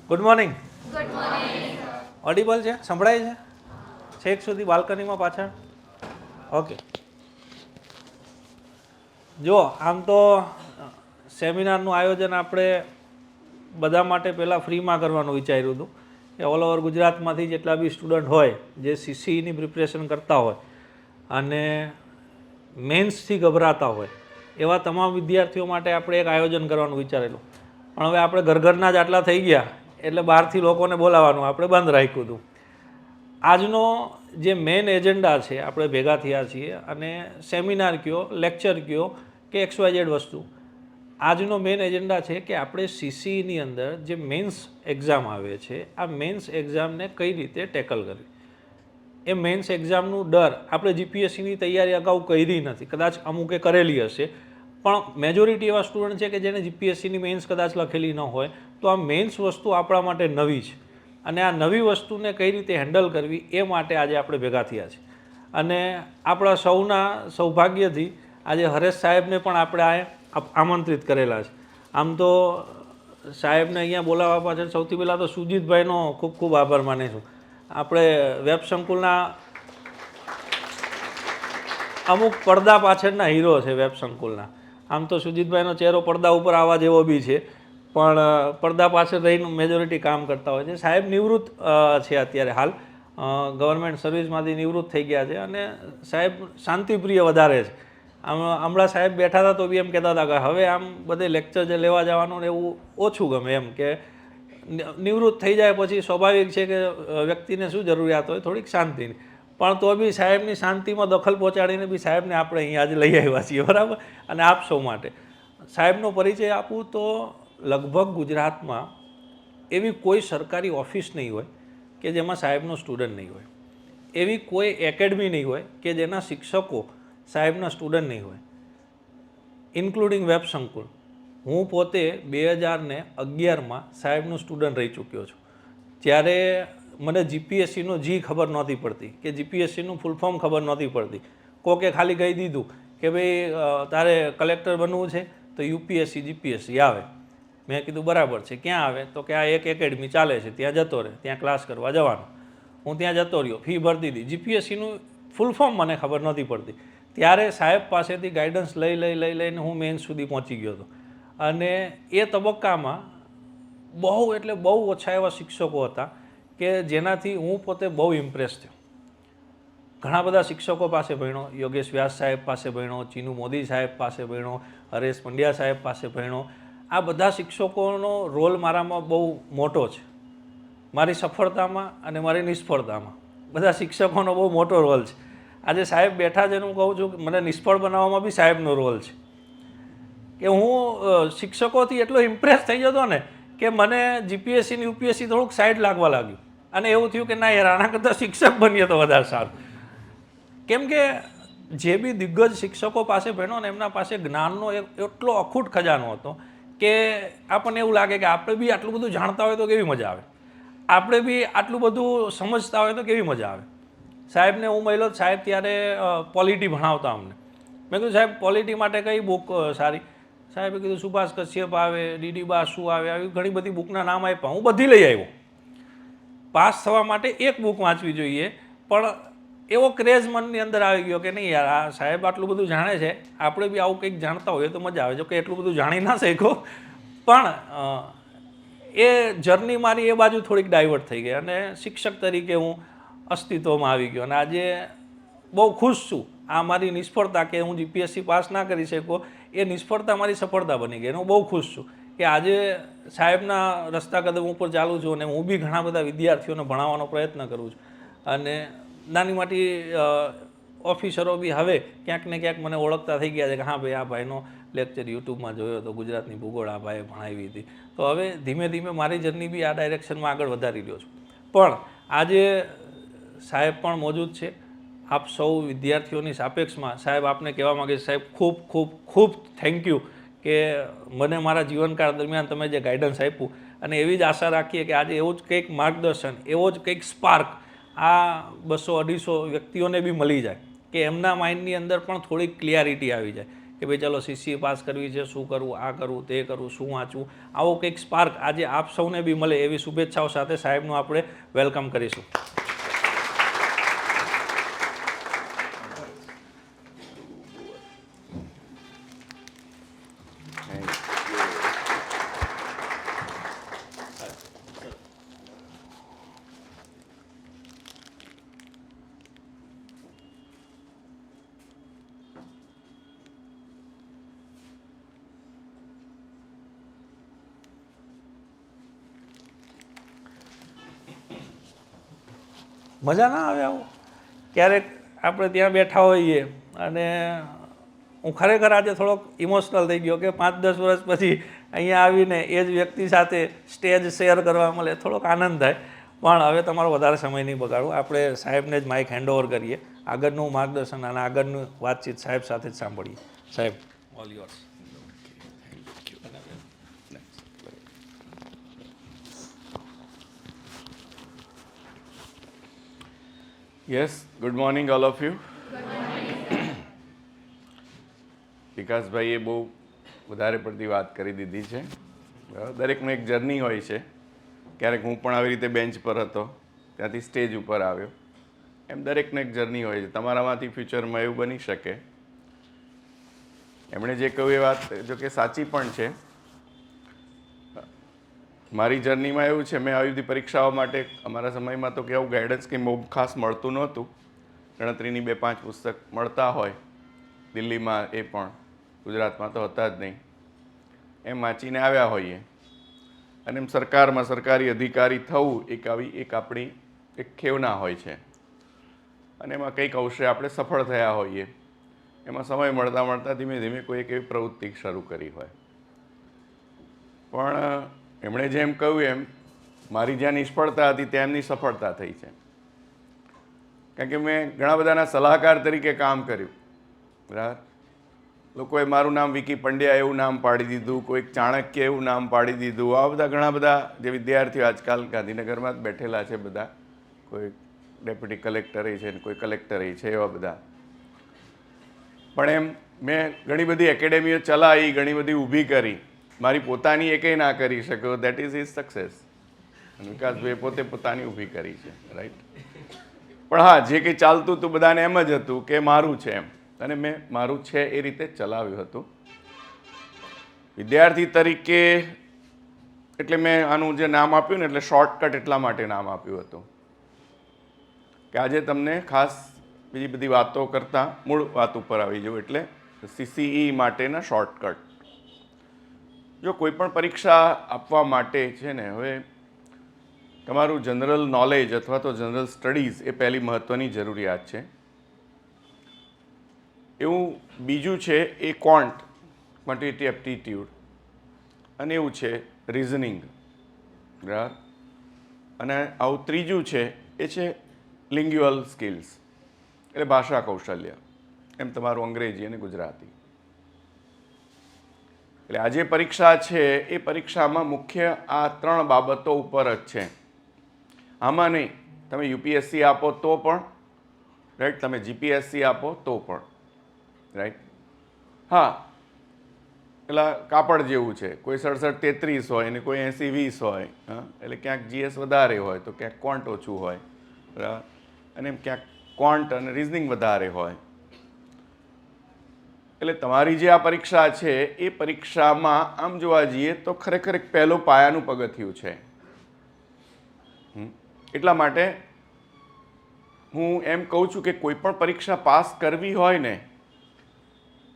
Good morning. Good morning. Audible છે? સંભળાય છે? છેક સુધી બાલ્કનીમાં પાછળ? ઓકે. જો આમ તો સેમિનારનું આયોજન આપણે બધા માટે પહેલાં ફ્રીમાં કરવાનું વિચાર્યું હતું કે ઓલ ઓવર ગુજરાતમાંથી જેટલા બી સ્ટુડન્ટ હોય જે સીસીઈની પ્રિપરેશન કરતા હોય અને મેન્સથી ગભરાતા હોય એવા તમામ વિદ્યાર્થીઓ માટે આપણે એક આયોજન કરવાનું વિચારેલું. પણ હવે આપણે ઘરના જ આટલા થઈ ગયા એટલે બહારથી લોકોને બોલાવવાનું આપણે બંધ રાખ્યું હતું. આજનો જે મેઇન એજન્ડા છે, આપણે ભેગા થયા છીએ અને સેમિનાર કયો, લેક્ચર કયો કે XYZ વસ્તુ, આજનો મેઇન એજન્ડા છે કે આપણે સીસીઈની અંદર જે મેન્સ એક્ઝામ આવે છે આ મેન્સ એક્ઝામને કઈ રીતે ટેકલ કરવી. એ મેન્સ એક્ઝામનું ડર, આપણે જીપીએસસીની તૈયારી અગાઉ કરી નથી, કદાચ અમુકે કરેલી હશે, પણ મેજોરિટી એવા સ્ટુડન્ટ છે કે જેને જીપીએસસીની મેન્સ કદાચ લખેલી ન હોય. તો આ મેન્સ વસ્તુ આપણા માટે નવી છે અને આ નવી વસ્તુને કઈ રીતે હેન્ડલ કરવી એ માટે આજે આપણે ભેગા થયા છે. અને આપણા સૌના સૌભાગ્યથી આજે હરેશ સાહેબને પણ આપણે આમંત્રિત કરેલા છે. આમ તો સાહેબને અહીંયા બોલાવવા પાછળ સૌથી પહેલાં તો સુજીતભાઈનો ખૂબ ખૂબ આભાર માનીશું. આપણે વેબ સંકુલના અમુક પડદા પાછળના હીરો છે વેબ સંકુલના. આમ તો સુજીતભાઈનો ચહેરો પડદા ઉપર આવવા જેવો બી છે, પણ પડદા પાછળ રહીને મેજોરિટી કામ કરતા હોય છે. સાહેબ નિવૃત્ત છે અત્યારે હાલ, ગવર્મેન્ટ સર્વિસમાંથી નિવૃત્ત થઈ ગયા છે અને સાહેબ શાંતિપ્રિય વધારે છે. હમણાં સાહેબ બેઠા હતા તો બી એમ કહેતા હતા કે હવે આમ બધે લેક્ચર જે લેવા જવાનું ને એવું ઓછું ગમે, એમ કે નિવૃત્ત થઈ જાય પછી સ્વાભાવિક છે કે વ્યક્તિને શું જરૂરિયાત હોય, થોડીક શાંતિની. પણ તો બી સાહેબની શાંતિમાં દખલ પહોંચાડીને બી સાહેબને આપણે અહીંયા આજે લઈ આવ્યા છીએ, બરાબર. અને આપ સૌ માટે સાહેબનો પરિચય આપું તો લગભગ ગુજરાતમાં એવી કોઈ સરકારી ઓફિસ નહીં હોય કે જેમાં સાહેબનો સ્ટુડન્ટ નહીં હોય, એવી કોઈ એકેડમી નહીં હોય કે જેના શિક્ષકો સાહેબના સ્ટુડન્ટ નહીં હોય, ઇન્ક્લુડિંગ વેબ સંકુલ. હું પોતે 2011માં સાહેબનું સ્ટુડન્ટ રહી ચૂક્યો છું. જ્યારે મને જીપીએસસીનો જી ખબર નહોતી પડતી કે જીપીએસસીનું ફૂલ ફોર્મ ખબર નહોતી પડતી. કોકે ખાલી કહી દીધું કે ભાઈ તારે કલેક્ટર બનવું છે તો યુપીએસસી જીપીએસસી આવે. મેં કીધું બરાબર છે, ક્યાં આવે? તો કે આ એક એકેડમી ચાલે છે ત્યાં જતો રહે, ત્યાં ક્લાસ કરવા જવાનું. હું ત્યાં જતો રહ્યો, ફી ભરતી હતી. જીપીએસસીનું ફૂલ ફોર્મ મને ખબર નહોતી પડતી. ત્યારે સાહેબ પાસેથી ગાઈડન્સ લઈને હું મેન્સ સુધી પહોંચી ગયો હતો. અને એ તબક્કામાં બહુ એટલે બહુ ઓછા એવા શિક્ષકો હતા કે જેનાથી હું પોતે બહુ ઇમ્પ્રેસ થયો. ઘણા બધા શિક્ષકો પાસે ભણ્યો, યોગેશ વ્યાસ સાહેબ પાસે ભણ્યો, ચીનુ મોદી સાહેબ પાસે ભણ્યો, હરેશ પંડ્યા સાહેબ પાસે ભણ્યો. આ બધા શિક્ષકોનો રોલ મારામાં બહુ મોટો છે. મારી સફળતામાં અને મારી નિષ્ફળતામાં બધા શિક્ષકોનો બહુ મોટો રોલ છે. આજે સાહેબ બેઠા છે, હું કહું છું કે મને નિષ્ફળ બનાવવામાં બી સાહેબનો રોલ છે. કે હું શિક્ષકોથી એટલો ઇમ્પ્રેસ થઈ જતો ને કે મને જીપીએસસી ને યુપીએસસી થોડુંક સાઈડ લાગવા લાગ્યું અને એવું થયું કે ના યાર, આના કરતાં શિક્ષક બનીએ તો વધારે સારું. કેમ કે જે બી દિગ્ગજ શિક્ષકો પાસે ભણ્યો ને એમના પાસે જ્ઞાનનો એટલો અખૂટ ખજાનો હતો કે આપણને એવું લાગે કે આપણે બી આટલું બધું જાણતા હોય તો કેવી મજા આવે, આપણે બી આટલું બધું સમજતા હોય તો કેવી મજા આવે. સાહેબને હું મળ્યો, સાહેબ ત્યારે પોલિટી ભણાવતા અમને. મેં કીધું સાહેબ પોલિટી માટે કઈ બુક સારી? સાહેબે કીધું સુભાષ કશ્યપ આવે, ડીડી બાસુ આવે, આવી ઘણી બધી બુકના નામ આપ્યા. હું બધી લઈ આવ્યો. પાસ થવા માટે એક બુક વાંચવી જોઈએ, પણ એવો ક્રેઝ મનની અંદર આવી ગયો કે નહીં યાર, આ સાહેબ આટલું બધું જાણે છે, આપણે બી આવું કંઈક જાણતા હોઈએ તો મજા આવે. જો કે એટલું બધું જાણી ના શક્યો, પણ એ જર્ની મારી એ બાજુ થોડીક ડાયવર્ટ થઈ ગઈ અને શિક્ષક તરીકે હું અસ્તિત્વમાં આવી ગયો. અને આજે બહુ ખુશ છું. આ મારી નિષ્ફળતા કે હું જીપીએસસી પાસ ના કરી શક્યો, એ નિષ્ફળતા મારી સફળતા બની ગઈ. હું બહુ ખુશ છું કે આજે સાહેબના રસ્તા કદમ ઉપર ચાલું છું અને હું બી ઘણા બધા વિદ્યાર્થીઓને ભણાવવાનો પ્રયત્ન કરું છું. અને નાની મોટી ઓફિસરો બી હવે ક્યાંક ને ક્યાંક મને ઓળખતા થઈ ગયા છે કે હા ભાઈ, આ ભાઈનો લેક્ચર યુટ્યુબમાં જોયો તો, ગુજરાતની ભૂગોળ આ ભાઈએ ભણાવી હતી. તો હવે ધીમે ધીમે મારી જર્ની બી આ ડાયરેક્શનમાં આગળ વધારી રહ્યો છું. પણ આજે સાહેબ પણ મોજૂદ છે. આપ સૌ વિદ્યાર્થીઓની સાપેક્ષમાં સાહેબ આપને કહેવા માગે છે, સાહેબ ખૂબ ખૂબ ખૂબ થેન્ક યુ કે મને મારા જીવનકાળ દરમિયાન તમે જે ગાઈડન્સ આપ્યું. અને એવી જ આશા રાખીએ કે આજે એવું જ કંઈક માર્ગદર્શન, એવો જ કંઈક સ્પાર્ક આ 200-250 વ્યક્તિઓને બી મળી જાય કે એમના માઇન્ડની અંદર પણ થોડીક ક્લિયરિટી આવી જાય કે ભાઈ ચાલો CCA પાસ કરવી છે, શું કરવું, આ કરવું, તે કરવું, શું વાંચવું, આવો કંઈક સ્પાર્ક આજે આપ સૌને બી મળે એવી શુભેચ્છાઓ સાથે સાહેબનું આપણે વેલકમ કરીશું. મજા ના આવે આવું? ક્યારેક આપણે ત્યાં બેઠા હોઈએ અને હું ખરેખર આજે થોડોક ઇમોશનલ થઈ ગયો કે 5-10 વર્ષ પછી અહીંયા આવીને એ જ વ્યક્તિ સાથે સ્ટેજ શેર કરવા મળે, થોડોક આનંદ થાય. પણ હવે તમારો વધારે સમય નહીં બગાડું, આપણે સાહેબને જ માઇક હેન્ડઓવર કરીએ. આગળનું માર્ગદર્શન અને આગળનું વાતચીત સાહેબ સાથે જ સાંભળીએ. સાહેબ, all yours. Yes, good morning all of you. વિકાસભાઈએ બહુ વધારે પડતી વાત કરી દીધી છે. દરેકનો એક જર્ની હોય છે. ક્યારેક હું પણ આવી રીતે બેન્ચ પર હતો, ત્યાંથી સ્ટેજ ઉપર આવ્યો. એમ દરેકનો એક જર્ની હોય છે. તમારામાંથી ફ્યુચરમાં એવું બની શકે. એમણે જે કહ્યું એ વાત જો કે સાચી પણ છે. મારી જર્નીમાં એવું છે, મેં આવી બધી પરીક્ષાઓ માટે અમારા સમયમાં તો કેવું ગાઈડન્સ કંઈ બહુ ખાસ મળતું નહોતું. ગણતરીની 2-5 પુસ્તક મળતા હોય દિલ્હીમાં, એ પણ ગુજરાતમાં તો હતા જ નહીં. એમ વાંચીને આવ્યા હોઈએ અને એમ સરકારમાં સરકારી અધિકારી થવું એક આપણી એક ખેવના હોય છે અને એમાં કંઈક અંશે આપણે સફળ થયા હોઈએ. એમાં સમય મળતા મળતા ધીમે ધીમે કોઈ એક એવી પ્રવૃત્તિ શરૂ કરી હોય. પણ એમણે જેમ કહ્યું એમ મારી જ્યાં નિષ્ફળતા હતી ત્યાં એમની સફળતા થઈ છે. કારણ કે મેં ઘણા બધાના સલાહકાર તરીકે કામ કર્યું. બરાબર, લોકોએ મારું નામ વિકી પંડ્યા એવું નામ પાડી દીધું, કોઈક ચાણક્ય એવું નામ પાડી દીધું. આ બધા ઘણા બધા જે વિદ્યાર્થીઓ આજકાલ ગાંધીનગરમાં જ બેઠેલા છે બધા, કોઈ ડેપ્યુટી કલેક્ટરે છે ને કોઈ કલેક્ટરે છે, એવા બધા. પણ એમ મેં ઘણી બધી એકેડેમીઓ ચલાવી, ઘણી બધી ઊભી કરી. મારી પોતાની એકેય ના કરી શક્યો. That is his success. વિકાસભાઈએ પોતે પોતાની ઊભી કરી છે, રાઈટ. પણ હા, જે કંઈ ચાલતું હતું બધાને એમ જ હતું કે મારું છે એમ, અને મેં મારું છે એ રીતે ચલાવ્યું હતું. વિદ્યાર્થી તરીકે એટલે મેં આનું જે નામ આપ્યું ને એટલે શોર્ટકટ એટલા માટે નામ આપ્યું હતું કે આજે તમને ખાસ બીજી બધી વાતો કરતાં મૂળ વાત ઉપર આવી જવું. એટલે CCE માટેના શોર્ટકટ. જો કોઈ પણ પરીક્ષા આપવા માટે છે ને, હવે તમારું જનરલ નોલેજ અથવા તો જનરલ સ્ટડીઝ એ પહેલી મહત્ત્વની જરૂરિયાત છે. એવું બીજું છે એ ક્વોન્ટિટી એપ્ટિટ્યૂડ, અને એવું છે રિઝનિંગ. બરાબર, અને આવું ત્રીજું છે એ છે લિંગ્યુઅલ સ્કિલ્સ, એટલે ભાષા કૌશલ્ય. એમ તમારું અંગ્રેજી અને ગુજરાતી. એટલે આ જે પરીક્ષા છે એ પરીક્ષામાં મુખ્ય આ 3 બાબતો ઉપર જ છે. આમાં નહીં તમે UPSC આપો તો પણ રાઈટ, તમે GPSC આપો તો પણ રાઈટ. હા, પેલા કાપડ જેવું છે, કોઈ 67-33 હોય ને કોઈ 80-20 હોય. હા, એટલે ક્યાંક GS વધારે હોય તો ક્યાંક ક્વોન્ટ ઓછું હોય, બરાબર, અને ક્યાંક ક્વોન્ટ અને રિઝનિંગ વધારે હોય. એટલે તમારી જે આ પરીક્ષા છે એ પરીક્ષામાં આમ જોવા જઈએ તો ખરેખર એક પહેલું પાયાનું પગથિયું છે. એટલા માટે હું એમ કહું છું કે કોઈ પણ પરીક્ષા પાસ કરવી હોય ને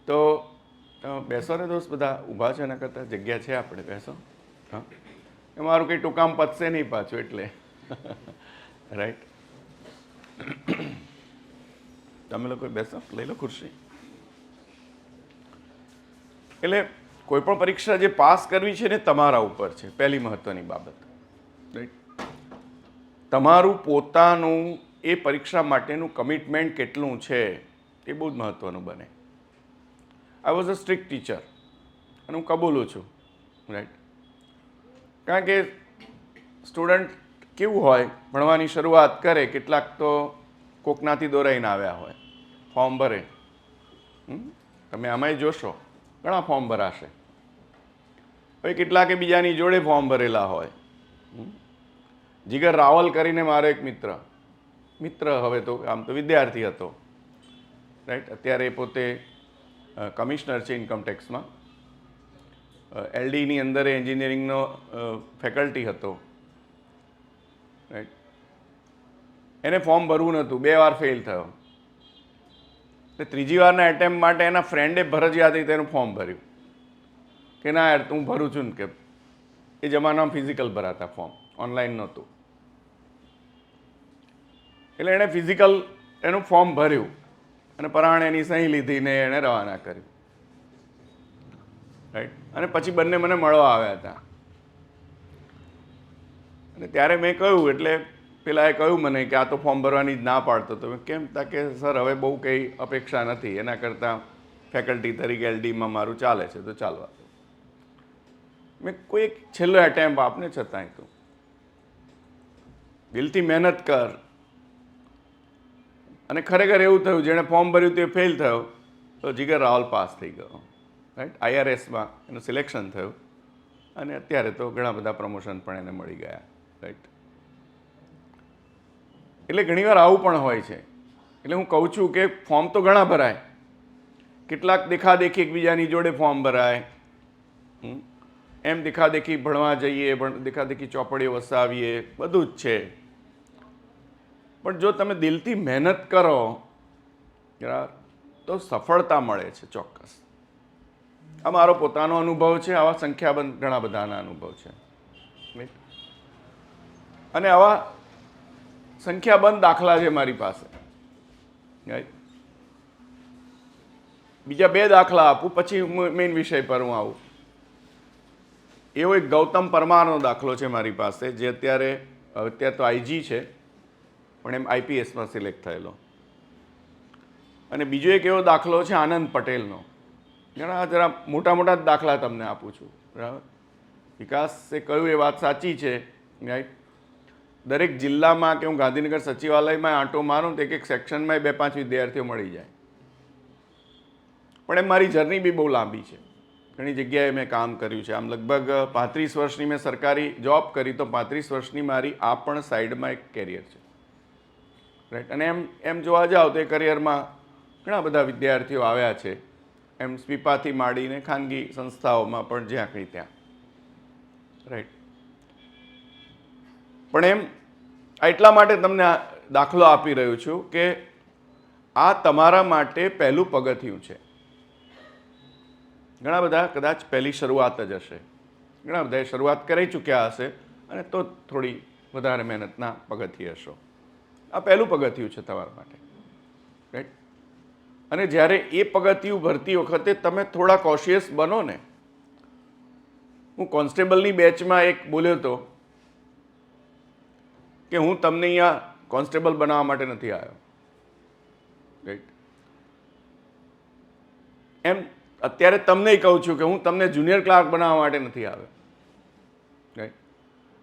તો બેસો ને દોસ્ત, બધા ઊભા છે એના કરતાં જગ્યા છે, આપણે બેસો. હા, મારું કંઈ ટૂંકામ પતશે નહીં પાછું, એટલે રાઈટ. તમે લોકો બેસો, લઈ લો ખુરશી. એટલે કોઈ પણ પરીક્ષા જે પાસ કરવી છે ને તમારા ઉપર છે, પહેલી મહત્વની બાબત. રાઈટ, તમારું પોતાનું એ પરીક્ષા માટેનું કમિટમેન્ટ કેટલું છે એ બહુ જ મહત્વનું બને. I was a strict teacher અને હું કબૂલું છું, રાઈટ. કારણ કે સ્ટુડન્ટ કેવું હોય, ભણવાની શરૂઆત કરે, કેટલાક તો કોકનાથી દોરાઈને આવ્યા હોય, ફોર્મ ભરે, તમે આમાંય જોશો ઘણા ફોર્મ ભરાશે. હવે કેટલાકે બીજાની જોડે ફોર્મ ભરેલા હોય. જીગર રાવલ કરીને મારો એક મિત્ર હવે તો આમ તો વિદ્યાર્થી હતો, રાઈટ. અત્યારે પોતે કમિશનર છે ઇન્કમટેક્સમાં. એલડીની અંદર એન્જિનિયરિંગનો ફેકલ્ટી હતો, રાઈટ. એને ફોર્મ ભરવું નહોતું, 2 વાર ફેલ થયો. એટલે 3જી વારના એટેમ્પ માટે એના ફ્રેન્ડે ફરજિયાતી તેનું ફોર્મ ભર્યું કે ના યાર તું ભરું છું ને, કે એ જમાનામાં ફિઝિકલ ભરાતા ફોર્મ, ઓનલાઈન નહોતું. એટલે એણે ફિઝિકલ એનું ફોર્મ ભર્યું અને પરાણે એની સહી લીધીને એણે રવાના કર્યું, રાઈટ. અને પછી બંને મને મળવા આવ્યા હતા. અને ત્યારે મેં કહ્યું, એટલે પેલાએ કહ્યું મને કે આ તો ફોર્મ ભરવાની જ ના પાડતો હતો. કેમ? તા કે સર હવે બહુ કંઈ અપેક્ષા નથી, એના કરતાં ફેકલ્ટી તરીકે એલડીમાં મારું ચાલે છે તો ચાલવા દો. મેં કોઈ એક છેલ્લો એટેમ્પ આપને, છતાંય તું દિલથી મહેનત કર. અને ખરેખર એવું થયું, જેણે ફોર્મ ભર્યું તે ફેલ થયો તો જીગર રાવલ પાસ થઈ ગયો, રાઈટ. IRSમાં એનું સિલેક્શન થયું અને અત્યારે તો ઘણા બધા પ્રમોશન પણ એને મળી ગયા, રાઈટ. એટલે ઘણીવાર આવું પણ હોય છે. એટલે હું કહું છું કે ફોર્મ તો ઘણા ભરાય, કેટલાક દેખાદેખી એકબીજાની જોડે ફોર્મ ભરાય, એમ દેખાદેખી ભણવા જઈએ, દેખાદેખી ચોપડીઓ વસાવીએ, બધું જ છે. પણ જો તમે દિલથી મહેનત કરો તો સફળતા મળે છે ચોક્કસ. આ મારો પોતાનો અનુભવ છે, આવા સંખ્યાબંધ ઘણા બધાના અનુભવ છે, અને આવા સંખ્યાબંધ દાખલા છે મારી પાસે. બીજા 2 દાખલા આપું પછી મેઇન વિષય પર હું આવું. એવો એક ગૌતમ પરમારનો દાખલો છે મારી પાસે, જે અત્યારે તો IG છે, પણ એમ IPSમાં સિલેક્ટ થયેલો. અને બીજો એક એવો દાખલો છે આનંદ પટેલનો. જરા મોટા મોટા દાખલા તમને આપું છું, બરાબર. વિકાસે કહ્યું એ વાત સાચી છે, રાઈટ. દરેક જિલ્લામાં કે હું ગાંધીનગર સચિવાલયમાં આંટો મારું તો એક સેક્શનમાં 2-5 વિદ્યાર્થીઓ મળી જાય. પણ એમ મારી જર્ની બી બહુ લાંબી છે, ઘણી જગ્યાએ મેં કામ કર્યું છે. આમ લગભગ 35 વર્ષની મેં સરકારી જોબ કરી, તો 35 વર્ષની મારી આ પણ સાઈડમાં એક કેરિયર છે, રાઈટ. અને એમ જોવા જાઓ તો એ કરિયરમાં ઘણા બધા વિદ્યાર્થીઓ આવ્યા છે, એમ સ્પીપાથી માંડીને ખાનગી સંસ્થાઓમાં પણ જ્યાં કંઈ ત્યાં, રાઈટ. પણ એમ એટલા માટે તમને દાખલો આપી રહ્યો છું કે આ તમારા માટે પહેલું પગથિયું છે. ઘણા બધા કદાચ પહેલી શરૂઆત જ હશે, ઘણા બધાએ શરૂઆત કરી ચૂક્યા હશે અને તો થોડી વધારે મહેનતના પગથિયે હશો. આ પહેલું પગથિયું છે તમારા માટે, રાઈટ. અને જ્યારે એ પગથિયું ભરતી વખતે તમે થોડા કોશિયસ બનો ને. હું કોન્સ્ટેબલની બેચમાં એક બોલ્યો હતો કે હું તમને અહીંયા કોન્સ્ટેબલ બનાવવા માટે નથી આવ્યો, રાઈટ. એમ અત્યારે તમને કહું છું કે હું તમને જુનિયર ક્લાર્ક બનાવવા માટે નથી આવ્યો, રાઈટ.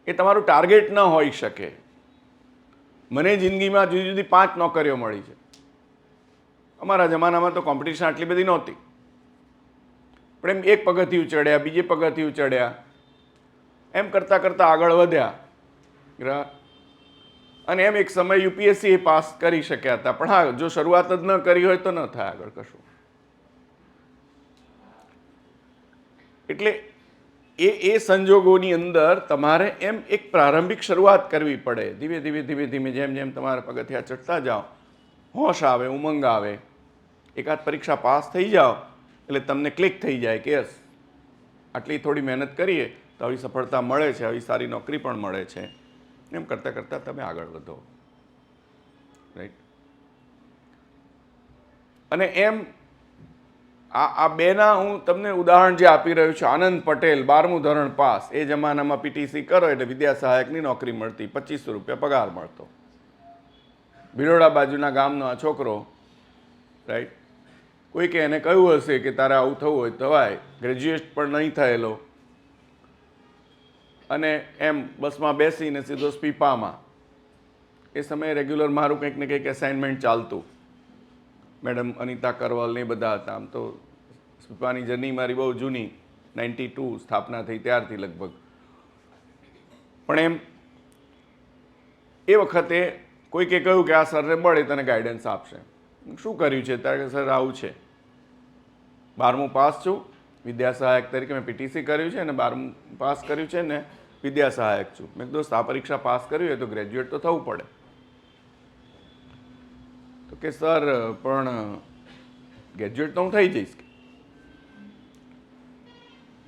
એ તમારું ટાર્ગેટ ન હોઈ શકે. મને જિંદગીમાં જુદી જુદી 5 નોકરીઓ મળી છે. અમારા જમાનામાં તો કોમ્પિટિશન આટલી બધી નહોતી, પણ એમ એક પગથિયું ચડ્યા, બીજે પગથિયું ચડ્યા, એમ કરતાં કરતાં આગળ વધ્યા. અને એમ એક સમય UPSC પાસ કરી શક્યા હતા. પણ હા, જો શરૂઆત જ ન કરી હોય તો ન થાય આગળ કશું. એટલે એ સંજોગોની અંદર તમારે એમ એક પ્રારંભિક શરૂઆત કરવી પડે. ધીમે ધીમે જેમ જેમ તમારા પગથિયા ચડતા જાઓ, હોશ આવે, ઉમંગ આવે, એકાદ પરીક્ષા પાસ થઈ જાઓ એટલે તમને ક્લિક થઈ જાય કે યસ, આટલી થોડી મહેનત કરીએ તો આવી સફળતા મળે છે, આવી સારી નોકરી પણ મળે છે. એમ કરતાં કરતાં તમે આગળ વધો, રાઈટ. અને એમ આ બેના હું તમને ઉદાહરણ જે આપી રહ્યો છું. આનંદ પટેલ 12મું ધોરણ પાસ, એ જમાનામાં PTC કરો એટલે વિદ્યા સહાયકની નોકરી મળતી, 2500 રૂપિયા પગાર મળતો. ભિલોડા બાજુના ગામનો આ છોકરો, રાઈટ. કોઈકે એને કહ્યું હશે કે તારે આવું થવું હોય તો થવાય, ગ્રેજ્યુએટ પણ નહીં થયેલો, અને એમ બસમાં બેસીને સીધો સ્પીપામાં. એ સમયે રેગ્યુલર મારું કંઈક ને કંઈક એસાઇનમેન્ટ ચાલતું. મેડમ અનિતા કરવલ ને બધા હતા. આમ તો સ્પીપાની જર્ની મારી બહુ જૂની, 92 સ્થાપના થઈ ત્યારથી લગભગ. પણ એમ એ વખતે કોઈકે કહ્યું કે આ સરને મળે તને ગાઈડન્સ આપશે. શું કર્યું છે? ત્યારે સર આવું છે, 12મું પાસ છું, વિદ્યા સહાયક તરીકે મેં પીટીસી કર્યું છે અને 12મું પાસ કર્યું છે ને વિદ્યા સહાયક છું. મેં કીધું આ પરીક્ષા પાસ કરવી હોય તો ગ્રેજ્યુએટ તો થવું પડે. તો કે સર પણ ગ્રેજ્યુએટ તો હું થઈ જઈશ.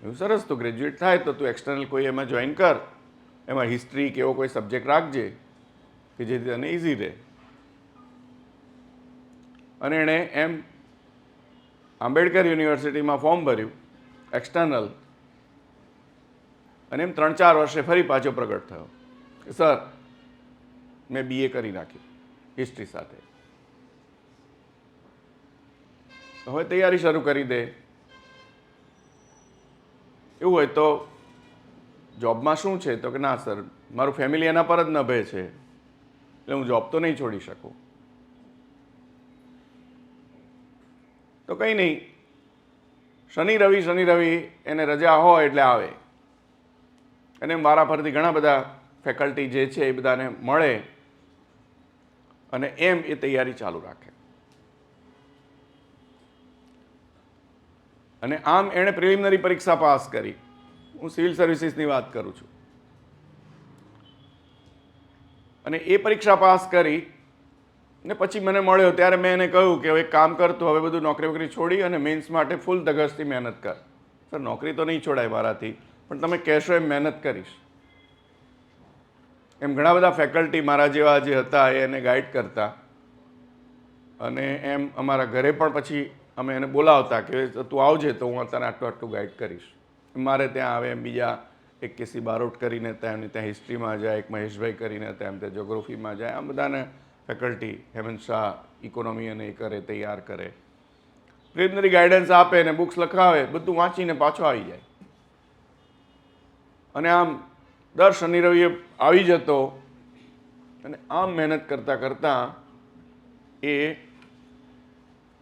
એવું સરસ, તો ગ્રેજ્યુએટ થાય તો તું એક્સટર્નલ કોઈ એમાં જોઈન કર, એમાં હિસ્ટ્રી કે એવો કોઈ સબ્જેક્ટ રાખજે કે જેથી તને ઇઝી રહે. અને એણે એમ આંબેડકર યુનિવર્સિટીમાં ફોર્મ ભર્યું એક્સટર્નલ, અને એમ 3-4 વર્ષે ફરી પાછો પ્રગટ થયો કે સર મેં BA કરી નાખ્યું હિસ્ટ્રી સાથે, હવે તૈયારી શરૂ કરી દે. એવું હોય તો જોબમાં શું છે? તો કે ના સર, મારું ફેમિલી એના પર જ નભે છે, એટલે હું જોબ તો નહીં છોડી શકું. તો કંઈ નહીં, શનિ રવિ એને રજા હોય એટલે આવે, અને મારા પરથી ઘણા બધા ફેકલ્ટી જે છે એ બધાને મળે, અને એમ એ તૈયારી ચાલુ રાખે. અને આમ એણે પ્રિલિમિનરી પરીક્ષા પાસ કરી. હું સિવિલ સર્વિસીસની વાત કરું છું. અને એ પરીક્ષા પાસ કરી ને પછી મને મળ્યો ત્યારે મેં એને કહ્યું કે હવે એક કામ કર, તું હવે બધું નોકરી છોડી અને મેન્સ માટે ફૂલ ધગશથી મહેનત કર. સર નોકરી તો નહીં છોડાય મારાથી, પણ તમે કહેશો એમ મહેનત કરીશ. એમ ઘણા બધા ફેકલ્ટી મારા જેવા જે હતા એ એને ગાઈડ કરતા, અને એમ અમારા ઘરે પણ પછી અમે એને બોલાવતા કે તું આવજે તો હું તને આટલું ગાઈડ કરીશ. મારે ત્યાં આવે એમ બીજા એક કેસી બારોટ કરીને ત્યાં હિસ્ટ્રીમાં જાય, એક મહેશભાઈ કરીને ત્યાં જ્યોગ્રાફીમાં જાય. આ બધાને ફેકલ્ટી હેમંત શાહ ઇકોનોમી અને એ કરે, તૈયાર કરે, પ્રિલિમિનરી ગાઈડન્સ આપે ને બુક્સ લખાવે, બધું વાંચીને પાછો આવી જાય. અને આમ દર શનિ રવિએ આવી જતો, અને આમ મહેનત કરતાં કરતાં એ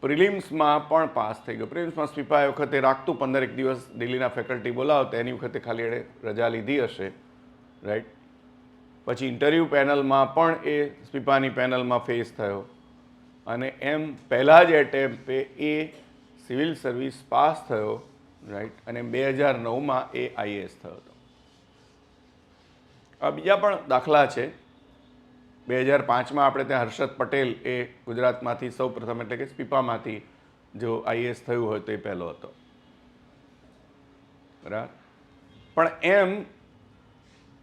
પ્રિલિમ્સમાં પણ પાસ થઈ ગયો. પ્રિલિમ્સમાં સ્પીપા એ વખતે રાખતું 15 દિવસ દિલ્હીના ફેકલ્ટી બોલાવતા, એની વખતે ખાલી એણે રજા લીધી હશે, રાઈટ. પછી ઇન્ટરવ્યૂ પેનલમાં પણ એ સ્પીપાની પેનલમાં ફેસ થયો, અને એમ પહેલાં જ એટેમ્પે એ સિવિલ સર્વિસ પાસ થયો, રાઈટ. અને 2009માં એ IAS થયો હતો. આ બીજા પણ દાખલા છે. 2005માં આપણે ત્યાં હર્ષદ પટેલ એ ગુજરાતમાંથી સૌ પ્રથમ, એટલે કે સ્પીપામાંથી જો IAS થયું હોય તો એ પહેલો હતો, બરાબર. પણ એમ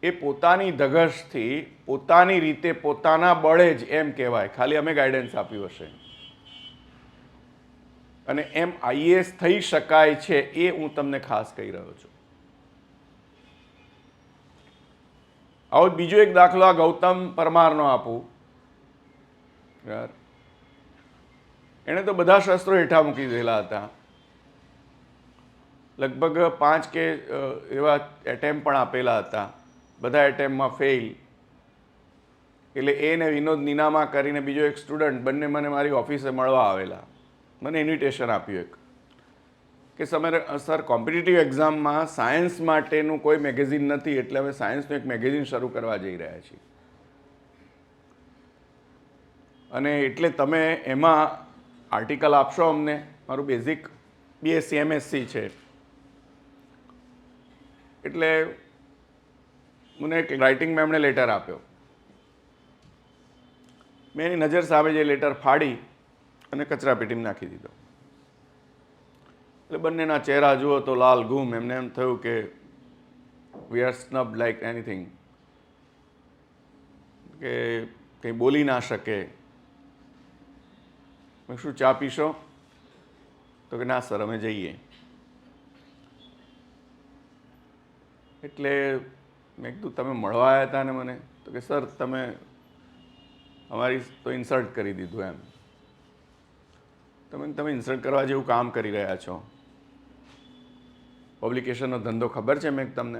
એ પોતાની ધગશથી, પોતાની રીતે, પોતાના બળે જ એમ કહેવાય, ખાલી અમે ગાઈડન્સ આપ્યું હશે, અને એમ IAS થઈ શકાય છે, એ હું તમને ખાસ કહી રહ્યો છું. આવો બીજો એક દાખલો આ ગૌતમ પરમારનો આપું. એણે તો બધા શસ્ત્રો હેઠા મૂકી દીધેલા હતા. લગભગ 5 કે એવા એટેમ્પ પણ આપેલા હતા, બધા એટેમ્પમાં ફેલ. એટલે એ ને વિનોદ નીનામા કરીને બીજો એક સ્ટુડન્ટ, બંને મને મારી ઓફિસે મળવા આવેલા. મને ઇન્વિટેશન આપ્યું એક કે સર કોમ્પિટિટિવ એક્ઝામમાં સાયન્સ માટેનું કોઈ મેગેઝિન નથી, એટલે અમે સાયન્સનું એક મેગેઝિન શરૂ કરવા જઈ રહ્યા છીએ, અને એટલે તમે એમાં આર્ટિકલ આપશો અમને. મારું બેઝિક BSc MSc છે, એટલે મને એક રાઇટિંગમાં એમણે લેટર આપ્યો. મેં એની નજર સામે જે લેટર ફાડી અને કચરાપેટીમાં નાખી દીધો. એટલે બંનેના ચહેરા જુઓ તો લાલ ગુમ. એમને એમ થયું કે વી આર સ્નબ્ડ લાઈક એનીથિંગ, કે કંઈ બોલી ના શકે. મેં શું ચા પીશો? તો કે ના સર અમે જઈએ. એટલે મેં કીધું તમે મળવા આવ્યા હતા ને મને? તો કે સર તમે અમારી તો ઇન્સલ્ટ કરી દીધું એમ. તમે ઇન્સલ્ટ કરવા જેવું કામ કરી રહ્યા છો. પબ્લિકેશનનો ધંધો ખબર છે? મેં તમને?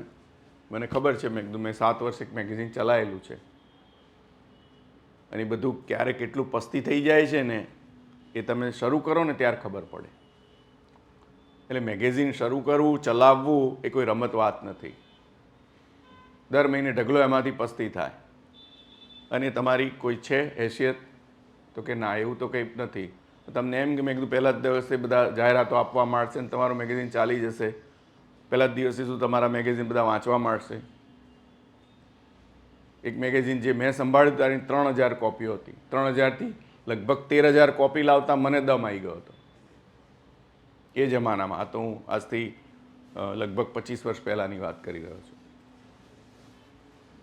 મને ખબર છે. મેં કીધું મેં 7 વર્ષ એક મેગેઝિન ચલાવેલું છે, અને એ બધું ક્યારે કેટલું પસ્તી થઈ જાય છે ને એ તમે શરૂ કરો ને ત્યારે ખબર પડે. એટલે મેગેઝિન શરૂ કરવું, ચલાવવું એ કોઈ રમત વાત નથી. દર મહિને ઢગલો એમાંથી પસ્તી થાય અને તમારી કોઈ છે હેસિયત? તો કે ના, એવું તો કંઈ નથી. તમને એમ કે મેં કીધું પહેલા જ દિવસે બધા જાહેરાતો આપવા માંડશે ને તમારું મેગેઝિન ચાલી જશે, પહેલા જ દિવસે શું તમારા મેગેઝિન બધા વાંચવા માંડશે? એક મેગેઝિન જે મેં સંભાળ્યું તારી 3000 કોપીઓ હતી. 3000થી લગભગ 13000 કોપી લાવતા મને દમ આવી ગયો હતો એ જમાનામાં. આ તો હું આજથી લગભગ 25 વર્ષ પહેલાંની વાત કરી રહ્યો છું,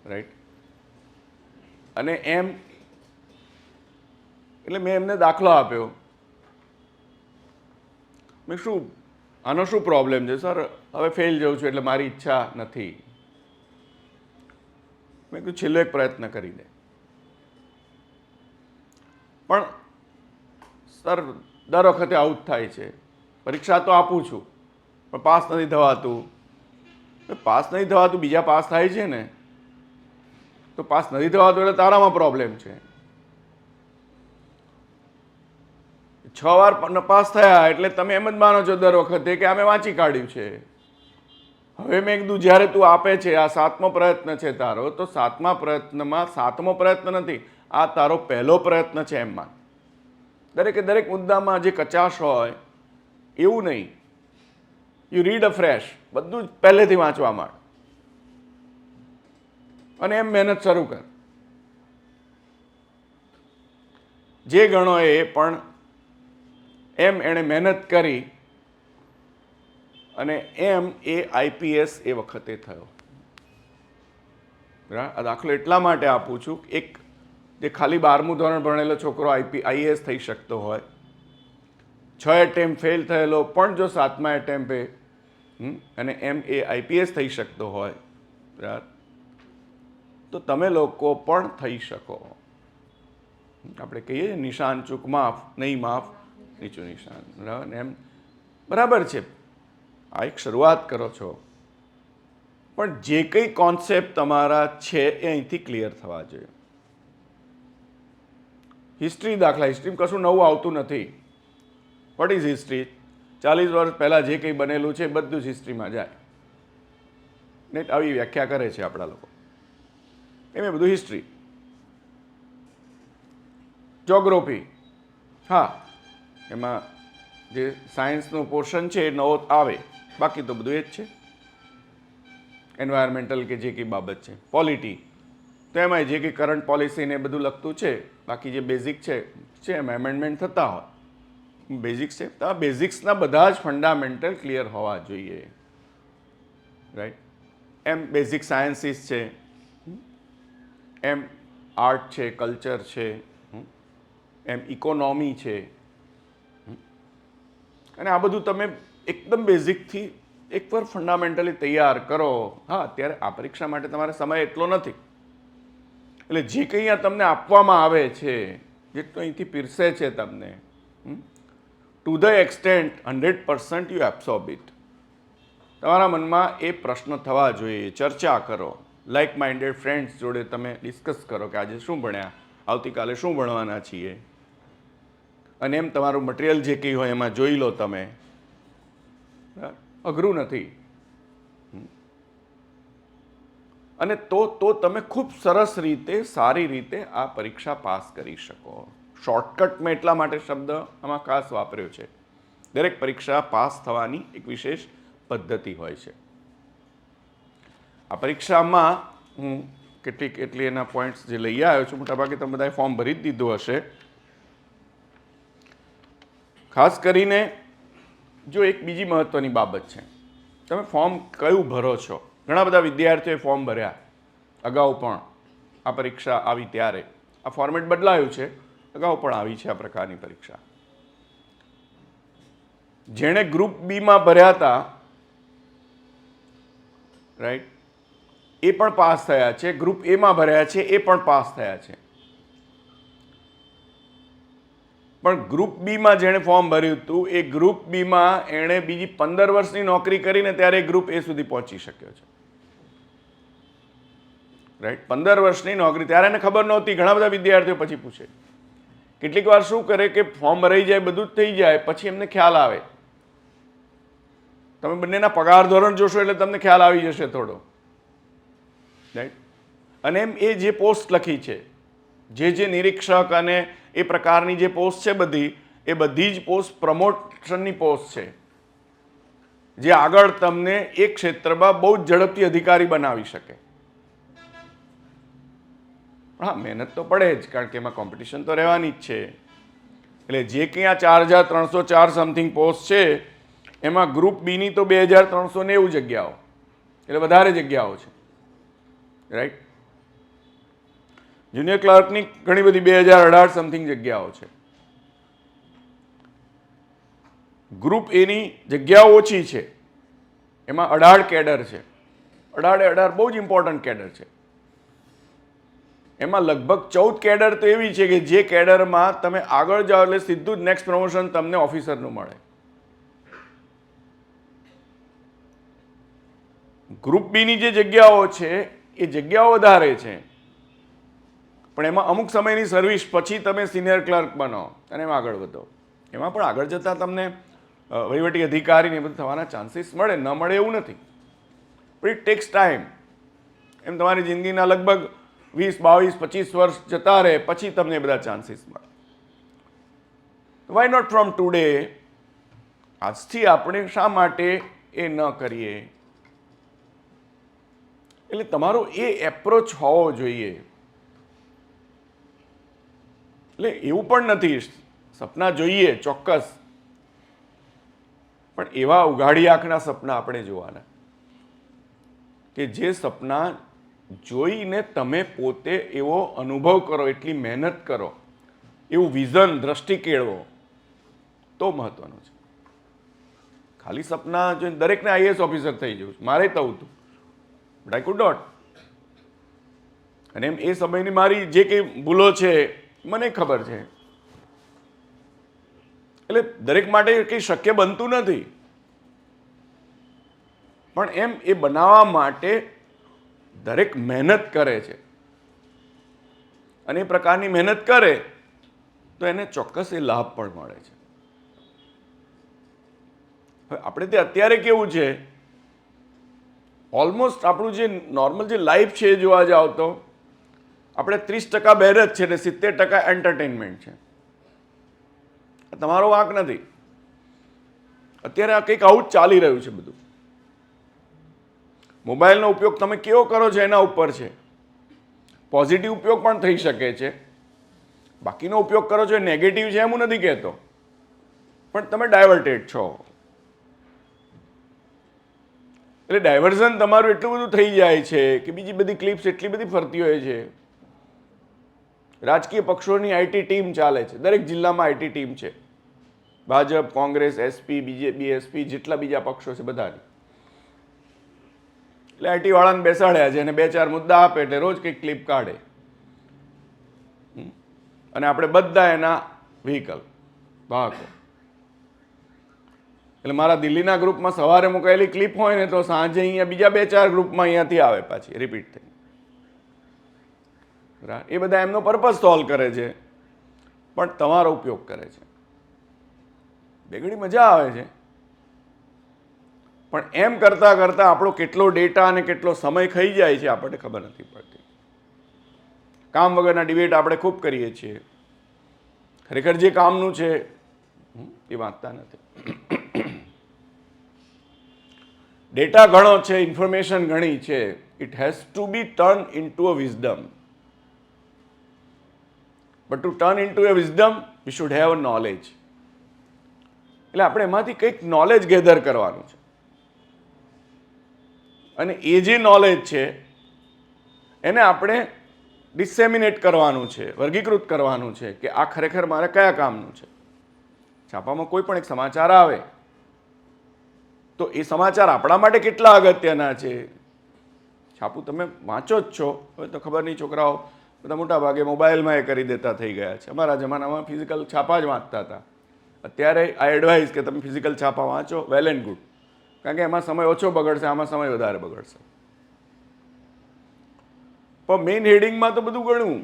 રાઈટ? અને એમ એટલે મેં એમને દાખલો આપ્યો. મેં શું આનો શું પ્રોબ્લેમ છે? સર હવે ફેલ જઉં છું એટલે મારી ઈચ્છા નથી. મેં કીધું છેલ્લો એક પ્રયત્ન કરી દે. પણ સર દર વખતે આવું જ થાય છે. પરીક્ષા તો આપું છું પણ પાસ નથી થવાતું. પાસ નથી થવાતું, બીજા પાસ થાય છે ને, તો પાસ નથી થવાતું એટલે તારામાં પ્રોબ્લેમ છે. 6 વાર પાસ થયા એટલે તમે એમ જ માનો છો દર વખતે કે અમે વાંચી કાઢ્યું છે. હવે મેં કીધું જ્યારે તું આપે છે, આ 7મો પ્રયત્ન છે તારો, તો 7મા પ્રયત્નમાં 7મો પ્રયત્ન નથી, આ તારો પહેલો પ્રયત્ન છે. એમમાં દરેકે દરેક મુદ્દામાં જે કચાશ હોય એવું નહીં. યુ રીડ અફ્રેશ, બધું જ પહેલેથી વાંચવા માંડ અને એમ મહેનત શરૂ કર. જે ગણો એ પણ એમ એણે મહેનત કરી અને એમ એ આઈપીએસ એ વખતે થયો. આ દાખલો એટલા માટે આપું છું, એક જે ખાલી 12મું ધોરણ ભણેલો છોકરો આઈએએસ થઈ શકતો હોય, 6 એટેમ્પ ફેલ થયેલો પણ જો 7મા એટેમ્પે અને એમ એ આઈપીએસ થઈ શકતો હોય, બરાબર, તો તમે લોકો પણ થઈ શકો. આપણે કહીએ નિશાન ચૂક માફ, નહીં માફ નીચું નિશાન, બરાબર? એમ બરાબર છે, આ એક શરૂઆત કરો છો, પણ જે કંઈ કોન્સેપ્ટ તમારા છે એ અહીંથી ક્લિયર થવા જોઈએ. હિસ્ટ્રી દાખલા, હિસ્ટ્રીમાં કશું નવું આવતું નથી. What is history? 40 વર્ષ પહેલાં જે કંઈ બનેલું છે બધું જ હિસ્ટ્રીમાં જાય. ને આવી વ્યાખ્યા કરે છે આપણા લોકો, એમ બધું હિસ્ટ્રી. જોગ્રાફી, હા, એમાં જે સાયન્સનું પોર્શન છે એ નવો આવે, બાકી તો બધું એ જ છે. એન્વાયરમેન્ટલ કે જે કંઈ બાબત છે. પોલિટી તો એમાં જે કંઈ કરંટ પોલિસી ને બધું લખતું છે, બાકી જે બેઝિક છે એમાં એમેન્ડમેન્ટ થતા હોય, બેઝિક્સ છે. તો આ બેઝિક્સના બધા જ ફંડામેન્ટલ ક્લિયર હોવા જોઈએ, રાઈટ? એમ બેઝિક સાયન્સીસ છે, એમ આર્ટ છે, કલ્ચર છે, એમ ઇકોનોમી છે, અને આ બધું તમે એકદમ બેઝિકથી એકવાર ફંડામેન્ટલી તૈયાર કરો. હા, અત્યારે આ પરીક્ષા માટે તમારે સમય એટલો નથી, એટલે જે કંઈ આ તમને આપવામાં આવે છે, જેટલું અહીંથી પીરસે છે તમને, to the extent 100% you absorb it. તમારા મનમાં એ પ્રશ્ન થવા જોઈએ. ચર્ચા કરો, લાઇક માઇન્ડેડ ફ્રેન્ડ્સ જોડે તમે ડિસ્કસ કરો કે આજે શું ભણ્યા, આવતીકાલે શું ભણવાના છીએ, અને એમ તમારું મટીરિયલ જે કંઈ હોય એમાં જોઈ લો તમે. અઘરું નથી. અને તો તમે ખૂબ સરસ રીતે, સારી રીતે આ પરીક્ષા પાસ કરી શકો. શોર્ટકટ મેં એટલા માટે શબ્દ આમાં ખાસ વાપર્યો છે. દરેક પરીક્ષા પાસ થવાની એક વિશેષ પદ્ધતિ હોય છે. આ પરીક્ષામાં હું કેટલી એના પોઈન્ટ્સ જે લઈ આવ્યો છું, મોટાભાગે તમે બધાએ ફોર્મ ભરી જ દીધું હશે. ખાસ કરીને જો એક બીજી મહત્ત્વની બાબત છે, તમે ફોર્મ કયું ભરો છો. ઘણા બધા વિદ્યાર્થીઓએ ફોર્મ ભર્યા અગાઉ પણ, આ પરીક્ષા આવી ત્યારે. આ ફોર્મેટ બદલાયું છે, અગાઉ પણ આવી છે આ પ્રકારની પરીક્ષા. જેણે ગ્રુપ બીમાં ભર્યા હતા, રાઈટ, એ પણ પાસ થયા છે. ગ્રુપ એમાં ભર્યા છે એ પણ પાસ થયા છે. પણ ગ્રુપ બીમાં જેણે ફોર્મ ભર્યું હતું, એ ગ્રુપ બીમાં એણે બીજી 15 વર્ષની નોકરી કરીને ત્યારે ગ્રુપ એ સુધી પહોંચી શક્યો છે, રાઈટ? 15 વર્ષની નોકરી, ત્યારે એને ખબર નહોતી. ઘણા બધા વિદ્યાર્થીઓ પછી પૂછે, કેટલીક વાર શું કરે કે ફોર્મ ભરાઈ જાય, બધું જ થઈ જાય, પછી એમને ખ્યાલ આવે તમે બંનેના પગાર ધોરણ જોશો એટલે તમને ખ્યાલ આવી જશે થોડો, રાઈટ. અને એમ એ જે પોસ્ટ લખી છે, જે નિરીક્ષક અને એ પ્રકારની જે પોસ્ટ છે એ બધી જ પોસ્ટ પ્રમોશનની પોસ્ટ છે, જે આગળ તમને એક ક્ષેત્રમાં બહુ જ ઝડપથી અધિકારી બનાવી શકે. હા, મહેનત તો પડે જ, કારણ કે એમાં કોમ્પિટિશન તો રહેવાની જ છે. એટલે જે કંઈ આ 4304 સમથિંગ પોસ્ટ છે એમાં ગ્રુપ બીની તો 2390 જગ્યાઓ, એટલે વધારે જગ્યાઓ છે, રાઈટ. જુનિયર ક્લાર્કની ઘણી બધી 2018 સમથિંગ જગ્યાઓ છે. ગ્રુપ એની જગ્યાઓ ઓછી છે, એમાં 18 કેડર છે. 18 બહુ જ ઇમ્પોર્ટન્ટ કેડર છે. એમાં લગભગ 14 કેડર તો એવી છે કે જે કેડરમાં તમે આગળ જાઓ એટલે સીધું જ નેક્સ્ટ પ્રમોશન તમને ઓફિસરનું મળે. ગ્રુપ બીની જે જગ્યાઓ છે એ જગ્યાઓ વધારે છે, પણ એમાં અમુક સમયની સર્વિસ પછી તમે સિનિયર ક્લર્ક બનો અને એમાં આગળ વધો. એમાં પણ આગળ જતાં તમને વહીવટી અધિકારી ને બધું થવાના ચાન્સીસ મળે, ન મળે એવું નથી, પણ ઇટ ટેક્સ ટાઈમ. એમ તમારી જિંદગીના લગભગ 20, 22, 25 વર્ષ જતા રહે પછી તમને બધા ચાન્સીસ મળે. Why not from today? આજથી આપણે શા માટે એ ન કરીએ? એટલે તમારો એ એપ્રોચ હોવો જોઈએ. એટલે એવું પણ નથી, સપના જોઈએ ચોક્કસ, પણ એવા ઉઘાડી આંખના સપના આપણે જોવાના કે જે સપના જોઈને તમે પોતે એવો અનુભવ કરો, એટલી મહેનત કરો, એવું વિઝન, દ્રષ્ટિ કેળવો, તો મહત્વનું છે. ખાલી સપના જોઈને દરેકને આઈએએસ ઓફિસર થઈ જવું છે, મારે થવું હતું, બટ આઈ કુડ નોટ. અને એમ એ સમયની મારી જે કંઈ ભૂલો છે મને ખબર છે. એટલે દરેક માટે કંઈ શક્ય બનતું નથી, પણ એમ એ બનાવવા માટે દરેક મહેનત કરે છે, અને એ પ્રકારની મહેનત કરે તો એને ચોક્કસ એ લાભ પણ મળે છે. હવે આપણે તે અત્યારે કેવું છે, ઓલમોસ્ટ આપણું જે નોર્મલ જે લાઈફ છે એ જોવા જાવ તો આપણે 30% મહેનત છે ને 70% એન્ટરટેનમેન્ટ છે. તમારો વાંક નથી. અત્યારે આ કંઈક આવું જ ચાલી રહ્યું છે બધું. મોબાઈલનો ઉપયોગ તમે કેવો કરો છો એના ઉપર છે. પોઝિટિવ ઉપયોગ પણ થઈ શકે છે, બાકીનો ઉપયોગ કરો છો એ નેગેટિવ છે એમ હું નથી કહેતો, પણ તમે ડાયવર્ટેડ છો. એટલે ડાયવર્ઝન તમારું એટલું બધું થઈ જાય છે કે બીજી બધી ક્લિપ્સ એટલી બધી ફરતી હોય છે. રાજકીય પક્ષોની આઈટી ટીમ ચાલે છે, દરેક જિલ્લામાં આઈટી ટીમ છે. ભાજપ, કોંગ્રેસ, એસપી, બીએસપી, જેટલા બીજા પક્ષો છે બધાની. એટલે આઈટી વાળાને બેસાડ્યા છે અને 2-4 મુદ્દા આપે એટલે રોજ કંઈક ક્લિપ કાઢે, અને આપણે બધા એના વ્હીકલ, વાહકો. એટલે મારા દિલ્હીના ગ્રુપમાં સવારે મુકાયેલી ક્લિપ હોય ને તો સાંજે અહીંયા બીજા 2-4 ગ્રુપમાં અહીંયાથી આવે પાછી રિપીટ થઈ. એ બધા એમનો પર્પઝ સોલ્વ કરે છે, પણ તમારો ઉપયોગ કરે છે. બે ઘડી મજા આવે છે, પણ એમ કરતાં કરતાં આપણો કેટલો ડેટા અને કેટલો સમય ખાઈ જાય છે આપણને ખબર નથી પડતી. કામ વગરના ડિબેટ આપણે ખૂબ કરીએ છીએ, ખરેખર જે કામનું છે એ વાંચતા નથી. ડેટા ઘણો છે, ઇન્ફોર્મેશન ઘણી છે, it has to be turn into a wisdom. But to turn into a wisdom we should have a knowledge. એટલે આપણે એમાંથી કંઈક નોલેજ ગેધર કરવાનું છે, અને એ જે નોલેજ છે એને આપણે ડિસેમિનેટ કરવાનું છે, વર્ગીકૃત કરવાનું છે કે આ ખરેખર મારે કયા કામનું છે. છાપામાં કોઈ પણ એક સમાચાર આવે તો એ સમાચાર આપણા માટે કેટલા અગત્યના છે. છાપું તમે વાંચો જ છો, હવે તો ખબર નહીં, છોકરાઓ બધા મોટા ભાગે મોબાઈલમાં એ કરી દેતા થઈ ગયા છે. અમારા જમાનામાં ફિઝિકલ છાપા જ વાંચતા હતા. અત્યારે આ એડવાઇસ કે તમે ફિઝિકલ છાપા વાંચો, વેલ એન્ડ ગુડ, કારણ કે એમાં સમય ઓછો બગડશે, આમાં સમય વધારે બગડશે. પણ મેઇન હેડિંગમાં તો બધું ઘણું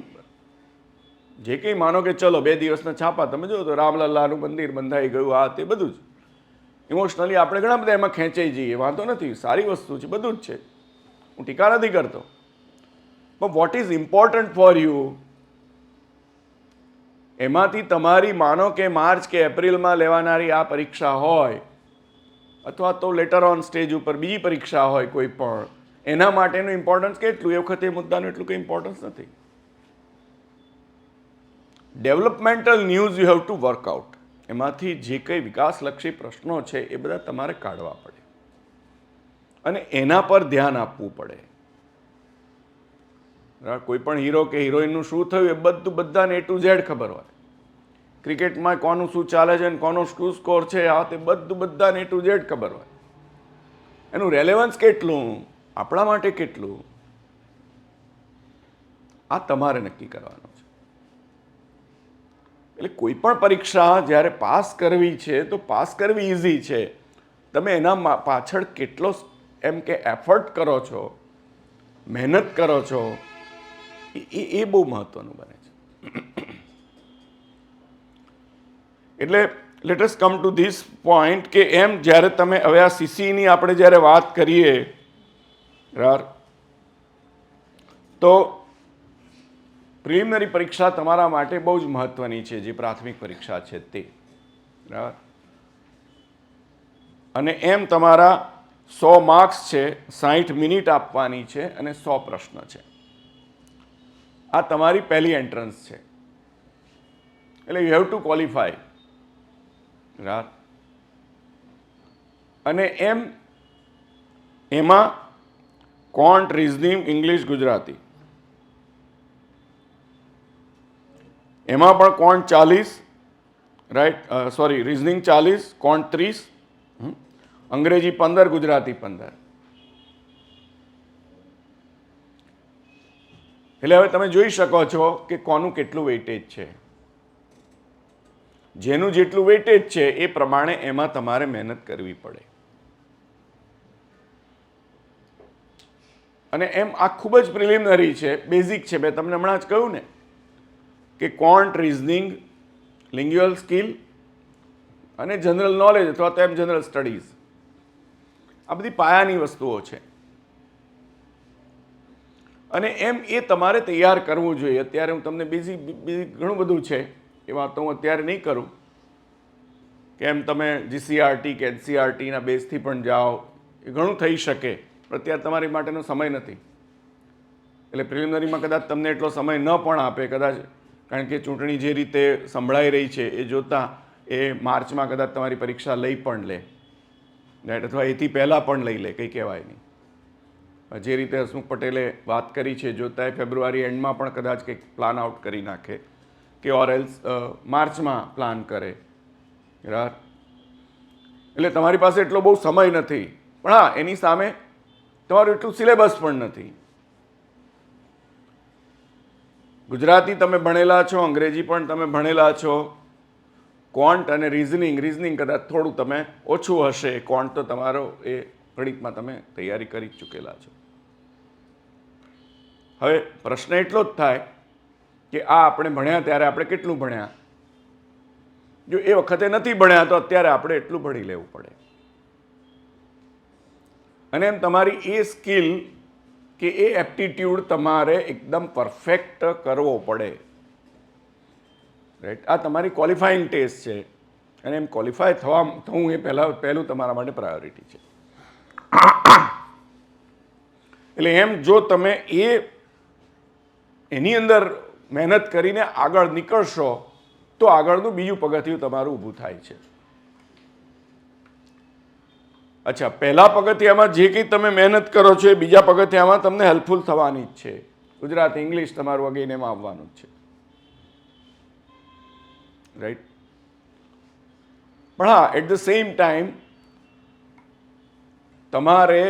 જે કંઈ માનો કે ચલો 2 દિવસના છાપા તમે જો તો રામલલ્લાનું મંદિર બંધાઈ ગયું, આ તે બધું જ. ઇમોશનલી આપણે ઘણા બધા એમાં ખેંચાઈ જઈએ, વાંધો નથી, સારી વસ્તુ છે, બધું જ છે, હું ટીકા નથી કરતો, પણ what is important for you, એમાંથી તમારી માનો કે માર્ચ કે એપ્રિલમાં લેવાનારી આ પરીક્ષા હોય અથવા તો લેટર ઓન સ્ટેજ ઉપર બીજી પરીક્ષા હોય કોઈ પણ, એના માટેનું ઇમ્પોર્ટન્સ કેટલું, એ વખતે એ મુદ્દાનું એટલું કંઈ ઇમ્પોર્ટન્સ નથી. Developmental news you have to workout, એમાંથી જે કંઈ વિકાસલક્ષી પ્રશ્નો છે એ બધા તમારે કાઢવા પડે અને એના પર ધ્યાન આપવું પડે. કોઈ પણ હીરો કે હિરોઈનનું શું થયું એ બધું બધાને A to Z ખબર હોય. ક્રિકેટમાં કોનું શું ચાલે છે અને કોનો શું સ્કોર છે આ તે બધું બધાને A to Z ખબર હોય. એનું રેલેવન્સ કેટલું, આપણા માટે કેટલું, આ તમારે નક્કી કરવાનું છે. એટલે કોઈ પણ પરીક્ષા જ્યારે પાસ કરવી છે તો પાસ કરવી ઇઝી છે, તમે એના પાછળ કેટલો એમ કે એફર્ટ કરો છો, મહેનત કરો છો, એ બહુ મહત્વનું બને છે. એટલે let us come to this point કે એમ જ્યારે તમે હવે આ સીસીની આપણે જ્યારે વાત કરીએ તો પ્રિલિમિનરી પરીક્ષા તમારા માટે બહુ જ મહત્વની છે, જે પ્રાથમિક પરીક્ષા છે તે, બરાબર. અને એમ તમારા 100 માર્ક્સ છે, 60 મિનિટ આપવાની છે અને 100 પ્રશ્ન છે. આ તમારી પહેલી એન્ટ્રન્સ છે, એટલે યુ હેવ ટુ ક્વોલિફાય, બરાબર. અને એમાં કોન્ટ, રિઝનિંગ, ઇંગ્લિશ, ગુજરાતી, એમાં પણ કોન્ટ 40, રાઈટ, સોરી, રિઝનિંગ 40, કોન્ટ 30, અંગ્રેજી 15, ગુજરાતી 15. એટલે હવે તમે જોઈ શકો છો કે કોનું કેટલું વેઇટેજ છે. જેનું જેટલું વેઇટેજ છે એ પ્રમાણે એમાં તમારે મહેનત કરવી પડે. અને એમ આ ખૂબ જ પ્રિલિમિનરી છે, બેઝિક છે. મેં તમને હમણાં જ કહ્યું ને કે કોન્ટ, રિઝનિંગ, લિંગ્યુઅલ સ્કિલ અને જનરલ નોલેજ અથવા તો એમ જનરલ સ્ટડીઝ, આ બધી પાયાની વસ્તુઓ છે. અને એમ એ તમારે તૈયાર કરવું જોઈએ. અત્યારે હું તમને બીજી ઘણું બધું છે, એ વાત તો હું અત્યારે નહીં કરું, કે એમ તમે GCRT કે NCERTના બેઝથી પણ જાઓ, એ ઘણું થઈ શકે, પણ અત્યારે તમારી માટેનો સમય નથી. એટલે પ્રિલિમિનરીમાં કદાચ તમને એટલો સમય ન પણ આપે કદાચ, કારણ કે ચૂંટણી જે રીતે સંભળાઈ રહી છે એ જોતાં એ માર્ચમાં કદાચ તમારી પરીક્ષા લઈ પણ લે, રાઈટ, અથવા એથી પહેલાં પણ લઈ લે, કંઈ કહેવાય નહીં. જે રીતે હસમુખ પટેલે વાત કરી છે જોતાં ફેબ્રુઆરી એન્ડમાં પણ કદાચ કંઈક પ્લાન આઉટ કરી નાખે, કે ઓર એલ્સ માર્ચમાં પ્લાન કરે, બરાબર. એટલે તમારી પાસે એટલો બહુ સમય નથી, પણ હા, એની સામે તમારું એટલું સિલેબસ પણ નથી. ગુજરાતી તમે ભણેલા છો, અંગ્રેજી પણ તમે ભણેલા છો, ક્વોન્ટ અને રિઝનિંગ કદાચ થોડું તમે ઓછું હશે, ક્વોન્ટ તો તમારો એ ગણિતમાં તમે તૈયારી કરી ચૂકેલા છો. હવે પ્રશ્ન એટલો જ થાય કે આ આપણે ભણ્યા ત્યારે આપણે કેટલું ભણ્યા, જો એ વખતે નથી ભણ્યા તો અત્યારે આપણે એટલું ભણી લેવું પડે. અને એમ તમારી એ સ્કિલ કે એ એપ્ટિટ્યૂડ તમારે એકદમ પરફેક્ટ કરવો પડે, રાઈટ. આ તમારી ક્વોલિફાઈંગ ટેસ્ટ છે, અને એમ ક્વોલિફાય થવું એ પહેલું તમારા માટે પ્રાયોરિટી છે. એટલે એમ જો તમે એની અંદર મહેનત કરીને આગળ નીકળશો તો આગળનું બીજું પગથિયું તમારું ઊભું થાય છે. અચ્છા, પહેલા પગથિયામાં જે કંઈ તમે મહેનત કરો છો એ બીજા પગથિયામાં તમને હેલ્પફુલ થવાની જ છે. ગુજરાતી, ઇંગ્લિશ તમારું વગેરે એમાં આવવાનું જ છે, રાઈટ. પણ હા, એટ ધ સેમ ટાઈમ તમારે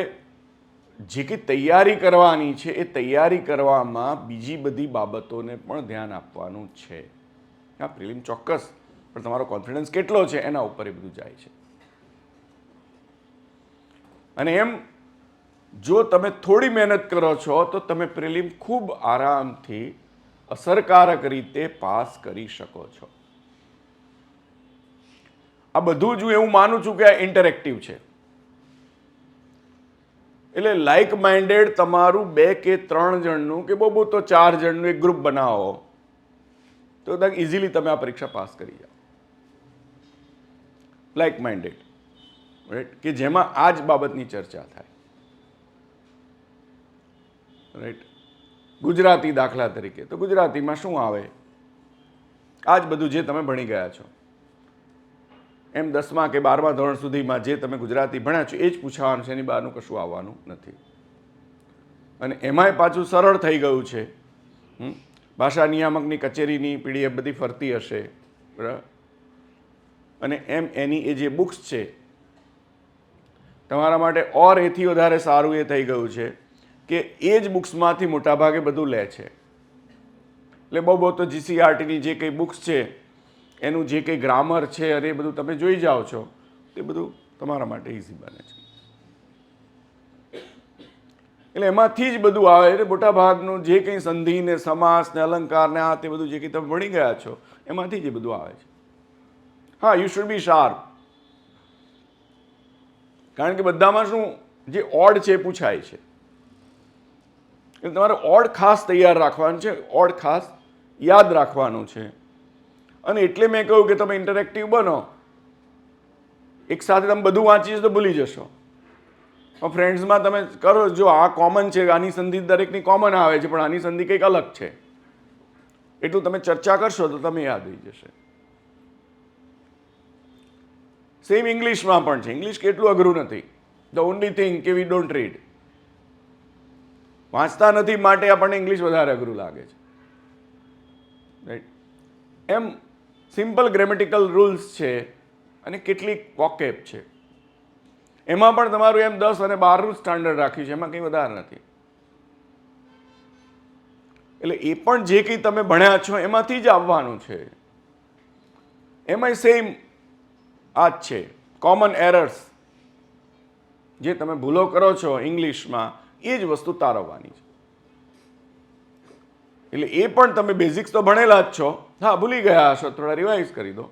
જે કંઈ તૈયારી કરવાની છે એ તૈયારી કરવામાં બીજી બધી બાબતોને પણ ધ્યાન આપવાનું છે. હા, પ્રિલિમ ચોક્કસ, પણ તમારો કોન્ફિડન્સ કેટલો છે એના ઉપર એ બધું જાય છે. અને એમ જો તમે થોડી મહેનત કરો છો તો તમે પ્રિલિમ ખૂબ આરામથી અસરકારક રીતે પાસ કરી શકો છો. આ બધું જ હું એવું માનું છું કે આ ઇન્ટરેક્ટિવ છે. એટલે લાઇક માઇન્ડેડ તમારું 2 કે 3 જણનું કે બહુ તો 4 જણનું એક ગ્રુપ બનાવો તો ઇઝીલી તમે આ પરીક્ષા પાસ કરી જાઓ. લાઇક માઇન્ડેડ, રાઈટ, કે જેમાં આ જ બાબતની ચર્ચા થાય. રાઈટ, ગુજરાતી દાખલા તરીકે તો ગુજરાતીમાં શું આવે, આ જ બધું જે તમે ભણી ગયા છો. એમ 10મા કે 12મા ધોરણ સુધીમાં જે તમે ગુજરાતી ભણ્યા છો એ જ પૂછાવાનું છે, એની બહારનું કશું આવવાનું નથી. અને એમાંય પાછું સરળ થઈ ગયું છે. ભાષા નિયામકની કચેરીની PDF બધી ફરતી હશે, બરાબર. અને એની એ જે બુક્સ છે તમારા માટે ઓર એથી વધારે સારું એ થઈ ગયું છે કે એ જ બુક્સમાંથી મોટાભાગે બધું લે છે. એટલે બહુ તો GCERTની જે કંઈ બુક્સ છે એનું જે કંઈ ગ્રામર છે અને એ બધું તમે જોઈ જાઓ છો તે બધું તમારા માટે ઇઝી બને છે. એટલે એમાંથી જ બધું આવે. એટલે મોટા ભાગનું જે કંઈ સંધિ ને સમાસ ને અલંકાર ને આ તે બધું જે કંઈ તમે ભણી ગયા છો એમાંથી જ એ બધું આવે છે. હા, યુ શુડ બી શાર્પ, કારણ કે બધામાં શું જે ઓડ છે એ પૂછાય છે. એટલે તમારે ઓડ ખાસ તૈયાર રાખવાનું છે, ઓડ ખાસ યાદ રાખવાનું છે. અને એટલે મેં કહ્યું કે તમે ઇન્ટરેક્ટિવ બનો. એક સાથે તમે બધું વાંચીશ તો ભૂલી જશો. પણ ફ્રેન્ડ્સમાં તમે કરો, જો આ કોમન છે, આની સંધિ દરેકની કોમન આવે છે, પણ આની સંધિ કંઈક અલગ છે, એટલું તમે ચર્ચા કરશો તો તમે યાદ રહી જશે. સેમ ઇંગ્લિશમાં પણ છે. ઇંગ્લિશ કેટલું અઘરું નથી. ધ ઓનલી થિંગ કે વી ડોન્ટ રીડ. વાંચતા નથી માટે આપણને ઇંગ્લિશ વધારે અઘરું લાગે છે, રાઈટ. એમ સિમ્પલ ગ્રેમેટિકલ રૂલ્સ છે અને કેટલીક વોકેબ છે. એમાં પણ તમારું એમ 10 અને 12નું સ્ટાન્ડર્ડ રાખ્યું છે, એમાં કંઈ વધારે નથી. એટલે એ પણ જે કંઈ તમે ભણ્યા છો એમાંથી જ આવવાનું છે. એમાંય સેમ આ જ છે, કોમન એરર્સ જે તમે ભૂલો કરો છો ઇંગ્લિશમાં એ જ વસ્તુ તારવવાની છે. એટલે એ પણ તમે બેઝિક્સ તો ભણેલા જ છો, હા ભૂલી ગયા હશો, થોડા રિવાઇઝ કરી દો.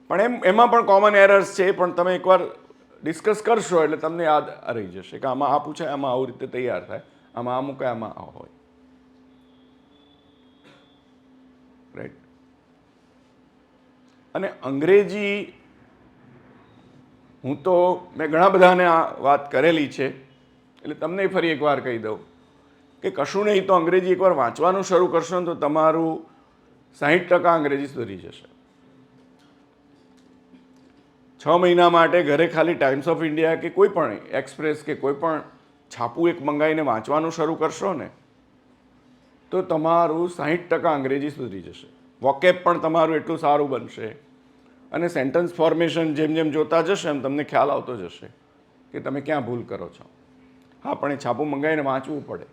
પણ એમાં પણ કોમન એરર્સ છે, એ પણ તમે એકવાર ડિસ્કસ કરશો એટલે તમને યાદ રહી જશે કે આમાં આ પૂછાય, આમાં આવું રીતે તૈયાર થાય, આમાં આ મુકાય, આમાં આ હોય, રાઈટ. અને અંગ્રેજી હું તો મેં ઘણા બધાને આ વાત કરેલી છે, એટલે તમને ફરી એકવાર કહી દઉં કે કશું નહીં તો અંગ્રેજી એકવાર વાંચવાનું શરૂ કરશો ને તો તમારું 60% અંગ્રેજી સુધરી જશે. 6 મહિના માટે ઘરે ખાલી ટાઈમ્સ ઓફ ઇન્ડિયા કે કોઈ પણ એક્સપ્રેસ કે કોઈ પણ છાપું એક મંગાવીને વાંચવાનું શરૂ કરશો ને તો તમારું 60% અંગ્રેજી સુધરી જશે. વોકેબ પણ તમારું એટલું સારું બનશે અને સેન્ટન્સ ફોર્મેશન જેમ જેમ જોતા જશે એમ તમને ખ્યાલ આવતો જશે કે તમે ક્યાં ભૂલ કરો છો. હા, પણ એ છાપું મંગાવીને વાંચવું પડે.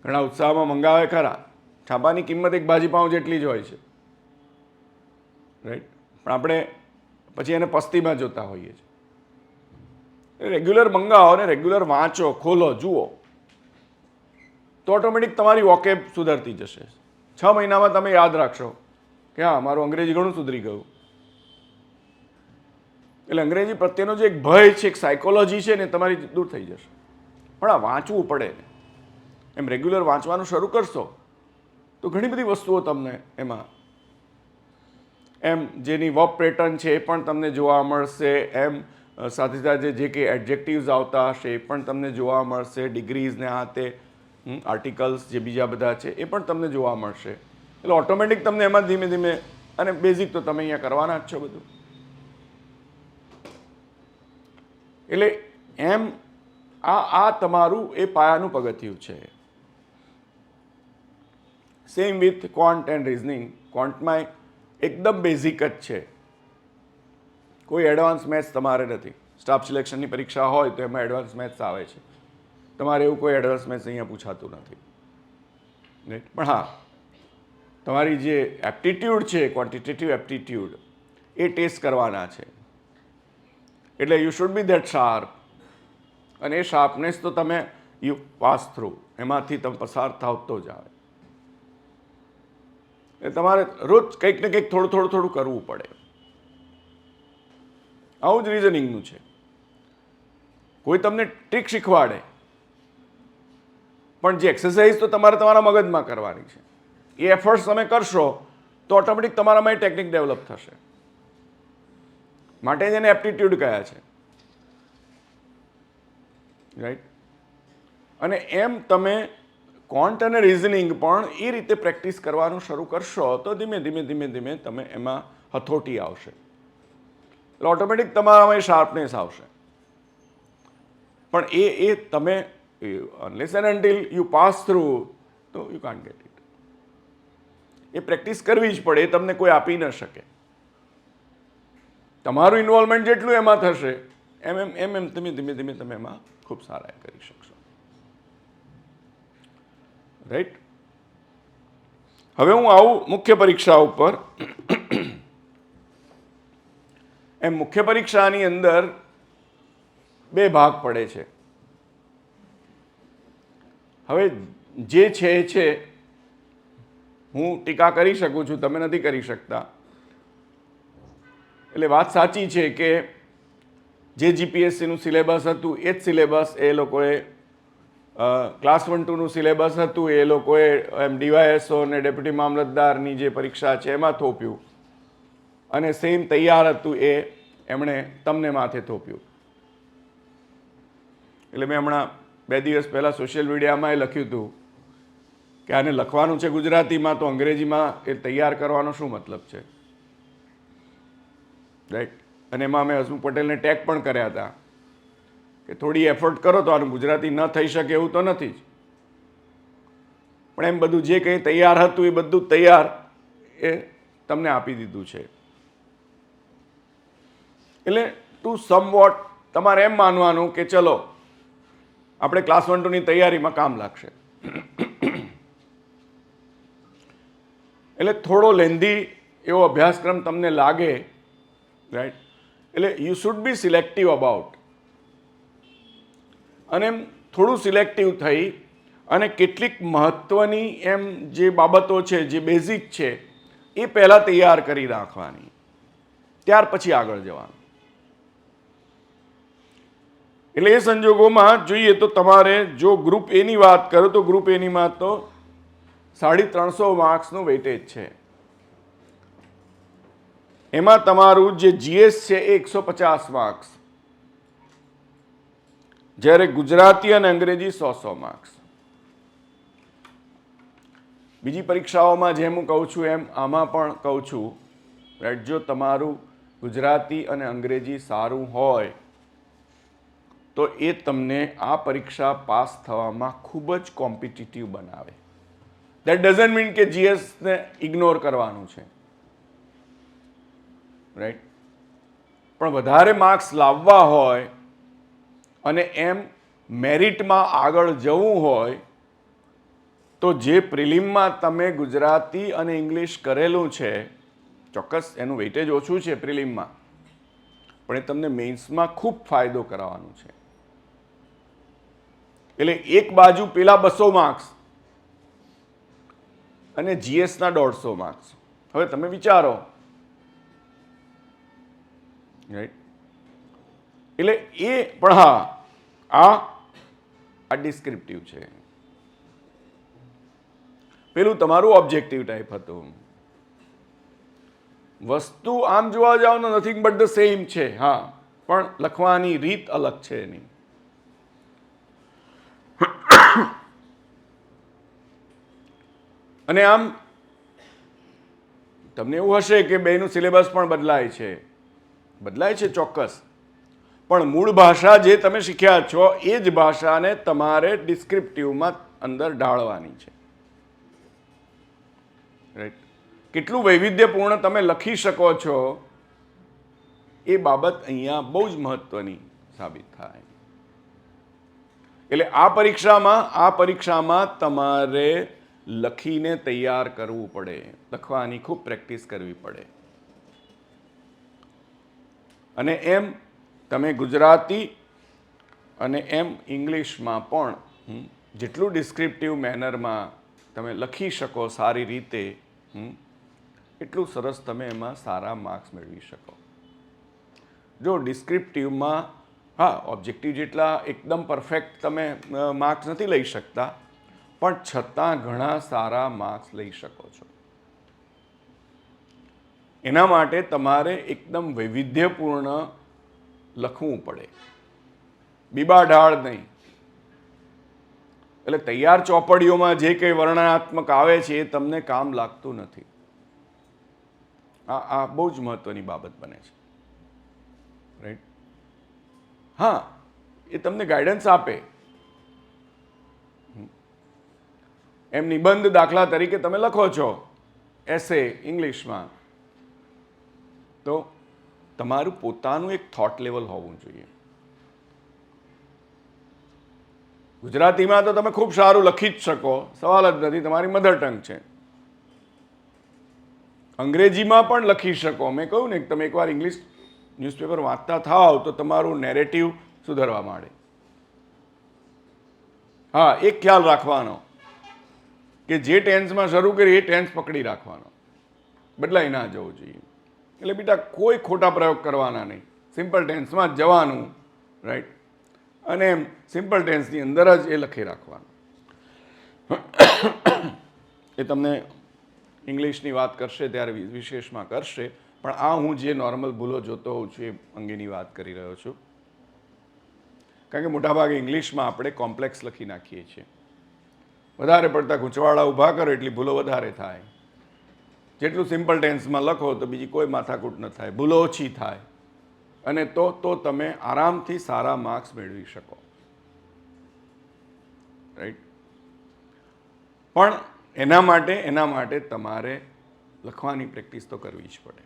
ઘણા ઉત્સાહમાં મંગાવે ખરા, છાપાની કિંમત એક ભાજીપાઉં જેટલી જ હોય છે, રાઈટ. પણ આપણે પછી એને પસ્તીમાં જોતા હોઈએ છીએ. રેગ્યુલર મંગાવો ને રેગ્યુલર વાંચો, ખોલો, જુઓ તો ઓટોમેટિક તમારી વોકેબ સુધરતી જશે. 6 મહિનામાં તમે યાદ રાખશો કે હા મારું અંગ્રેજી ઘણું સુધરી ગયું. એટલે અંગ્રેજી પ્રત્યેનો જે એક ભય છે, એક સાયકોલોજી છે ને તમારી દૂર થઈ જશે. પણ આ વાંચવું પડે ને, એમ રેગ્યુલર વાંચવાનું શરૂ કરશો તો ઘણી બધી વસ્તુઓ તમને એમાં એમ જેની વર્બ પેટર્ન છે એ પણ તમને જોવા મળશે. એમ સાથે સાથે જે કંઈ એડજેક્ટિવ્સ આવતા હશે એ પણ તમને જોવા મળશે. ડિગ્રીઝ ને આ તે આર્ટિકલ્સ જે બીજા બધા છે એ પણ તમને જોવા મળશે. એટલે ઓટોમેટિક તમને એમાં ધીમે ધીમે, અને બેઝિક તો તમે અહીંયા કરવાના જ છો બધું. એટલે એમ આ તમારું એ પાયાનું પગથિયું છે. Same with quant and reasoning. ક્વોન્ટમાં એકદમ બેઝિક જ છે, કોઈ એડવાન્સ મેથ્સ તમારે નથી. સ્ટાફ સિલેક્શનની પરીક્ષા હોય તો એમાં એડવાન્સ મેથ્સ આવે છે, તમારે એવું કોઈ એડવાન્સ મેથ્સ અહીંયા પૂછાતું નથી, રાઈટ. પણ હા, તમારી જે એપ્ટિટ્યૂડ છે, ક્વોન્ટિટેટિવ એપ્ટિટ્યૂડ, એ ટેસ્ટ કરવાના છે. એટલે you should be that sharp. અને એ શાર્પનેસ તો તમે યુ પાસ થ્રુ, એમાંથી તમે પસાર થાવ તો જ આવે. એ તમારે રોજ કંઈક ને કંઈક થોડું કરવું પડે. આવું જ રિઝનિંગનું છે. કોઈ તમને ટ્રીક શીખવાડે, પણ જે એક્સરસાઇઝ તો તમારે તમારા મગજમાં કરવાની છે. એ એફર્ટ્સ તમે કરશો તો ઓટોમેટિક તમારામાં એ ટેકનિક ડેવલપ થશે. માટે જ એને એપ્ટિટ્યૂડ કહ્યા છે, રાઈટ. અને એમ તમે ક્વોન્ટ અને રિઝનિંગ પણ એ રીતે પ્રેક્ટિસ કરવાનું શરૂ કરશો તો ધીમે ધીમે ધીમે ધીમે તમે એમાં હથોટી આવશે, એટલે ઓટોમેટિક તમારામાં એ શાર્પનેસ આવશે. પણ એ તમે unless and until you pass through તો યુ કાન્ટ ગેટ ઇટ. એ પ્રેક્ટિસ કરવી જ પડે, એ તમને કોઈ આપી ન શકે. તમારું ઇન્વોલ્વમેન્ટ જેટલું એમાં થશે એમ એમ એમ એમ ધીમે ધીમે ધીમે તમે એમાં ખૂબ સારા કરી શકશો, રાઈટ. હવે હું આવું મુખ્ય પરીક્ષા ઉપર. એમ મુખ્ય પરીક્ષાની અંદર બે ભાગ પડે છે. હવે જે છે એ છે, હું ટીકા કરી શકું છું, તમે નથી કરી શકતા. એટલે વાત સાચી છે કે જે જીપીએસસીનું સિલેબસ હતું એ જ સિલેબસ એ લોકોએ ક્લાસ 1-2નું સિલેબસ હતું એ લોકોએ એમ ડીવાયએસઓ અને ડેપ્યુટી મામલતદારની જે પરીક્ષા છે એમાં થોપ્યું, અને સેમ તૈયાર હતું એ એમણે તમને માથે થોપ્યું. એટલે મેં હમણાં 2 દિવસ પહેલાં સોશિયલ મીડિયામાં એ લખ્યું હતું કે આને લખવાનું છે ગુજરાતીમાં તો અંગ્રેજીમાં એ તૈયાર કરવાનો શું મતલબ છે, રાઈટ. અને એમાં મેં હસમુખ પટેલને ટેગ પણ કર્યા હતા કે થોડી એફર્ટ કરો તો આનું ગુજરાતી ન થઈ શકે એવું તો નથી જ, પણ એમ બધું જે કંઈ તૈયાર હતું એ બધું તૈયાર એ તમને આપી દીધું છે. એટલે ટુ સમવોટ તમારે એમ માનવાનું કે ચલો આપણે ક્લાસ 1-2ની તૈયારીમાં કામ લાગશે. એટલે થોડો લેન્ધી એવો અભ્યાસક્રમ તમને લાગે, રાઈટ. એટલે you should be selective about, અને એમ થોડું સિલેક્ટિવ થઈ અને કેટલીક મહત્ત્વની એમ જે બાબતો છે જે બેઝિક છે એ પહેલાં તૈયાર કરી રાખવાની, ત્યાર પછી આગળ જવાનું. એટલે એ સંજોગોમાં જોઈએ તો તમારે જો ગ્રુપ એની વાત કરો તો ગ્રુપ એનીમાં તો 350 માર્ક્સનું વેઇટેજ છે. એમાં તમારું જે જીએસ છે એ 150 માર્ક્સ, જ્યારે ગુજરાતી અને અંગ્રેજી 100 માર્ક્સ. બીજી પરીક્ષાઓમાં જેમ હું કહું છું એમ આમાં પણ કહું છું, રાઈટ. જો તમારું ગુજરાતી અને અંગ્રેજી સારું હોય તો એ તમને આ પરીક્ષા પાસ થવામાં ખૂબ જ કોમ્પિટિટિવ બનાવે. દેટ ડઝન્ટ મીન કે જીએસને ઇગ્નોર કરવાનું છે, રાઈટ. પણ વધારે માર્ક્સ લાવવા હોય અને એમ મેરિટમાં આગળ જવું હોય તો જે પ્રિલિમમાં તમે ગુજરાતી અને ઇંગ્લિશ કરેલું છે, ચોક્કસ એનું વેઇટેજ ઓછું છે પ્રિલિમમાં, પણ એ તમને મેઇન્સમાં ખૂબ ફાયદો કરાવવાનું છે. એટલે એક બાજુ પેલા 200 માર્ક્સ અને જીએસના 150 માર્ક્સ. હવે તમે વિચારો, રાઈટ. એટલે એ પણ હા આ ડિસ્ક્રિપ્ટિવ છે, પેલું તમારું ઓબ્જેક્ટિવ ટાઈપ હતું. વસ્તુ આમ જોવા જાવ તો નથિંગ બટ ધ સેમ છે, હા, પણ લખવાની રીત અલગ છે એની. અને આમ તમને એવું હશે કે બેનું સિલેબસ પણ બદલાય છે ચોક્કસ, પણ મૂળ ભાષા જે તમે શીખ્યા છો એ જ ભાષાને તમારે ડિસ્ક્રિપ્ટિવમાં અંદર ઢાળવાની છે, રાઈટ. કેટલું વૈવિધ્યપૂર્ણ તમે લખી શકો છો એ બાબત અહીંયા બહુ જ મહત્વની સાબિત થાય. એટલે આ પરીક્ષામાં તમારે લખીને તૈયાર કરવું પડે, લખવાની ખૂબ પ્રેક્ટિસ કરવી પડે. અને એમ તમે ગુજરાતી અને એમ ઇંગ્લિશમાં પણ જેટલું ડિસ્ક્રિપ્ટિવ મેનરમાં તમે લખી શકો સારી રીતે, એટલું સરસ તમે એમાં સારા માર્ક્સ મેળવી શકો. જો ડિસ્ક્રિપ્ટિવમાં હા ઓબ્જેક્ટિવ જેટલા એકદમ પરફેક્ટ તમે માર્ક્સ નથી લઈ શકતા, પણ છતાં ઘણા સારા માર્ક્સ લઈ શકો છો. એના માટે તમારે એકદમ વૈવિધ્યપૂર્ણ લખવું પડે, બીબાઢાળ નહીં. એટલે તૈયાર ચોપડીઓમાં જે કંઈ વર્ણનાત્મક આવે છે એ તમને કામ લાગતું નથી. આ બહુ જ મહત્વની બાબત બને છે, રાઈટ. હા, એ તમને ગાઈડન્સ આપે. એમ નિબંધ દાખલા તરીકે તમે લખો છો એસે ઇંગ્લિશમાં, તો તમારું પોતાનું એક થોટ લેવલ હોવું જોઈએ. ગુજરાતીમાં તો તમે ખૂબ સારું લખી જ શકો, સવાલ જ નથી, તમારી મધર ટંગ છે. અંગ્રેજીમાં પણ લખી શકો. મેં કહ્યું ને કે તમે એકવાર ઇંગ્લિશ ન્યૂઝપેપર વાંચતા થાવ તો તમારું નેરેટિવ સુધરવા માંડે. હા, એક ખ્યાલ રાખવાનો કે જે ટેન્સમાં શરૂ કરી એ ટેન્સ પકડી રાખવાનો, બદલાઈ ના જવું જોઈએ. એટલે બેટા કોઈ ખોટા પ્રયોગ કરવાના નહીં, સિમ્પલ ટેન્સમાં જ જવાનું, રાઈટ. અને એમ સિમ્પલ ટેન્સની અંદર જ એ લખી રાખવાનું. એ તમને ઇંગ્લિશની વાત કરશે ત્યારે વિશેષમાં કરશે, પણ આ હું જે નોર્મલ ભૂલો જોતો હોઉં છું એ અંગેની વાત કરી રહ્યો છું. કારણ કે મોટાભાગે ઇંગ્લિશમાં આપણે કોમ્પ્લેક્સ લખી નાખીએ છીએ. વધારે પડતા ગૂંચવાડા ઊભા કરો એટલી ભૂલો વધારે થાય. જેટલું સિમ્પલ ટેન્સમાં લખો તો બીજી કોઈ માથાકૂટ ન થાય, ભૂલો ઓછી થાય, અને તો તમે આરામથી સારા માર્ક્સ મેળવી શકો, રાઈટ. પણ એના માટે તમારે લખવાની પ્રેક્ટિસ તો કરવી જ પડે.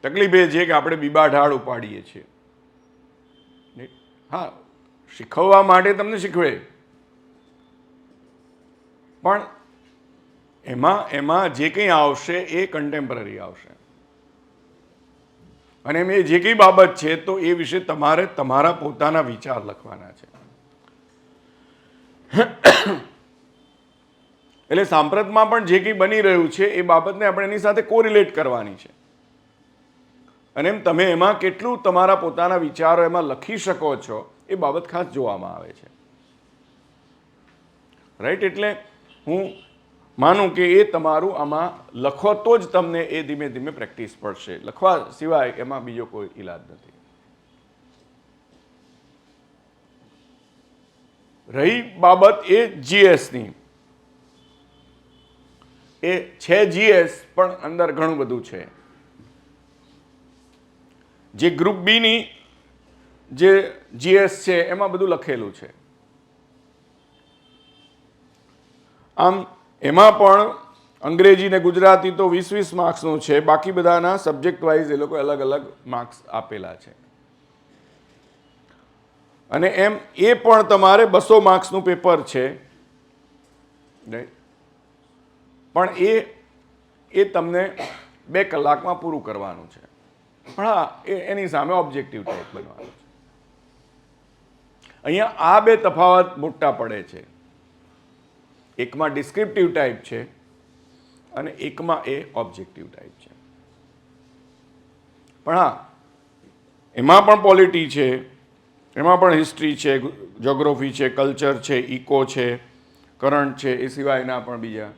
તકલીફ એ છે કે આપણે બીબાઢાળ ઉપાડીએ છીએ. હા, શીખવવા માટે તમને શીખવે, પણ એમાં જે કંઈ આવશે એ કન્ટેમ્પરરી આવશે. અને એમ એ જે કંઈ બાબત છે તો એ વિશે તમારે તમારા પોતાના વિચાર લખવાના છે. એટલે સાંપ્રતમાં પણ જે કંઈ બની રહ્યું છે એ બાબતને આપણે એની સાથે કોરિલેટ કરવાની છે. અને એમ તમે એમાં કેટલું તમારા પોતાના વિચારો એમાં લખી શકો છો એ બાબત ખાસ જોવામાં આવે છે, રાઈટ. એટલે હું માનું કે એ તમારું આમાં લખો તો જ તમને એ ધીમે ધીમે પ્રેક્ટિસ પડશે. લખવા સિવાય એમાં બીજો કોઈ ઈલાજ નથી. રહી બાબત એ જીએસની, એ છે જીએસ, પણ અંદર ઘણું બધું છે. જે ગ્રુપ બીની જે જીએસ છે એમાં બધું લખેલું છે. આમ એમાં પણ અંગ્રેજી ને ગુજરાતી તો 20-20 માર્ક્સનું છે, બાકી બધાના સબ્જેક્ટ વાઇઝ એ લોકો અલગ અલગ માર્ક્સ આપેલા છે. અને એમ એ પણ તમારે 200 માર્ક્સનું પેપર છે, પણ એ તમને 2 કલાકમાં પૂરું કરવાનું છે. પણ હા, એની સામે ઓબ્જેક્ટિવ ટાઈપ બનવાનું છે. અહીંયા આ 2 તફાવત મોટા પડે છે. એકમાં ડિસ્ક્રિપ્ટિવ ટાઈપ છે અને એકમાં એ ઓબ્જેક્ટિવ ટાઈપ છે. પણ હા, એમાં પણ પોલિટી છે, એમાં પણ હિસ્ટ્રી છે, જોગ્રાફી છે, કલ્ચર છે, ઇકો છે, કરંટ છે, એ સિવાયના પણ બીજા.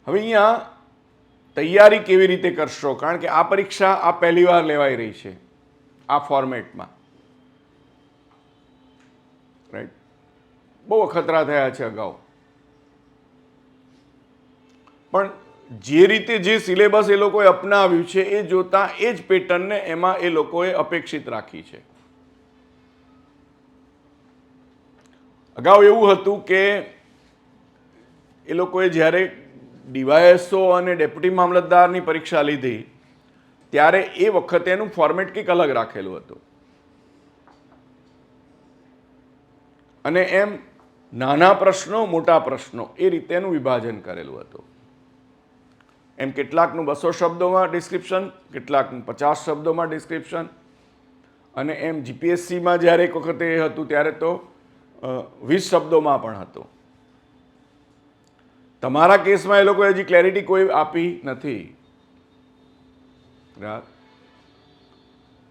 હવે અહીંયા તૈયારી કેવી રીતે કરશો? કારણ કે આ પરીક્ષા આ પહેલી વાર લેવાઈ રહી છે આ ફોર્મેટમાં, રાઈટ. બહુ અખતરા થયા છે અગાઉ, પણ જે રીતે જે સિલેબસ એ લોકોએ અપનાવ્યું છે એ જોતા એ જ પેટર્નને એમાં એ લોકોએ અપેક્ષિત રાખી છે. અગાઉ એવું હતું કે એ લોકોએ જ્યારે ડીવાયએસઓ અને ડેપ્યુટી મામલતદારની પરીક્ષા લીધી ત્યારે એ વખતે એનું ફોર્મેટ કંઈક અલગ રાખેલું હતું. અને એમ નાના પ્રશ્નો, મોટા પ્રશ્નો, એ રીતે એનું વિભાજન કરેલું હતું. એમ કેટલાકનું 200 શબ્દોમાં ડિસ્ક્રિપ્શન, કેટલાકનું 50 શબ્દોમાં ડિસ્ક્રિપ્શન, અને એમ જીપીએસસીમાં જ્યારે એક વખતે એ હતું ત્યારે તો 20 શબ્દોમાં પણ હતું. તમારા કેસમાં એ લોકોએ હજી ક્લેરિટી કોઈ આપી નથી. બરાબર.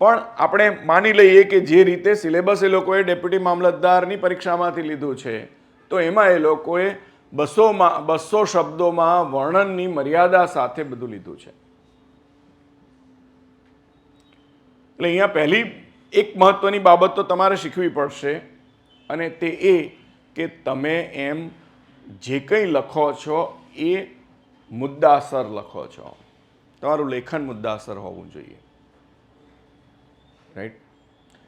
પણ આપણે માની લઈએ કે જે રીતે સિલેબસ એ લોકોએ ડેપ્યુટી મામલતદારની પરીક્ષામાંથી લીધું છે, તો એમાં એ લોકોએ 200 શબ્દોમાં વર્ણનની મર્યાદા સાથે બધું લીધું છે. એટલે અહીંયા પહેલી એક મહત્વની બાબત તો તમારે શીખવી પડશે, અને તે એ કે તમે એમ જે કંઈ લખો છો એ મુદ્દાસર લખો છો. તમારું લેખન મુદ્દાસર હોવું જોઈએ. રાઈટ?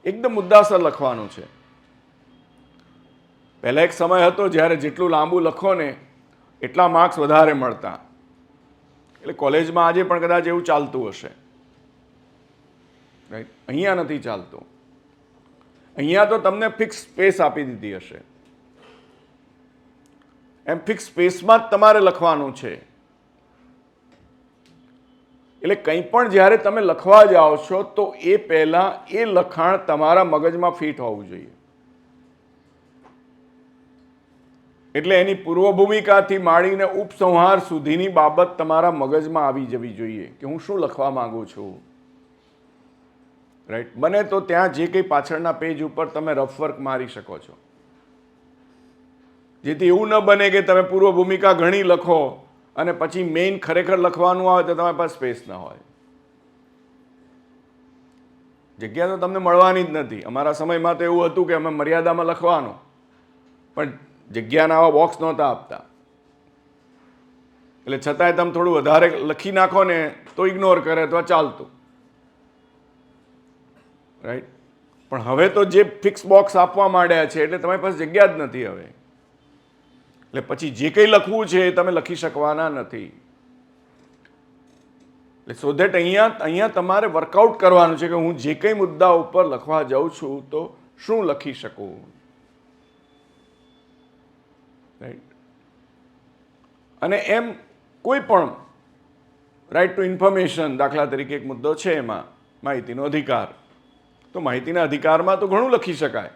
એકદમ મુદ્દાસર લખવાનું છે. પહેલા એક સમય હતો જ્યારે જેટલું લાંબુ લખો ને એટલા માર્ક્સ વધારે મળતા. એટલે કોલેજમાં આજે પણ કદાચ એવું ચાલતું હશે. રાઈટ? અહીંયા નથી ચાલતું. અહીંયા તો તમને ફિક્સ સ્પેસ આપી દીધી હશે. એમ ફિક્સ સ્પેસમાં જ તમારે લખવાનું છે. એટલે કંઈ પણ જ્યારે તમે લખવા જાઓ છો તો એ પહેલાં એ લખાણ તમારા મગજમાં ફિટ હોવું જોઈએ. એટલે એની પૂર્વભૂમિકાથી માંડીને ઉપસંહાર સુધીની બાબત તમારા મગજમાં આવી જવી જોઈએ કે હું શું લખવા માંગુ છું. રાઈટ? બને તો ત્યાં જે કંઈ પાછળના પેજ ઉપર તમે રફ વર્ક મારી શકો છો, જેથી એવું ન બને કે તમે પૂર્વ ભૂમિકા ઘણી લખો અને પછી મેઇન ખરેખર લખવાનું આવે તો તમારી પાસે સ્પેસ ન હોય. જગ્યા તો તમને મળવાની જ નથી. અમારા સમયમાં તો એવું હતું કે અમે મર્યાદામાં લખવાનું, પણ જગ્યાના આવા બોક્સ નહોતા આપતા. એટલે છતાંય તમે થોડું વધારે લખી નાખો ને તો ઇગ્નોર કરે તો ચાલતું. રાઈટ? પણ હવે તો જે ફિક્સ બોક્સ આપવા માંડ્યા છે એટલે તમારી પાસે જગ્યા જ નથી હવે. એટલે પછી જે કંઈ લખવું છે એ તમે લખી શકવાના નથી. એટલે સો ધેટ અહીંયા તમારે વર્કઆઉટ કરવાનું છે કે હું જે કંઈ મુદ્દા ઉપર લખવા જાઉં છું તો શું લખી શકું. રાઈટ? અને એમ કોઈ પણ રાઈટ ટુ ઇન્ફોર્મેશન, દાખલા તરીકે એક મુદ્દો છે એમાં માહિતીનો અધિકાર, તો માહિતીના અધિકારમાં તો ઘણું લખી શકાય,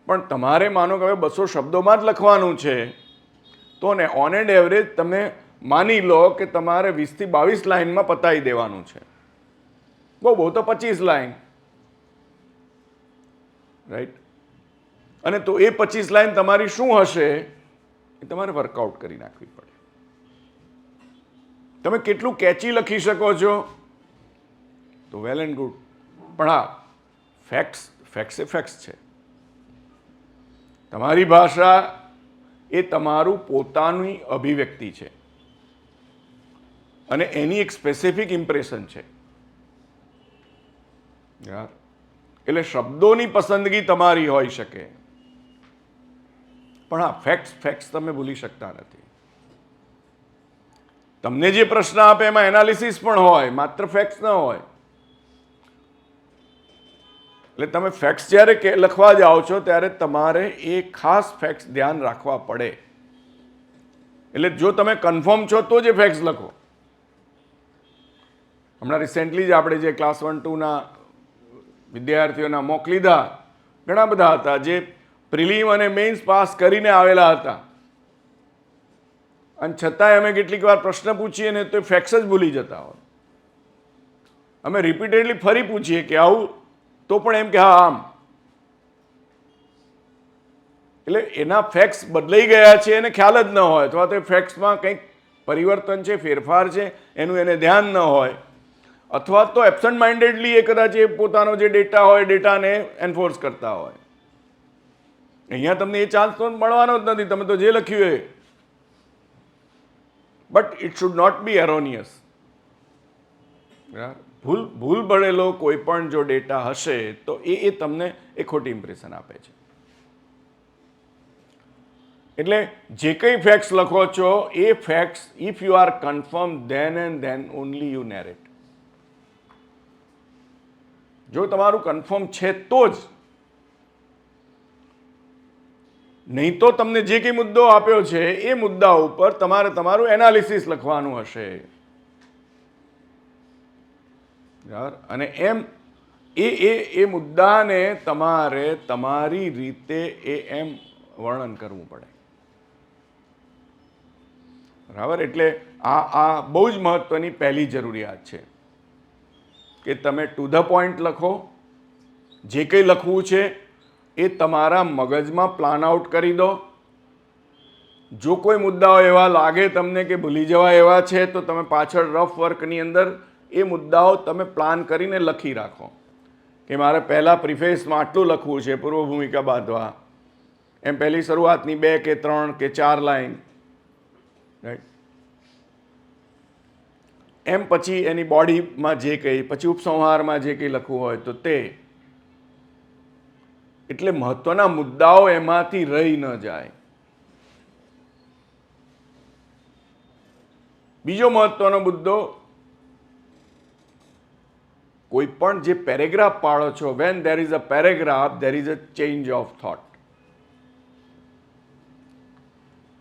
પણ તમારે માનો કે હવે 200 શબ્દોમાં જ લખવાનું છે તો ને ઓન એન્ડ એવરેજ તમે માની લો કે તમારે 20 થી 22 લાઇનમાં પતાવી દેવાનું છે. બહુ તો 25 લાઇન. રાઈટ? અને તો એ 25 લાઇન તમારી શું હશે એ તમારે વર્કઆઉટ કરી નાખવી પડે. તમે કેટલું કેચી લખી શકો છો તો વેલ એન્ડ ગુડ, પણ હા, ફેક્ટ્સ એ ફેક્ટ્સ છે. તમારી ભાષા એ તમારું પોતાની અભિવ્યક્તિ છે અને એની એક સ્પેસિફિક ઇમ્પ્રેશન છે. એટલે શબ્દોની પસંદગી તમારી હોઈ શકે, પણ હા, ફેક્ટ્સ તમે ભૂલી શકતા નથી. તમને જે પ્રશ્ન આપે એમાં એનાલિસિસ પણ હોય, માત્ર ફેક્ટ્સ ન હોય. એટલે તમે ફેક્ટ્સ જ્યારે લખવા જાઓ છો ત્યારે તમારે એ ખાસ ફેક્ટ્સ ધ્યાન રાખવા પડે. એટલે જો તમે કન્ફર્મ છો તો જ એ ફેક્ટ્સ લખો. હમણાં રિસેન્ટલી જ આપણે જે ક્લાસ 1-2ના વિદ્યાર્થીઓના મોક લીધા, ઘણા બધા હતા જે પ્રિલિમ અને મેઇન્સ પાસ કરીને આવેલા હતા, અને છતાંય અમે કેટલીક વાર પ્રશ્ન પૂછીએ ને તો ફેક્ટ્સ જ ભૂલી જતા હોય. અમે રિપીટેડલી ફરી પૂછીએ કે આવું, તો પણ એમ કે હા આમ. એટલે એના ફેક્ટ્સ બદલાઈ ગયા છે એને ખ્યાલ જ ન હોય, અથવા તો ફેક્ટ્સમાં કંઈક પરિવર્તન છે, ફેરફાર છે, એનું એને ધ્યાન ન હોય, અથવા તો એબસન્ટ માઇન્ડેડલી એ કદાચ એ પોતાનો જે ડેટા હોય ડેટાને એન્ફોર્સ કરતા હોય. અહીંયા તમને એ ચાન્સ તો મળવાનો જ નથી, તમે તો જે લખ્યું એ. But it should not be erroneous. ભૂલ ભરેલો કોઈ પણ જો ડેટા હશે તો એ તમને એ ખોટી ઇમ્પ્રેશન આપે છે. એટલે જે કંઈ ફેક્ટ્સ લખો છો એ facts, if you are confirm, then and then only you narrate. જો તમારું કન્ફર્મ છે તો જ, નહીં તો તમને જે કંઈ મુદ્દો આપ્યો છે એ મુદ્દા ઉપર તમારે તમારું એનાલિસિસ લખવાનું હશે. અને એમ એ મુદ્દાને તમારે તમારી રીતે એમ વર્ણન કરવું પડે. બરાબર? એટલે આ બહુ જ મહત્વની પહેલી જરૂરિયાત છે. કે તમે ટુ ધ પોઈન્ટ લખો, જે કંઈ લખવું છે એ તમારા મગજમાં પ્લાન આઉટ કરી દો. જો કોઈ મુદ્દાઓ એવા લાગે તમને કે ભૂલી જવા એવા છે તો તમે પાછળ રફ વર્કની અંદર એ મુદ્દાઓ તમે પ્લાન કરીને લખી રાખો કે મારે પહેલાં પ્રિફેસમાં આટલું લખવું છે, પૂર્વ ભૂમિકા બાંધવા, એમ પહેલી શરૂઆતની 2 કે 3 કે 4 લાઈન, રાઈટ, એમ પછી એની બોડીમાં જે કંઈ, પછી ઉપસંહારમાં જે કંઈ લખવું હોય તો તે, એટલે મહત્વના મુદ્દાઓ એમાંથી રહી ન જાય. બીજો મહત્વનો મુદ્દો, કોઈ પણ જે પેરેગ્રાફ પાડો છો, when there is a paragraph there is a change of thought.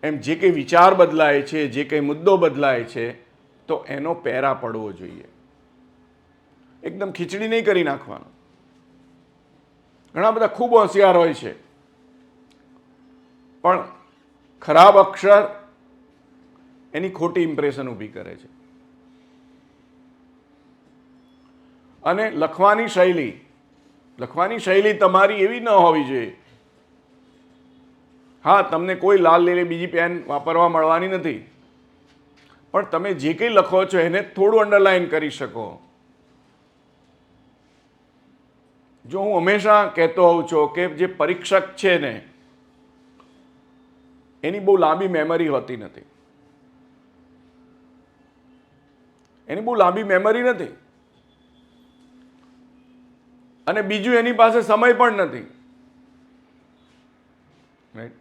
એમ જે કંઈ વિચાર બદલાય છે, જે કંઈ મુદ્દો બદલાય છે, તો એનો પેરા પડવો જોઈએ. એકદમ ખીચડી નહીં કરી નાખવાનો. ઘણા બધા ખૂબ હોશિયાર હોય છે, પણ ખરાબ અક્ષર એની ખોટી ઇમ્પ્રેશન ઊભી કરે છે. અને લખવાની શૈલી તમારી એવી ન હોવી જોઈએ. હા, તમને કોઈ લાલ લીલી બીજી પેન વાપરવા મળવાની નથી, પણ તમે જે કંઈ લખો છો એને થોડું અંડરલાઈન કરી શકો. જો હું હંમેશા કહેતો હોઉં છું કે જે પરીક્ષક છે ને એની બહુ લાંબી મેમરી હોતી નથી. અને બીજું એની પાસે સમય પણ નથી. રાઈટ,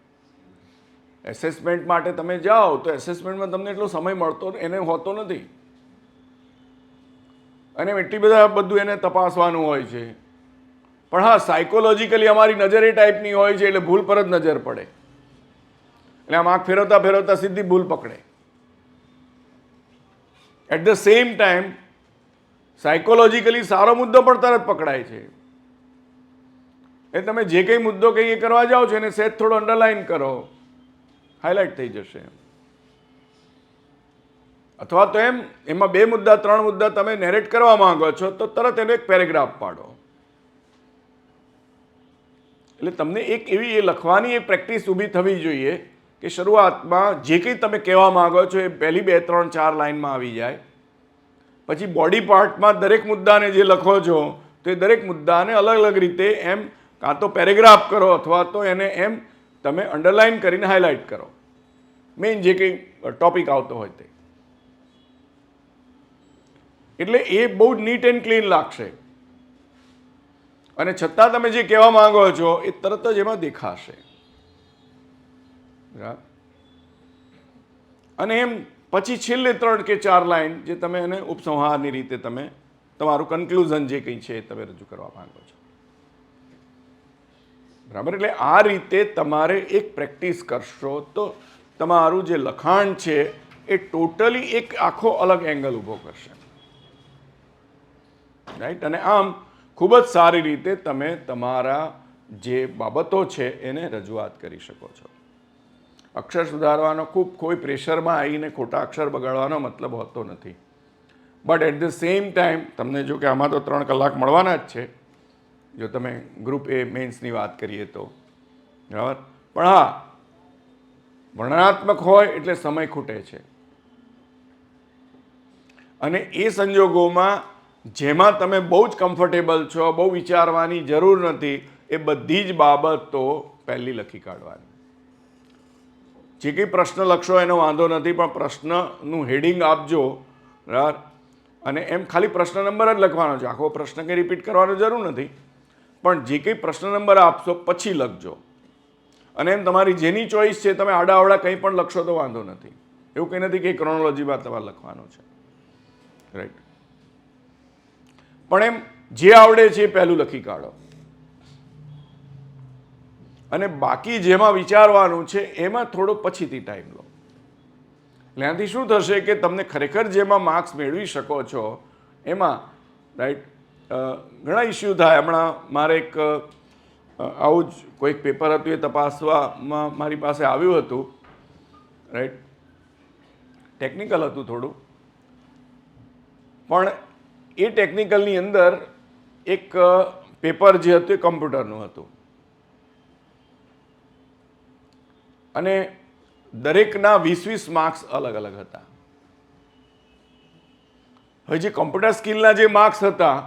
એસેસમેન્ટ માટે તમે જાઓ તો એસેસમેન્ટમાં તમને એટલો સમય મળતો એને હોતો નથી, અને એટલી બધું એને તપાસવાનું હોય છે. પણ હા, સાયકોલોજીકલી અમારી નજર એ ટાઈપની હોય છે એટલે ભૂલ પર જ નજર પડે, એટલે આમ આંખ ફેરવતા ફેરવતા સીધી ભૂલ પકડે. At the same time psychologically સારો મુદ્દો પણ તરત પકડાય છે. એ તમે જે કંઈ મુદ્દો કંઈ કરવા જાઓ છો એને સહેજ થોડો અંડરલાઈન કરો, હાઇલાઇટ થઈ જશે. અથવા તો એમાં 2 મુદ્દા 3 મુદ્દા તમે નેરેટ કરવા માંગો છો તો તરત એનો એક પેરેગ્રાફ પાડો. એટલે તમને એક એવી એ લખવાની એક પ્રેક્ટિસ ઊભી થવી જોઈએ કે શરૂઆતમાં જે કંઈ તમે કહેવા માંગો છો એ પહેલી 2 3 4 લાઈનમાં આવી જાય. પછી બોડી પાર્ટમાં દરેક મુદ્દાને જે લખો છો તો એ દરેક મુદ્દાને અલગ અલગ રીતે એમ કાં તો પેરેગ્રાફ કરો અથવા તો એને એમ તમે અંડરલાઈન કરીને હાઇલાઇટ કરો, મેઇન જે કંઈ ટોપિક આવતો હોય તે. એટલે એ બહુ નીટ એન્ડ ક્લીન લાગશે, અને છતાં તમે જે કહેવા માંગો છો એ તરત જ એમાં દેખાશે. અને એમ પછી છેલ્લે 3 કે 4 લાઈન જે તમે એને ઉપસંહારની રીતે તમે તમારું કન્ક્લુઝન જે કંઈ છે એ તમે રજૂ કરવા માંગો છો. બરાબર, એટલે આ રીતે તમારે એક પ્રેક્ટિસ કરશો તો તમારું જે લખાણ છે એ ટોટલી એક આખો અલગ એંગલ ઊભો કરશે. રાઈટ, અને આમ ખૂબ જ સારી રીતે તમે તમારા જે બાબતો છે એને રજૂઆત કરી શકો છો. અક્ષર સુધારવાનો કોઈ પ્રેશરમાં આવીને ખોટા અક્ષર બગાડવાનો મતલબ હોતો નથી. But at the same time તમને જો કે આમાં તો 3 કલાક મળવાના જ છે જો તમે ગ્રુપ એ મેન્સની વાત કરીએ તો, બરાબર. પણ હા, વર્ણનાત્મક હોય એટલે સમય ખૂટે છે, અને એ સંજોગોમાં જેમાં તમે બહુ જ કમ્ફર્ટેબલ છો, બહુ વિચારવાની જરૂર નથી, એ બધી જ બાબતો પહેલી લખી કાઢવાની. જે કંઈ પ્રશ્ન લખશો એનો વાંધો નથી, પણ પ્રશ્નનું હેડિંગ આપજો, બરાબર. અને એમ ખાલી પ્રશ્ન નંબર જ લખવાનો છે, આખો પ્રશ્ન કંઈ રિપીટ કરવાનો જરૂર નથી, પણ જે કંઈ પ્રશ્ન નંબર આપશો પછી લખજો. અને એમ તમારી જેની ચોઈસ છે તમે આડાઅવડા કંઈ પણ લખશો તો વાંધો નથી, એવું કંઈ નથી કે ક્રોનોલોજીમાં તમારે લખવાનું છે. રાઈટ, પણ એમ જે આવડે છે એ પહેલું લખી કાઢો, અને બાકી જેમાં વિચારવાનું છે એમાં થોડો પછીથી ટાઈમ લો. એટલે આનાથી શું થશે કે તમને ખરેખર જેમાં માર્ક્સ મેળવી શકો છો એમાં, રાઈટ, ઘણા ઇસ્યુ થાય. હમણાં મારે એક આવું જ કોઈક પેપર હતું, એ તપાસવામાં મારી પાસે આવ્યું હતું, રાઈટ. ટેકનિકલ હતું થોડું, પણ એ ટેકનિકલની અંદર એક પેપર જે હતું એ કમ્પ્યુટરનું હતું અને દરેકના 20-20 માર્ક્સ અલગ અલગ હતા. હવે જે કમ્પ્યુટર સ્કિલના જે માર્ક્સ હતા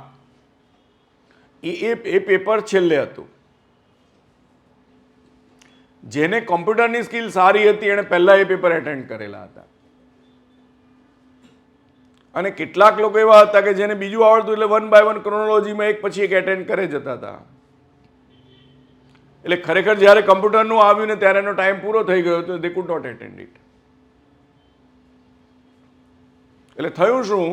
એ પેપર છેલ્લે હતું. જેને કમ્પ્યુટરની સ્કિલ સારી હતી એણે પહેલા એ પેપર એટેન્ડ કરેલા હતા અને કેટલાક લોકો એવા હતા કે જેને બીજું આવડતું એટલે 1 by 1 ક્રોનોલોજીમાં એક પછી એક એટેન્ડ કરે જતા હતા. એટલે ખરેખર જ્યારે કમ્પ્યુટરનું આવ્યું ને ત્યારે એનો ટાઈમ પૂરો થઈ ગયો હતો, they could not attend it. એટલે થયું શું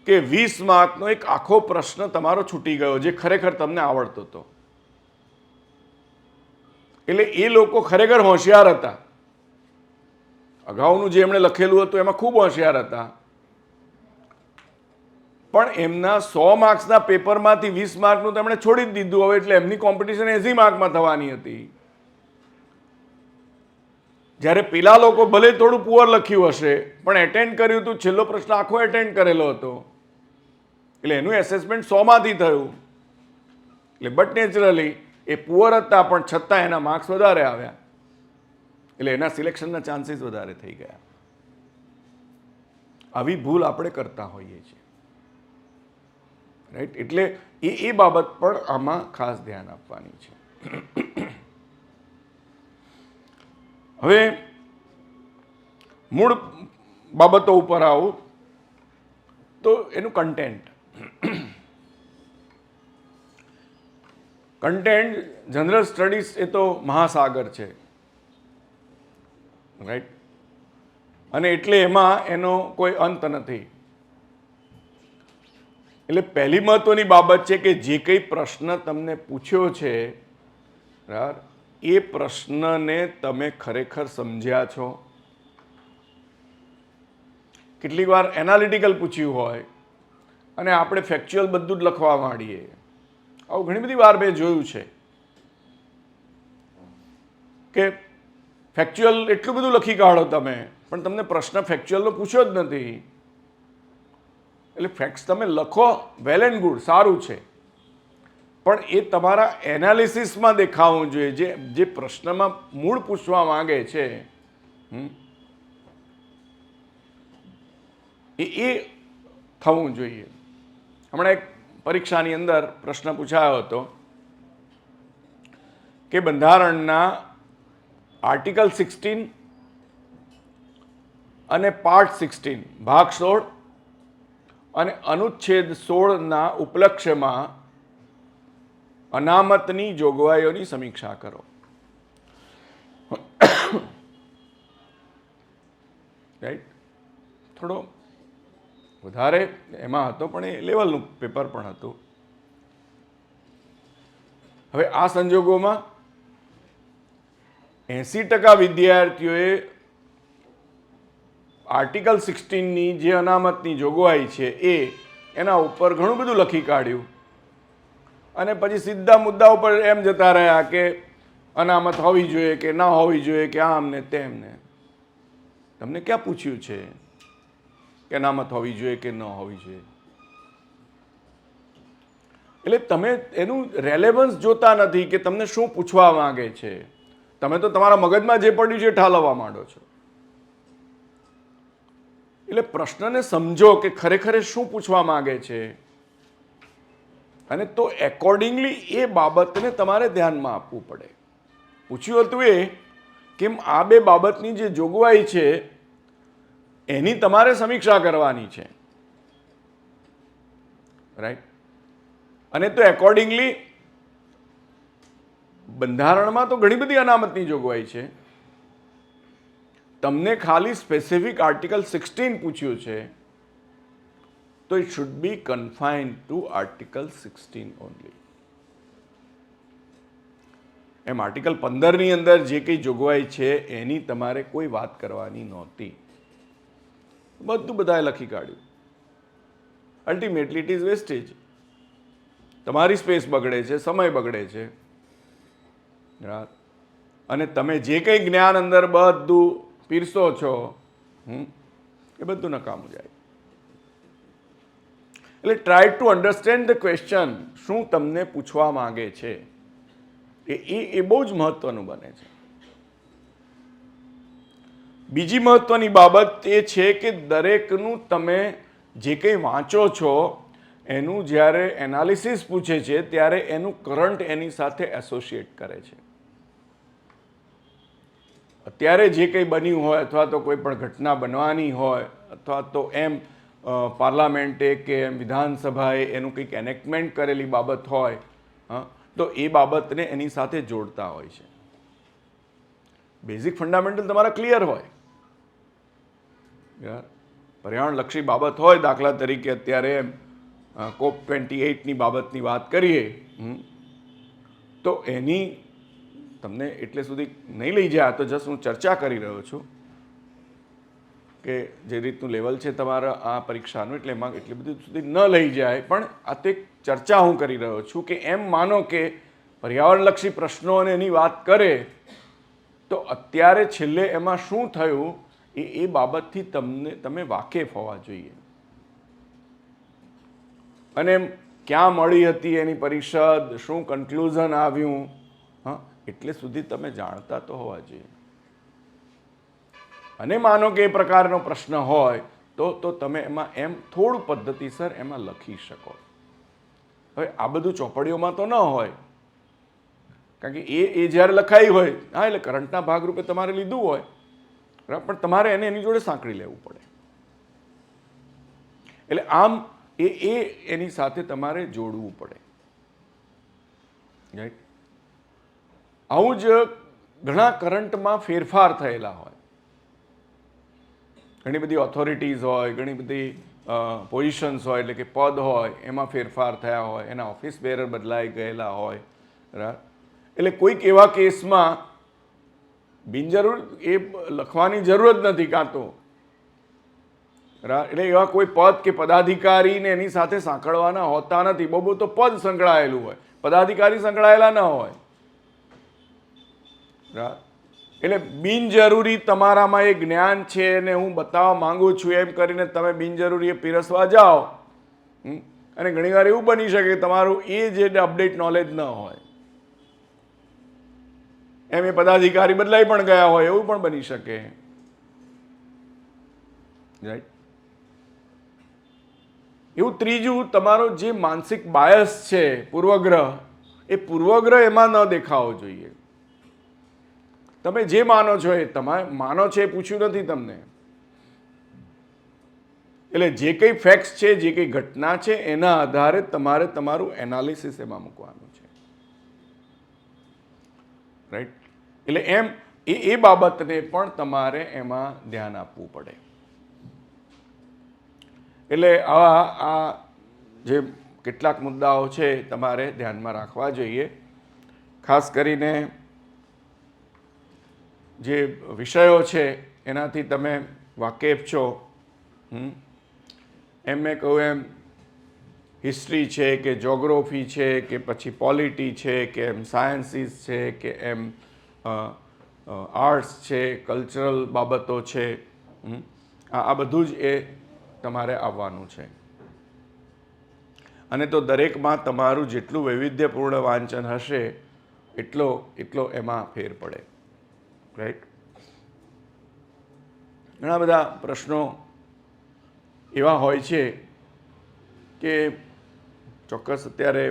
કે 20 માર્કનો એક આખો પ્રશ્ન તમારો છૂટી ગયો જે ખરેખર તમને આવડતો હતો. એટલે એ લોકો ખરેખર હોશિયાર હતા. અગાઉનું જે એમણે લખેલું હતું એમાં ખૂબ હોશિયાર હતા, પણ એમના 100 માર્ક્સના પેપરમાંથી 20 માર્કનું તેમણે છોડી જ દીધું. હવે એટલે એમની કોમ્પિટિશન 80 માર્કમાં થવાની હતી. જ્યારે પેલા લોકો ભલે થોડું પુઅર લખ્યું હશે પણ એટેન્ડ કર્યું હતું, છેલ્લો પ્રશ્ન આખો એટેન્ડ કરેલો હતો, એટલે એનું એસેસમેન્ટ 100 માંથી થયું. એટલે બટ નેચરલી એ પુઅર હતા પણ છતાં એના માર્ક્સ વધારે આવ્યા, એટલે એના સિલેક્શનના ચાન્સીસ વધારે થઈ ગયા. આવી ભૂલ આપણે કરતા હોઈએ છીએ, રાઈટ? એટલે એ બાબત પણ આમાં ખાસ ધ્યાન આપવાની છે. હવે મૂળ બાબતો ઉપર આવું તો એનું કન્ટેન્ટ. કન્ટેન્ટ જનરલ સ્ટડીઝ એ તો મહાસાગર છે, રાઈટ? અને એટલે એમાં એનો કોઈ અંત નથી. એટલે પહેલી મહત્વની બાબત છે કે જે કંઈ પ્રશ્ન તમને પૂછ્યો છે, બરાબર, એ પ્રશ્નને તમે ખરેખર સમજ્યા છો. કેટલીક વાર એનાલિટિકલ પૂછ્યું હોય અને આપણે ફેક્ચ્યુઅલ બધું જ લખવા માંડીએ. આવું ઘણી બધી વાર મેં જોયું છે કે ફેક્ચ્યુઅલ એટલું બધું લખી કાઢો તમે, પણ તમને પ્રશ્ન ફેક્ચ્યુઅલનો પૂછ્યો જ નથી. એટલે ફેક્ટ્સ તમે લખો, વેલ એન્ડ ગુડ, સારું છે, પણ એ તમારા એનાલિસિસમાં દેખાવું જોઈએ. જે પ્રશ્નમાં મૂળ પૂછવા માંગે છે એ થવું જોઈએ. હમણાં એક પરીક્ષાની અંદર પ્રશ્ન પૂછાયો હતો કે બંધારણના આર્ટિકલ 16 અને પાર્ટ 16 ભાગ 16 અને અનુચ્છેદ 16ના ઉપલક્ષ્યમાં અનામતની જોગવાઈઓની સમીક્ષા કરો. રાઈટ? થોડો વધારે એમાં હતો, પણ એ લેવલનું પેપર પણ હતું. હવે આ સંજોગોમાં 80% વિદ્યાર્થીઓએ આર્ટિકલ 16ની જે અનામતની જોગવાઈ છે એના ઉપર ઘણું બધું લખી કાઢ્યું અને પછી સીધા મુદ્દા ઉપર એમ જતા રહ્યા કે અનામત હોવી જોઈએ કે ના હોવી જોઈએ, કે આમ ને તેમને. તમને ક્યાં પૂછ્યું છે કે અનામત હોવી જોઈએ કે ન હોવી જોઈએ? એટલે તમે એનું રેલેવન્સ જોતા નથી કે તમને શું પૂછવા માંગે છે. તમે તો તમારા મગજમાં જે પડ્યું છે ઠાલવવા માંડો છો. એટલે પ્રશ્નને સમજો કે ખરેખર શું પૂછવા માંગે છે, અને તો એકોર્ડિંગલી એ બાબતને તમારે ધ્યાનમાં આપવું પડે. પૂછ્યું હતું એ કે આ બે બાબતની જે જોગવાઈ છે એની તમારે સમીક્ષા કરવાની છે, રાઈટ? અને તો એકોર્ડિંગલી બંધારણમાં તો ઘણી બધી અનામતની જોગવાઈ છે. તમને ખાલી સ્પેસિફિક આર્ટિકલ 16 પૂછ્યું છે તો it should be confined to article 16 only. એમ આર્ટિકલ 15ની અંદર જે કંઈ જોગવાઈ છે એની તમારે કોઈ વાત કરવાની નહોતી. બધું બધાએ લખી કાઢ્યું. Ultimately it is wastage. તમારી સ્પેસ બગડે છે, સમય બગડે છે, અને તમે જે કંઈ જ્ઞાન અંદર બધું પીરસો છો એ બધું નકામું જાય. એટલે try to understand the question, શું તમને પૂછવા માંગે છે, એ બહુ જ મહત્વનું બને છે. બીજી મહત્વની બાબત એ છે કે દરેકનું તમે જે કંઈ વાંચો છો એનું જ્યારે એનાલિસિસ પૂછે છે ત્યારે એનું કરંટ એની સાથે એસોસિએટ કરે છે. અત્યારે જે કંઈ બન્યું હોય અથવા તો કોઈ પણ ઘટના બનવાની હોય અથવા તો એમ પાર્લામેન્ટે કે એમ વિધાનસભાએ એનું કંઈક એનેક્ટમેન્ટ કરેલી બાબત હોય, તો એ બાબતને એની સાથે જોડતા હોય છે. બેઝિક ફંડામેન્ટલ તમારા ક્લિયર હોય. પર્યાવરણલક્ષી બાબત હોય, દાખલા તરીકે અત્યારે COP28ની બાબતની વાત કરીએ, તો એની તમને એટલે સુધી નહીં લઈ જાય. તો જસ્ટ હું ચર્ચા કરી રહ્યો છું કે જે રીતનું લેવલ છે તમારા આ પરીક્ષાનું, એટલે એમાં એટલી બધી સુધી ન લઈ જાય. પણ આ તો એક ચર્ચા હું કરી રહ્યો છું કે એમ માનો કે પર્યાવરણલક્ષી પ્રશ્નો અને એની વાત કરે તો અત્યારે છેલ્લે એમાં શું થયું એ બાબતથી તમે વાકેફ હોવા જોઈએ. અને એમ ક્યાં મળી હતી એની પરિષદ, શું કન્ક્લુઝન આવ્યું, એટલે સુધી તમે જાણતા તો હોવા જોઈએ. અને માનો કે એ પ્રકારનો પ્રશ્ન હોય તો તમે એમાં એમ થોડું પદ્ધતિસર એમાં લખી શકો. હવે આ બધું ચોપડીઓમાં તો ન હોય, કારણ કે એ જ્યારે લખાઈ હોય, એટલે કરંટના ભાગરૂપે તમારે લીધું હોય, બરાબર, પણ તમારે એને એની જોડે સાંકળી લેવું પડે. એટલે આમ એની સાથે તમારે જોડવું પડે. રાઈટ. આવું જ ઘણા કરંટમાં ફેરફાર થયેલા હોય. ઘણી બધી ઓથોરિટીઝ હોય, ઘણી બધી પોઝિશન્સ હોય, એટલે કે પદ હોય, એમાં ફેરફાર થયા હોય, એના ઓફિસ બેરર બદલાઈ ગયેલા હોય, બરાબર. એટલે કોઈક એવા કેસમાં બિનજરૂર એ લખવાની જરૂર જ નથી, કાં તો એટલે એવા કોઈ પદ કે પદાધિકારીને એની સાથે સાંકળવાના હોતા નથી. બહુ તો પદ સંકળાયેલું હોય, પદાધિકારી સંકળાયેલા ન હોય. એટલે બિનજરૂરી તમારામાં એ જ્ઞાન છે ને હું બતાવવા માંગુ છું એમ કરીને તમે બિનજરૂરી એ પીરસવા જાઓ, અને ઘણીવાર એવું બની શકે તમારું એ જે અપડેટ નોલેજ ન હોય, એમ એ પદાધિકારી બદલાઈ પણ ગયા હોય, એવું પણ બની શકે. રાઈટ. એવું ત્રીજું, તમારો જે માનસિક બાયસ છે, પૂર્વગ્રહ, એ પૂર્વગ્રહ એમાં ન દેખાવો જોઈએ. તમે જે માનો છો એ તમે માનો છો એ પૂછ્યું નથી તમને. એટલે જે કંઈ ફેક્ટ્સ છે, જે કંઈ ઘટના છે, એના આધારે તમારે તમારું એનાલિસિસ એમાં મૂકવાનું છે. રાઈટ. એટલે એમ એ બાબતને પણ તમારે એમાં ધ્યાન આપવું પડે. એટલે આ જે કેટલાક મુદ્દાઓ છે તમારે ધ્યાનમાં રાખવા જોઈએ. ખાસ કરીને જે વિષયો છે એનાથી તમે વાકેફ છો. એમ મેં કહ્યું એમ હિસ્ટ્રી છે કે જોગ્રાફી છે કે પછી પોલિટી છે કે એમ સાયન્સીસ છે કે એમ આર્ટ્સ છે, કલ્ચરલ બાબતો છે, આ બધું જ એ તમારે આવવાનું છે. અને તો દરેકમાં તમારું જેટલું વૈવિધ્યપૂર્ણ વાંચન હશે એટલો એમાં ફેર પડે. રાઈટ. ઘણા બધા પ્રશ્નો એવા હોય છે કે ચોક્કસ અત્યારે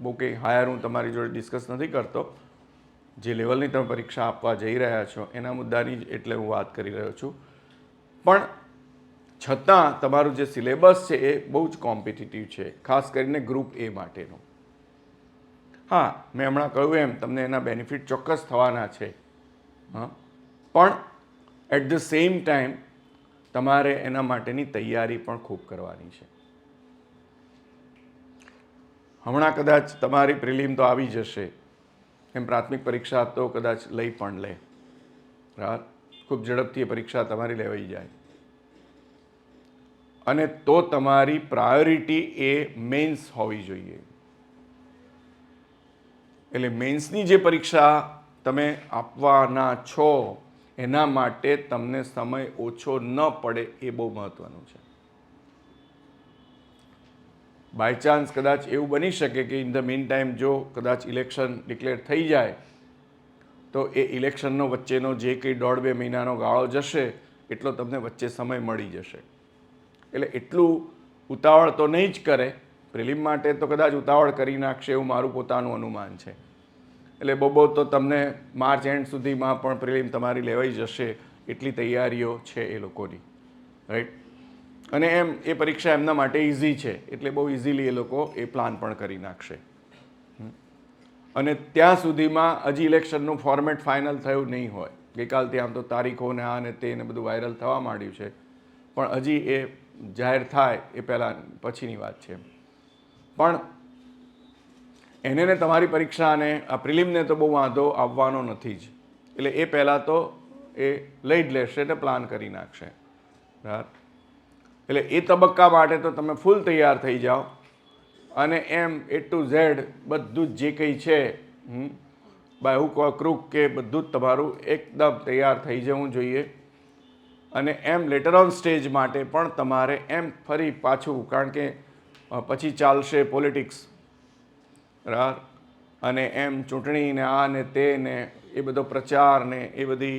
બહુ કંઈ હાયર હું તમારી જોડે ડિસ્કસ નથી કરતો. જે લેવલની તમે પરીક્ષા આપવા જઈ રહ્યા છો એના મુદ્દાની જ એટલે હું વાત કરી રહ્યો છું. પણ છતાં તમારું જે સિલેબસ છે એ બહુ જ કોમ્પિટિટિવ છે, ખાસ કરીને ગ્રુપ એ માટેનું. હા, મેં હમણાં કહ્યું એમ તમને એના બેનિફિટ ચોક્કસ થવાના છે. પણ એટ ધ સેમ ટાઈમ તમારે એના માટેની તૈયારી પણ ખૂબ કરવાની છે. હમણાં કદાચ તમારી પ્રિલિમ તો આવી જશે, એમ પ્રાથમિક પરીક્ષા તો કદાચ લઈ પણ લે. ખૂબ ઝડપથી એ પરીક્ષા તમારી લેવાઈ જાય. અને તો તમારી પ્રાયોરિટી એ મેન્સ હોવી જોઈએ. એટલે મેન્સની જે પરીક્ષા તમે આપવાના છો એના માટે તમને સમય ઓછો ન પડે એ બહુ મહત્વનું છે. બાય ચાન્સ કદાચ એવું બની શકે કે ઇન ધ મીન ટાઈમ જો કદાચ ઇલેક્શન ડિક્લેર થઈ જાય તો એ ઇલેક્શનનો વચ્ચેનો જે કંઈ 1.5-2 મહિનાનો ગાળો જશે એટલો તમને વચ્ચે સમય મળી જશે. એટલે એટલું ઉતાવળ તો નહીં જ કરે. પ્રિલિમ માટે તો કદાચ ઉતાવળ કરી નાખશે એવું મારું પોતાનું અનુમાન છે. એટલે બહુ તો તમને માર્ચ એન્ડ સુધીમાં પણ પ્રિલિમ તમારી લેવાઈ જશે એટલી તૈયારીઓ છે એ લોકોની, રાઈટ. અને એમ એ પરીક્ષા એમના માટે ઇઝી છે એટલે બહુ ઇઝીલી એ લોકો એ પ્લાન પણ કરી નાખશે. અને ત્યાં સુધીમાં હજી ઇલેક્શનનું ફોર્મેટ ફાઇનલ થયું નહીં હોય. ગઈકાલથી આમ તો તારીખો ને આ ને તે ને બધું વાયરલ થવા માંડ્યું છે, પણ હજી એ જાહેર થાય એ પહેલાં પછીની વાત છે. પણ એને ને તમારી પરીક્ષાને આ પ્રિલિમને તો બહુ વાંધો આવવાનો નથી જ. એટલે એ પહેલાં તો એ લઈ જ લેશે ને પ્લાન કરી નાખશે, બરાબર. એટલે એ તબક્કા માટે તો તમે ફૂલ તૈયાર થઈ જાઓ અને એમ A to Z બધું જ જે કંઈ છે બાય હુક ઓર ક્રૂક કે બધું જ તમારું એકદમ તૈયાર થઈ જવું જોઈએ. અને એમ લેટર ઓન સ્ટેજ માટે પણ તમારે એમ ફરી પાછું, કારણ કે પછી ચાલશે પોલિટિક્સ, બરાબર. અને એમ ચૂંટણી ને આ ને તે ને એ બધો પ્રચાર ને એ બધી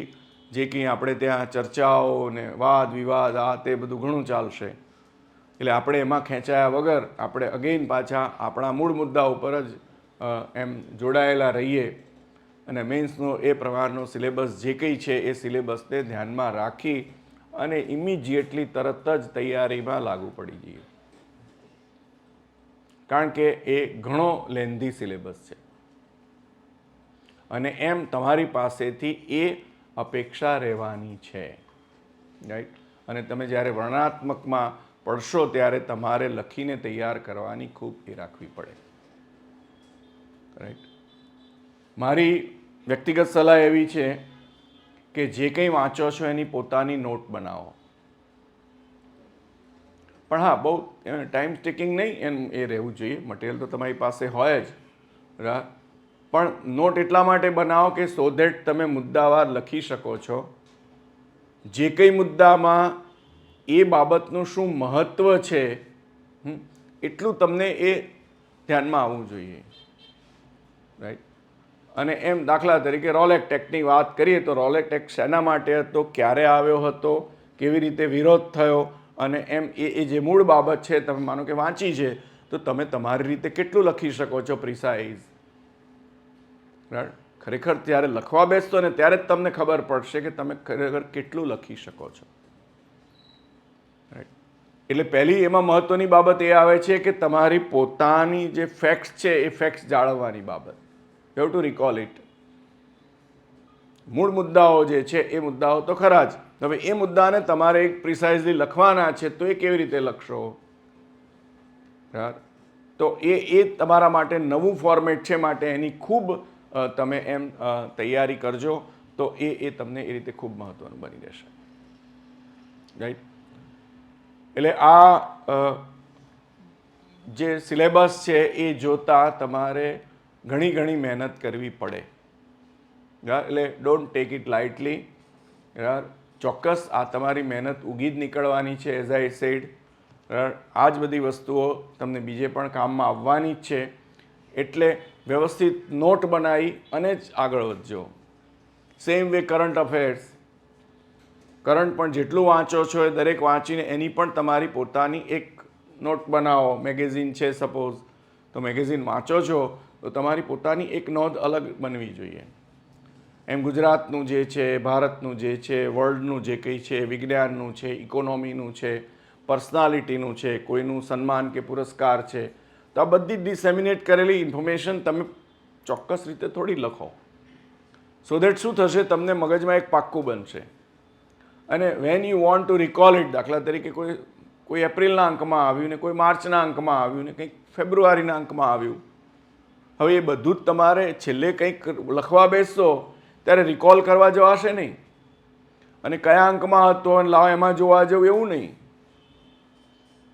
જે કંઈ આપણે ત્યાં ચર્ચાઓ ને વાદ વિવાદ આ તે બધું ઘણું ચાલશે. એટલે આપણે એમાં ખેંચાયા વગર આપણે અગેન પાછા આપણા મૂળ મુદ્દા ઉપર જ એમ જોડાયેલા રહીએ અને મેન્સનો એ પ્રકારનો સિલેબસ જે કંઈ છે એ સિલેબસને ધ્યાનમાં રાખી અને ઇમિજિએટલી તરત જ તૈયારીમાં લાગુ પડી જઈએ, કારણ કે એ ઘણો લેન્ધી સિલેબસ છે. અને એમ તમારી પાસેથી એ અપેક્ષા રહેવાની છે, રાઈટ. અને તમે જ્યારે વર્ણનાત્મકમાં પડશો ત્યારે તમારે લખીને તૈયાર કરવાની ખૂબ એ રાખવી પડે, રાઈટ. મારી વ્યક્તિગત સલાહ એવી છે કે જે કંઈ વાંચો છો એની પોતાની નોટ બનાવો. પણ હા, બહુ ટાઈમ ટેકિંગ નહીં એમ એ રહેવું જોઈએ. મટીરિયલ તો તમારી પાસે હોય જ, બરાબર. પણ નોટ એટલા માટે બનાવો કે સો ધેટ તમે મુદ્દાવાર લખી શકો છો. જે કંઈ મુદ્દામાં એ બાબતનું શું મહત્ત્વ છે એટલું તમને એ ધ્યાનમાં આવવું જોઈએ, રાઈટ. અને એમ દાખલા તરીકે રોલેટ ટેક્ટની વાત કરીએ તો રોલેટ ટેક્ટ શેના માટે હતો, ક્યારે આવ્યો હતો, કેવી રીતે વિરોધ થયો, અને એમ એ જે મૂળ બાબત છે તમે માનો કે વાંચી છે તો તમે તમારી રીતે કેટલું લખી શકો છો પ્રિસાઇઝ, રાઈટ. ખરેખર ત્યારે લખવા બેસતો ને ત્યારે જ તમને ખબર પડશે કે તમે ખરેખર કેટલું લખી શકો છો, રાઈટ. એટલે પહેલી એમાં મહત્ત્વની બાબત એ આવે છે કે તમારી પોતાની જે ફેક્ટ્સ છે એ ફેક્ટ્સ જાળવવાની બાબત. You have to recall it. મૂળ મુદ્દાઓ જે છે એ મુદ્દાઓ તો ખરા જ. હવે એ મુદ્દાને તમારે એક પ્રિસાઇઝલી લખવાના છે તો એ કેવી રીતે લખશો, બરાબર. તો એ તમારા માટે નવું ફોર્મેટ છે, માટે એની ખૂબ તમે એમ તૈયારી કરજો તો એ તમને એ રીતે ખૂબ મહત્ત્વનું બની રહેશે, રાઈટ. એટલે આ જે સિલેબસ છે એ જોતાં તમારે ઘણી મહેનત કરવી પડે, એટલે ડોન્ટ ટેક ઇટ લાઇટલી, બરાબર. ચોક્કસ આ તમારી મહેનત ઉગી જ નીકળવાની છે, એઝ આઈ સેડ, બરાબર. આ જ બધી વસ્તુઓ તમને બીજે પણ કામમાં આવવાની જ છે. એટલે વ્યવસ્થિત નોટ બનાવી અને જ આગળ વધજો. Same way current affairs. Current પણ જેટલું વાંચો છો એ દરેક વાંચીને એની પણ તમારી પોતાની એક નોટ બનાવો. મેગેઝિન છે સપોઝ, તો મેગેઝિન વાંચો છો તો તમારી પોતાની એક નોંધ અલગ બનવી જોઈએ. એમ ગુજરાતનું જે છે, ભારતનું જે છે, વર્લ્ડનું જે કંઈ છે, વિજ્ઞાનનું છે, ઇકોનોમીનું છે, પર્સનાલિટીનું છે, કોઈનું સન્માન કે પુરસ્કાર છે, તો આ બધી ડિસેમિનેટ કરેલી ઇન્ફોર્મેશન તમે ચોક્કસ રીતે થોડી લખો. સો દેટ શું થશે, તમને મગજમાં એક પાક્કું બનશે. અને when you want to recall it, દાખલા તરીકે કોઈ એપ્રિલના અંકમાં આવ્યું ને કોઈ માર્ચના અંકમાં આવ્યું ને કંઈક ફેબ્રુઆરીના અંકમાં આવ્યું. હવે એ બધું જ તમારે છેલ્લે કંઈક લખવા બેસશો ત્યારે રિકોલ કરવા જવાશે નહીં. અને કયા અંકમાં હતો અને લાવો એમાં જોવા જવું એવું નહીં,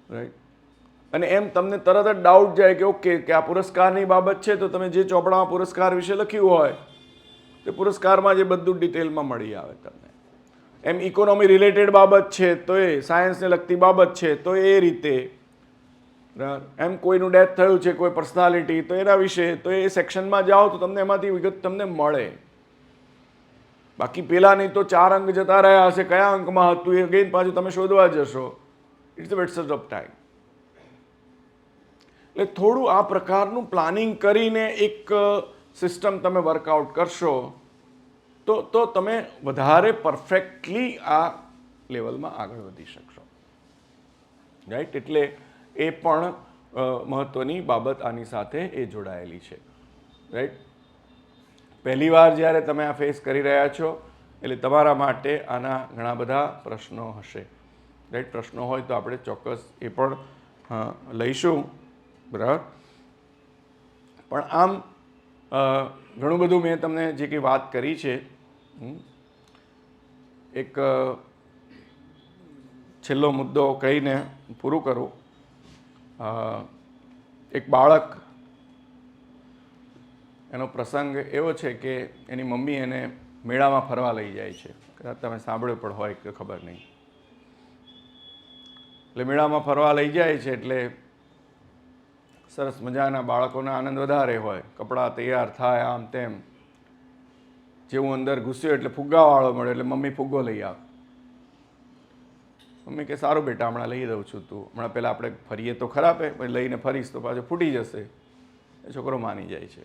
રાઈટ. અને એમ તમને તરત જ ડાઉટ જાય કે ઓકે કે આ પુરસ્કારની બાબત છે તો તમે જે ચોપડામાં પુરસ્કાર વિશે લખ્યું હોય તે પુરસ્કારમાં જે બધું ડિટેલમાં મળી આવે તમને. એમ ઇકોનોમી રિલેટેડ બાબત છે તો એ સાયન્સને લગતી બાબત છે તો એ રીતે બરાબર, એમ કોઈનું ડેથ થયું છે, કોઈ પર્સનાલિટી, તો એના વિશે તો એ સેક્શનમાં જાઓ તો તમને એમાંથી વિગત તમને મળે. બાકી પેલા નહીં તો 4 અંક જતા રહ્યા હશે, કયા અંકમાં હતું એ અગેન પાછું તમે શોધવા જશો. It's a waste of time. એટલે થોડું આ પ્રકારનું પ્લાનિંગ કરીને એક સિસ્ટમ તમે વર્કઆઉટ કરશો તો તમે વધારે પરફેક્ટલી આ લેવલમાં આગળ વધી શકશો. રાઈટ, એટલે એ પણ મહત્વની બાબત આની સાથે એ જોડાયેલી છે. રાઈટ, પહેલી વાર જ્યારે તમે આ ફેસ કરી રહ્યા છો એટલે તમારા માટે આના ઘણા બધા પ્રશ્નો હશે. રાઈટ, પ્રશ્નો હોય તો આપણે ચોક્કસ એ પણ લઈશું. બરાબર, પણ આમ ઘણું બધું મેં તમને જે કંઈ વાત કરી છે, એક છેલ્લો મુદ્દો કહીને પૂરું કરું. એક બાળક, એનો પ્રસંગ એવો છે કે એની મમ્મી એને મેળામાં ફરવા લઈ જાય છે. કદાચ તમે સાંભળ્યું પણ હોય કે ખબર નહીં. એટલે મેળામાં ફરવા લઈ જાય છે એટલે સરસ મજાના બાળકોનો આનંદ વધારે હોય, કપડાં તૈયાર થાય, આમ તેમ. જેવું અંદર ઘૂસ્યો એટલે ફુગ્ગાવાળો મળે એટલે મમ્મી ફુગ્ગો લઈ આવે. મમ્મી કે સારું બેટા, હમણાં લઈ દઉં છું, તું હમણાં પહેલાં આપણે ફરીએ તો ખરાબ, પછી લઈને ફરીશ તો પાછો ફૂટી જશે. એ છોકરો માની જાય છે.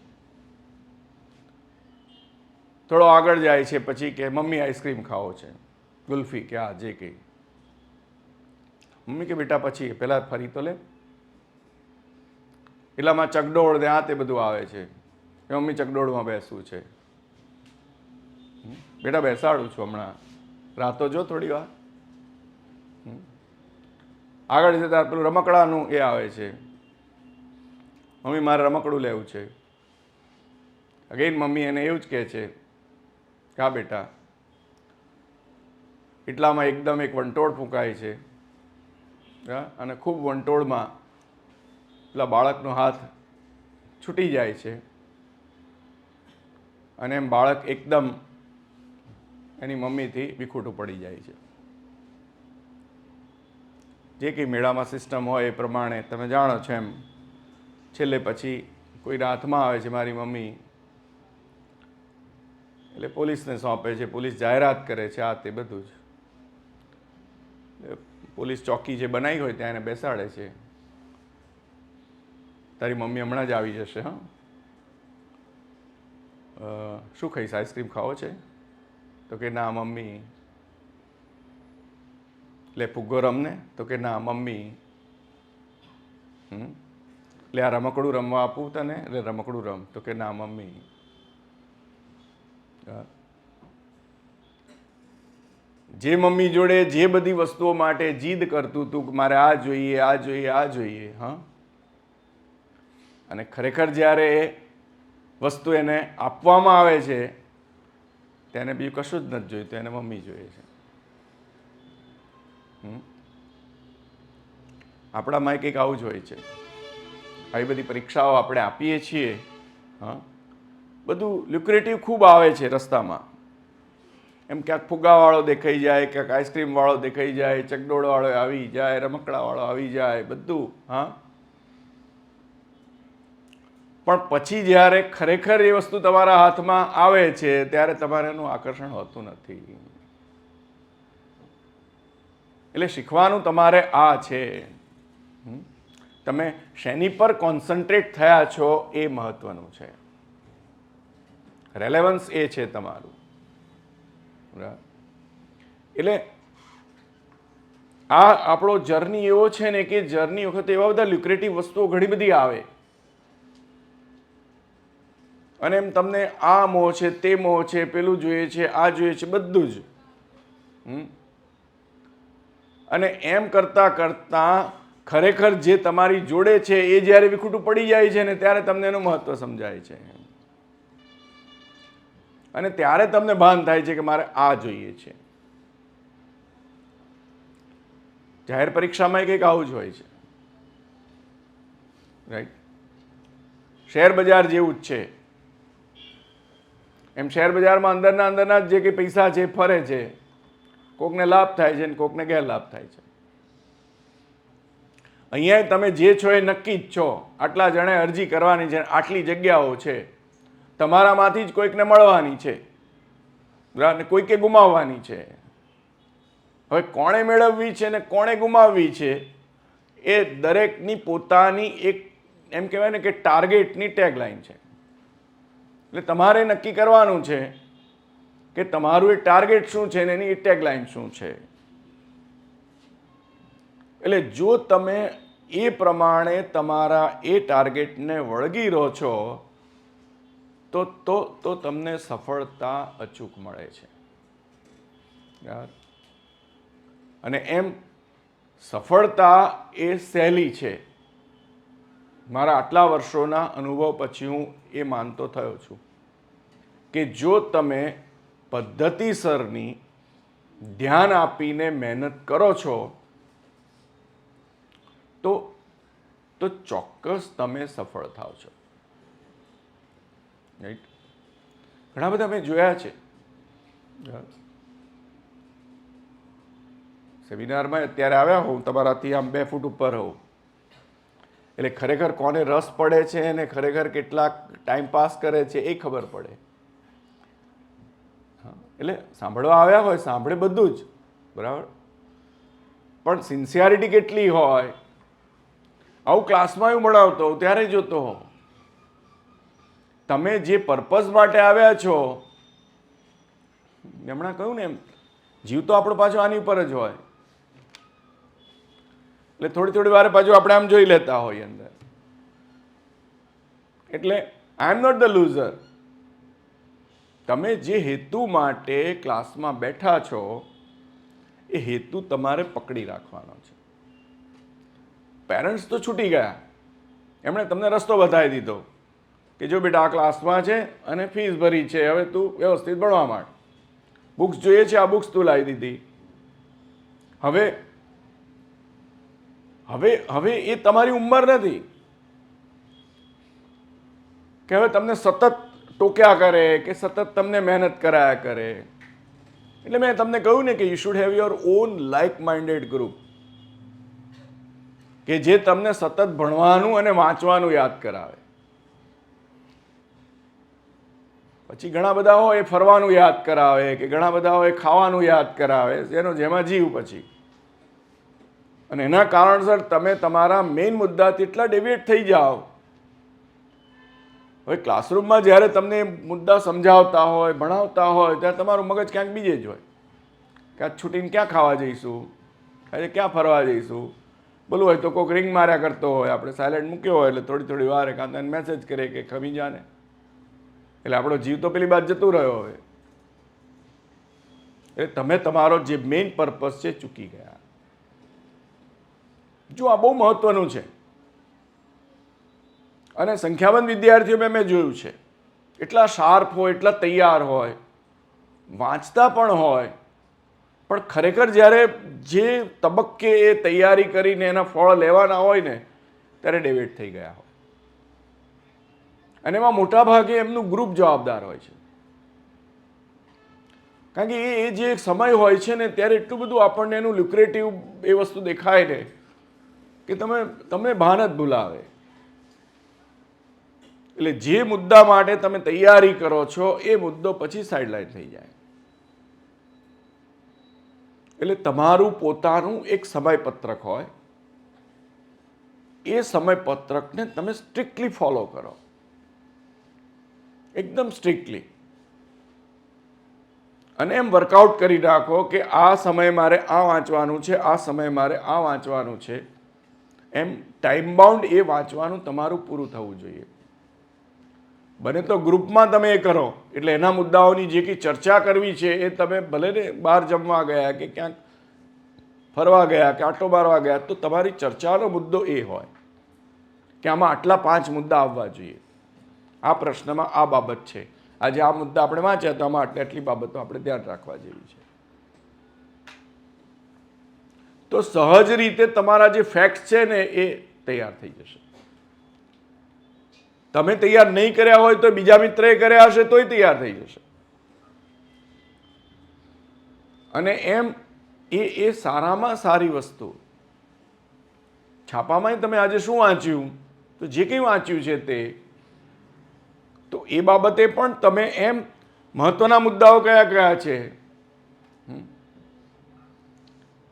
થોડો આગળ જાય છે પછી કે મમ્મી આઈસ્ક્રીમ ખાવો છે, ગુલ્ફી કે આ જે કંઈ. મમ્મી કે બેટા પછી પહેલાં ફરી તો લે. એટલામાં ચકડોળ ને આ તે બધું આવે છે. મમ્મી ચકડોળમાં બેસવું છે. બેટા બેસાડું છું હમણાં, રાતો જો થોડી વાર. આગળ જતા પેલું રમકડાનું એ આવે છે, મમ્મી મારે રમકડું લેવું છે. અગેન મમ્મી એને એવું જ કહે છે કે હા બેટા. એટલામાં એકદમ એક વંટોળ ફૂંકાય છે અને ખૂબ વંટોળમાં પેલા બાળકનો હાથ છૂટી જાય છે અને એમ બાળક એકદમ એની મમ્મીથી વિખૂટું પડી જાય છે. જે કંઈ મેળામાં સિસ્ટમ હોય એ પ્રમાણે તમે જાણો છો એમ છેલ્લે પછી કોઈના હાથમાં આવે છે મારી મમ્મી, એટલે પોલીસને સોંપે છે. પોલીસ જાહેરાત કરે છે, આ તે બધું જ. પોલીસ ચોકી જે બનાવી હોય ત્યાં એને બેસાડે છે. તારી મમ્મી હમણાં જ આવી જશે. હા, શું ખાઈશ, આઈસ્ક્રીમ ખાવો છે? તો કે ના મમ્મી. લે ફુગ્ગો રમને? તો કે ના મમ્મી. એટલે આ રમકડું રમવા આપું તને? એટલે રમકડું રમ. તો કે ના મમ્મી. જે મમ્મી જોડે જે બધી વસ્તુઓ માટે જીદ કરતું હતું કે મારે આ જોઈએ, આ જોઈએ, આ જોઈએ, હા, અને ખરેખર જ્યારે એ વસ્તુ એને આપવામાં આવે છે તેને બીજું કશું જ નથી જોઈતું, એને મમ્મી જોઈએ છે. આપણામાં કંઈક આવું જ હોય છે. આવી બધી પરીક્ષાઓ આપણે આપીએ છીએ, હા, બધું લ્યુક્રેટિવ ખૂબ આવે છે રસ્તામાં. એમ ક્યાંક ફુગ્ગાવાળો દેખાઈ જાય, ક્યાંક આઈસ્ક્રીમવાળો દેખાઈ જાય, ચકડોળવાળો આવી જાય, રમકડાવાળો આવી જાય, બધું, હા. પણ પછી જ્યારે ખરેખર એ વસ્તુ તમારા હાથમાં આવે છે ત્યારે તમારે એનું આકર્ષણ હોતું નથી. એટલે શીખવાનું તમારે આ છે. તમે શેની પર કોન્સન્ટ્રેટ થયા છો એ મહત્વનું છે. રેલેવન્સ એ છે તમારું. એટલે આ આપણો જર્ની એવો છે ને કે જર્ની વખતે એવા બધા લ્યુક્રેટિવ વસ્તુઓ ઘણી બધી આવે અને એમ તમને આ મોહ છે, તે મોહ છે, પેલું જોઈએ છે, આ જોઈએ છે, બધું જ. અને એમ કરતા કરતા ખરેખર જે તમારી જોડે છે એ જ્યારે વિખૂટું પડી જાય છે ને ત્યારે તમને એનું મહત્વ સમજાય છે અને ત્યારે તમને ભાન થાય છે કે મારે આ જોઈએ છે. જાહેર પરીક્ષામાં કંઈક આવું જ હોય છે. રાઈટ, શેર બજાર જેવું જ છે. એમ શેર બજારમાં અંદરના જે કંઈ પૈસા છે ફરે છે, કોકને લાભ થાય છે અને કોકને ગેરલાભ થાય છે. અહીંયા તમે જે છો એ નક્કી જ છો. આટલા જણે અરજી કરવાની છે, આટલી જગ્યાઓ છે, તમારામાંથી જ કોઈકને મળવાની છે, બરાબર, કોઈકે ગુમાવવાની છે. હવે કોણે મેળવવી છે ને કોણે ગુમાવવી છે એ દરેકની પોતાની એક એમ કહેવાય ને કે ટાર્ગેટની ટેગલાઇન છે. એટલે તમારે નક્કી કરવાનું છે કે તમારું એ ટાર્ગેટ શું છે ને એની ટેગલાઇન શું છે. એટલે જો તમે એ પ્રમાણે તમારા એ ટાર્ગેટને વળગી રહો છો તો તમને સફળતા અચૂક મળે છે. યાર, અને એમ સફળતા એ સહેલી છે. મારા આટલા વર્ષોના અનુભવ પછી હું એ માનતો થયો છું કે જો તમે પદ્ધતિસરની ધ્યાન આપીને મહેનત કરો છો તો ચોક્કસ તમે સફળ થાવ છો. રાઈટ? ઘણા બધા મેં જોયા છે સેમિનારમાં અત્યારે આવ્યા હોઉં તમારાથી આમ 2 ફૂટ ઉપર હોઉં એટલે ખરેખર કોને રસ પડે છે અને ખરેખર કેટલાક ટાઈમ પાસ કરે છે એ ખબર પડે. એટલે સાંભળવા આવ્યા હોય સાંભળે બધું જ બરાબર, પણ સિન્સિયરિટી કેટલી હોય. આવું ક્લાસમાં હું ભણાવતો હોઉં ત્યારે જોતો હોઉં તમે જે પર્પઝ માટે આવ્યા છો, હમણાં કહ્યું ને એમ જીવ તો આપણો પાછો આની ઉપર જ હોય. એટલે થોડી વાર પાછું આપણે આમ જોઈ લેતા હોઈએ અંદર. એટલે આઈ એમ નોટ ધ લૂઝર. તમે જે હેતુ માટે ક્લાસમાં બેઠા છો એ હેતુ તમારે પકડી રાખવાનો છે. પેરેન્ટ્સ તો છૂટી ગયા, એમણે તમને રસ્તો બતાવી દીધો કે જો બેટા આ ક્લાસમાં છે અને ફીસ ભરી છે, હવે તું વ્યવસ્થિત ભણવા માંડ, બુક્સ જોઈએ છે, આ બુક્સ તું લાવી દીધી. હવે એ તમારી ઉંમર નથી કે હવે તમને સતત ટોક્યા કરે કે સતત તમને મહેનત કરાયા કરે. એટલે મેં તમને કહ્યું ને કે you should have your own like minded group કે જે તમને સતત ભણવાનું અને વાંચવાનું યાદ કરાવે. પછી ઘણા બધા હોય એ ફરવાનું યાદ કરાવે કે ઘણા બધા હોય ખાવાનું યાદ કરાવે, જેનો જેમાં જીવ પછી. અને એના કારણસર તમે તમારા મેઇન મુદ્દાથી એટલા ડેવિએટ થઈ જાઓ. હવે ક્લાસરૂમમાં જ્યારે તમને મુદ્દા સમજાવતા હોય ભણાવતા હોય ત્યારે તમારું મગજ ક્યાંક બીજે જ હોય કે આ છૂટીને ક્યાં ખાવા જઈશું, આજે ક્યાં ફરવા જઈશું. બોલું હોય તો કોઈક રિંગ માર્યા કરતો હોય, આપણે સાયલેન્ટ મૂક્યો હોય એટલે થોડી વાર એકાંત મેસેજ કરે કે ખમી જાને, એટલે આપણો જીવ તો પેલી બાદ જતું રહ્યો હવે. એટલે તમે તમારો જે મેઇન પર્પઝ છે ચૂકી ગયા. જો આ બહુ મહત્વનું છે. અને સંખ્યાબંધ વિદ્યાર્થીઓ મેં જોયું છે એટલા શાર્પ હોય, એટલા તૈયાર હોય, વાંચતા પણ હોય, પણ ખરેખર જ્યારે જે તબક્કે એ તૈયારી કરીને એના ફળ લેવાના હોય ને ત્યારે ડેવિએટ થઈ ગયા હોય. અને એમાં મોટા ભાગે એમનું ગ્રુપ જવાબદાર હોય છે. કારણ કે એ જે સમય હોય છે ને ત્યારે એટલું બધું આપણને એનું લ્યુક્રેટિવ એ વસ્તુ દેખાય ને કે તમને ભાન જ ભૂલાવે. એટલે જે મુદ્દા માટે તમે તૈયારી કરો છો એ મુદ્દો પછી સાઇડલાઇન થઈ જાય. એટલે તમારું પોતાનું એક સમયપત્રક હોય, એ સમયપત્રકને તમે સ્ટ્રિક્ટલી ફોલો કરો, એકદમ સ્ટ્રિક્ટલી. અને એમ વર્કઆઉટ કરી નાખો કે આ સમયે મારે આ વાંચવાનું છે, આ સમયે મારે આ વાંચવાનું છે. એમ ટાઈમ બાઉન્ડ એ વાંચવાનું તમારું પૂરું થવું જોઈએ. બને તો ગ્રુપમાં તમે એ કરો એટલે એના મુદ્દાઓની જે કંઈ ચર્ચા કરવી છે એ તમે ભલે ને બહાર જમવા ગયા કે ક્યાંક ફરવા ગયા કે આટો મારવા ગયા તો તમારી ચર્ચાનો મુદ્દો એ હોય કે આમાં આટલા 5 મુદ્દા આવવા જોઈએ, આ પ્રશ્નમાં આ બાબત છે, આજે આ મુદ્દા આપણે વાંચ્યા તો આમાં આટલી બાબતો આપણે ધ્યાન રાખવા જેવી છે. તો સહજ રીતે તમારા જે ફેક્ટ છે ને એ તૈયાર થઈ જશે. તમે તૈયાર નહીં કર્યા હોય તો બીજા મિત્રએ કર્યા હશે તોય તૈયાર થઈ જશે. અને એમ એ સારામાં સારી વસ્તુ છાપામાં તમે આજે શું વાંચ્યું, તો જે કંઈ વાંચ્યું છે તે, તો એ બાબતે પણ તમે એમ મહત્વના મુદ્દાઓ કયા કયા છે,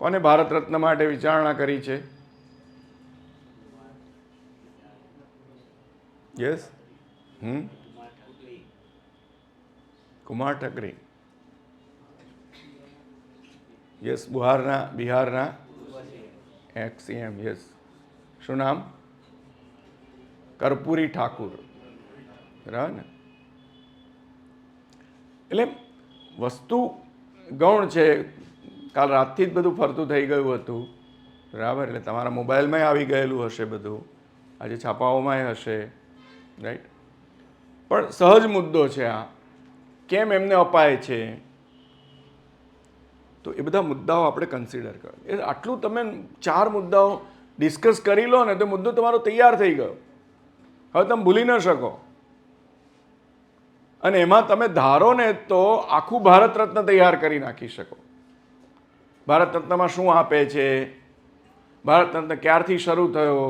કોને ભારત રત્ન માટે વિચારણા કરી છે? યસ, કુમાર ઠકરી. યસ, બિહારના એક્સ-સીએમ. યસ, શું નામ? કર્પૂરી ઠાકુર, બરાબર ને? એટલે વસ્તુ ગૌણ છે. કાલ રાતથી જ બધું ફરતું થઈ ગયું હતું, બરાબર? એટલે તમારા મોબાઈલમાં આવી ગયેલું હશે બધું, આજે છાપાઓમાં હશે, રાઈટ? પણ સહજ મુદ્દો છે આ, કેમ એમને અપાય છે, તો એ બધા મુદ્દાઓ આપણે કન્સિડર કરો. એ આટલું તમે 4 મુદ્દાઓ ડિસ્કસ કરી લો ને તો મુદ્દો તમારો તૈયાર થઈ ગયો. હવે તમે ભૂલી ન શકો. અને એમાં તમે ધારો ને તો આખું ભારત રત્ન તૈયાર કરી નાખી શકો. ભારત રત્નમાં શું આપે છે, ભારત રત્ન ક્યારથી શરૂ થયો,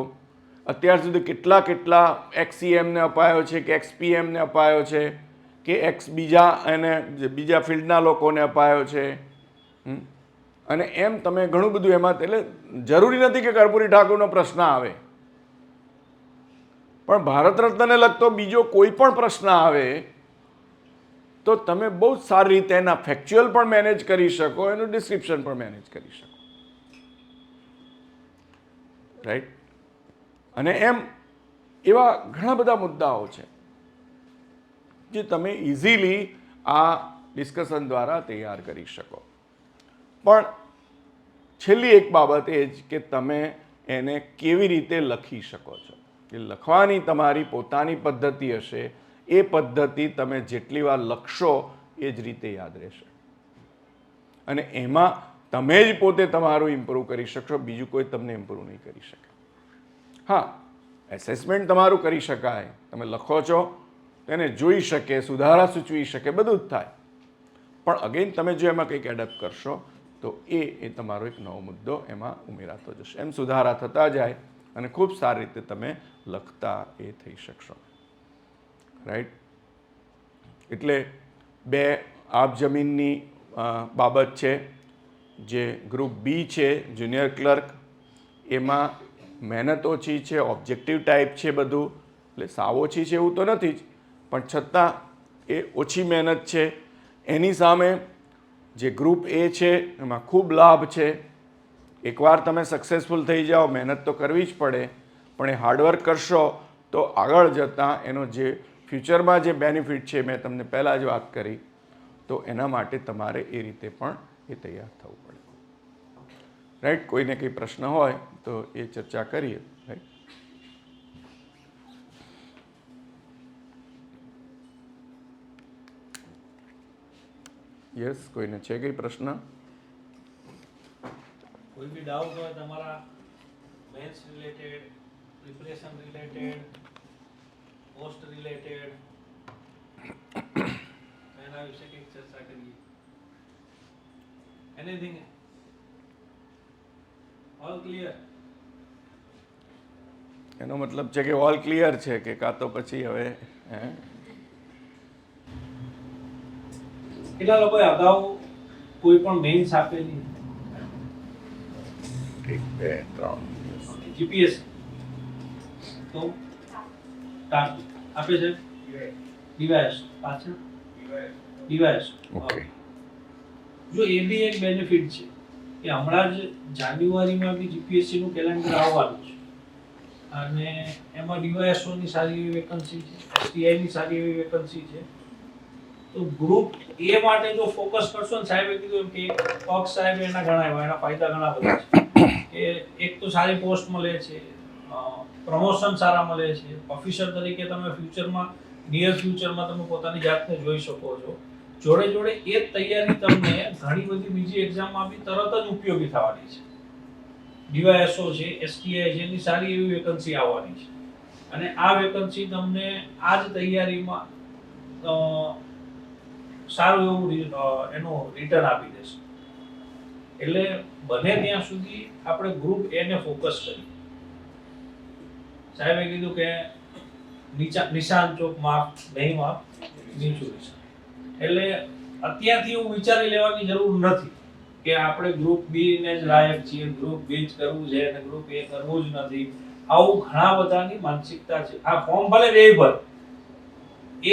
અત્યાર સુધી કેટલા એક્સ-સીએમને અપાયો છે, કે એક્સ-પીએમને અપાયો છે, કે બીજા ફિલ્ડના લોકોને અપાયો છે, અને એમ તમે ઘણું બધું એમાં. એટલે જરૂરી નથી કે કર્પૂરી ઠાકુરનો પ્રશ્ન આવે, પણ ભારત રત્નને લગતો બીજો કોઈ પણ પ્રશ્ન આવે તો તમે બહુ જ સારી રીતે એના ફેક્ચ્યુઅલ પણ મેનેજ કરી શકો, એનું ડિસ્ક્રિપ્શન પણ મેનેજ કરી શકો, રાઈટ? અને એમ એવા ઘણા બધા મુદ્દાઓ છે જે તમે ઇઝીલી આ ડિસ્કશન દ્વારા તૈયાર કરી શકો. પણ છેલ્લી એક બાબત એ જ કે તમે એને કેવી રીતે લખી શકો છો. કે લખવાની તમારી પોતાની પદ્ધતિ હશે, એ પદ્ધતિ તમે જેટલી વાર લખશો એ જ રીતે યાદ રહેશે, અને એમાં તમે જ પોતે તમારું ઇમ્પ્રૂવ કરી શકશો, બીજું કોઈ તમને ઇમ્પ્રૂવ નહીં કરી શકે. હા, એસેસમેન્ટ તમારું કરી શકાય, તમે લખો છો એને જોઈ શકે, સુધારા સૂચવી શકે, બધું જ થાય. પણ અગેન તમે જો એમાં કંઈક એડપ્ટ કરશો તો એ તમારો એક નવો મુદ્દો એમાં ઉમેરાતો જશે. એમ સુધારા થતા જાય અને ખૂબ સારી રીતે તમે લખતા એ થઈ શકશો, રાઈટ? એટલે 2 આબ જમીનની બાબત છે. જે ગ્રુપ બી છે, જુનિયર ક્લર્ક, એમાં મહેનત ઓછી છે, ઓબ્જેક્ટિવ ટાઈપ છે બધું. એટલે સાવ ઓછી છે એવું તો નથી જ, પણ છતાં એ ઓછી મહેનત છે. એની સામે જે ગ્રુપ એ છે એમાં ખૂબ લાભ છે. એકવાર તમે સક્સેસફુલ થઈ જાઓ, મહેનત તો કરવી જ પડે, પણ એ હાર્ડવર્ક કરશો તો આગળ જતાં એનો જે ફ્યુચરમાં જે બેનિફિટ છે, મેં તમને પહેલાં જ વાત કરી, તો એના માટે તમારે એ રીતે પણ એ તૈયાર થવું પડે, રાઈટ? કોઈને કંઈ પ્રશ્ન હોય તો એ ચર્ચા કરીએ, રાઈટ? યસ, કોઈને છે કંઈ પ્રશ્ન? કોઈ બી ડાઉટ હોય તમારા maths related, preparation related, post related, એના વિશે કંઈક ચર્ચા કરીએ. એનીથિંગ? All clear? એનો મતલબ છે કે ઓલ ક્લિયર છે, કે કાં તો પછી હવે કેટલા લોકોએ અગાઉ કોઈ પણ મેઇન્સ આપેલી? 1 2 3 જીપીએસ તો આપે છે. ડીવાયએસ પાછળ ડીવાયએસ. ઓકે. જો એ બી એક બેનિફિટ છે કે હમણાં જ જાન્યુઆરીમાં બી જીપીએસસી નું કેલેન્ડર આવવાનું છે, અને એમાં ડીવાયએસઓ ની સારી એવી વેકન્સી છે, એસટીઆઈ ની સારી એવી વેકન્સી છે. તો ગ્રુપ એ માટે જો ફોકસ કરશો ને, સાહેબે કીધું કે પક્ષ સાહેબ એના ઘણા એના ફાયદા ઘણા બધા છે. કે એક તો સારી પોસ્ટ મળે છે, પ્રમોશન સારા મળે છે, ઓફિસર તરીકે તમે ફ્યુચરમાં, નિયર ફ્યુચરમાં તમે પોતાની જાતને જોઈ શકો છો. જોડે જોડે એ જ તૈયારી તમને ઘણી બધી બીજી એક્ઝામમાં બી તરત જ ઉપયોગી થવાની છે. ડીવાયએસઓ છે, એસટીઆઈ છે, એની સારી એવી વેકન્સી આવવાની છે, અને આ વેકન્સી તમને આ જ તૈયારીમાં સારું એવું એનું રિટર્ન આપી દેશે. એટલે બને ત્યાં સુધી આપણે ગ્રુપ એ ને ફોકસ કરીએ. સાહેબે કીધું કે નિશાન ચોક માપ નહીં માપ નીચું નિશાન. એટલે અત્યારથી એવું વિચારી લેવાની જરૂર નથી કે આપણે ગ્રુપ બી ને જ લાયક છીએ, ગ્રુપ બી જ કરવું છે અને ગ્રુપ એ કરવું જ નથી. આવું ઘણા બધાની માનસિકતા છે. આ ફોર્મ ભલે બે ભર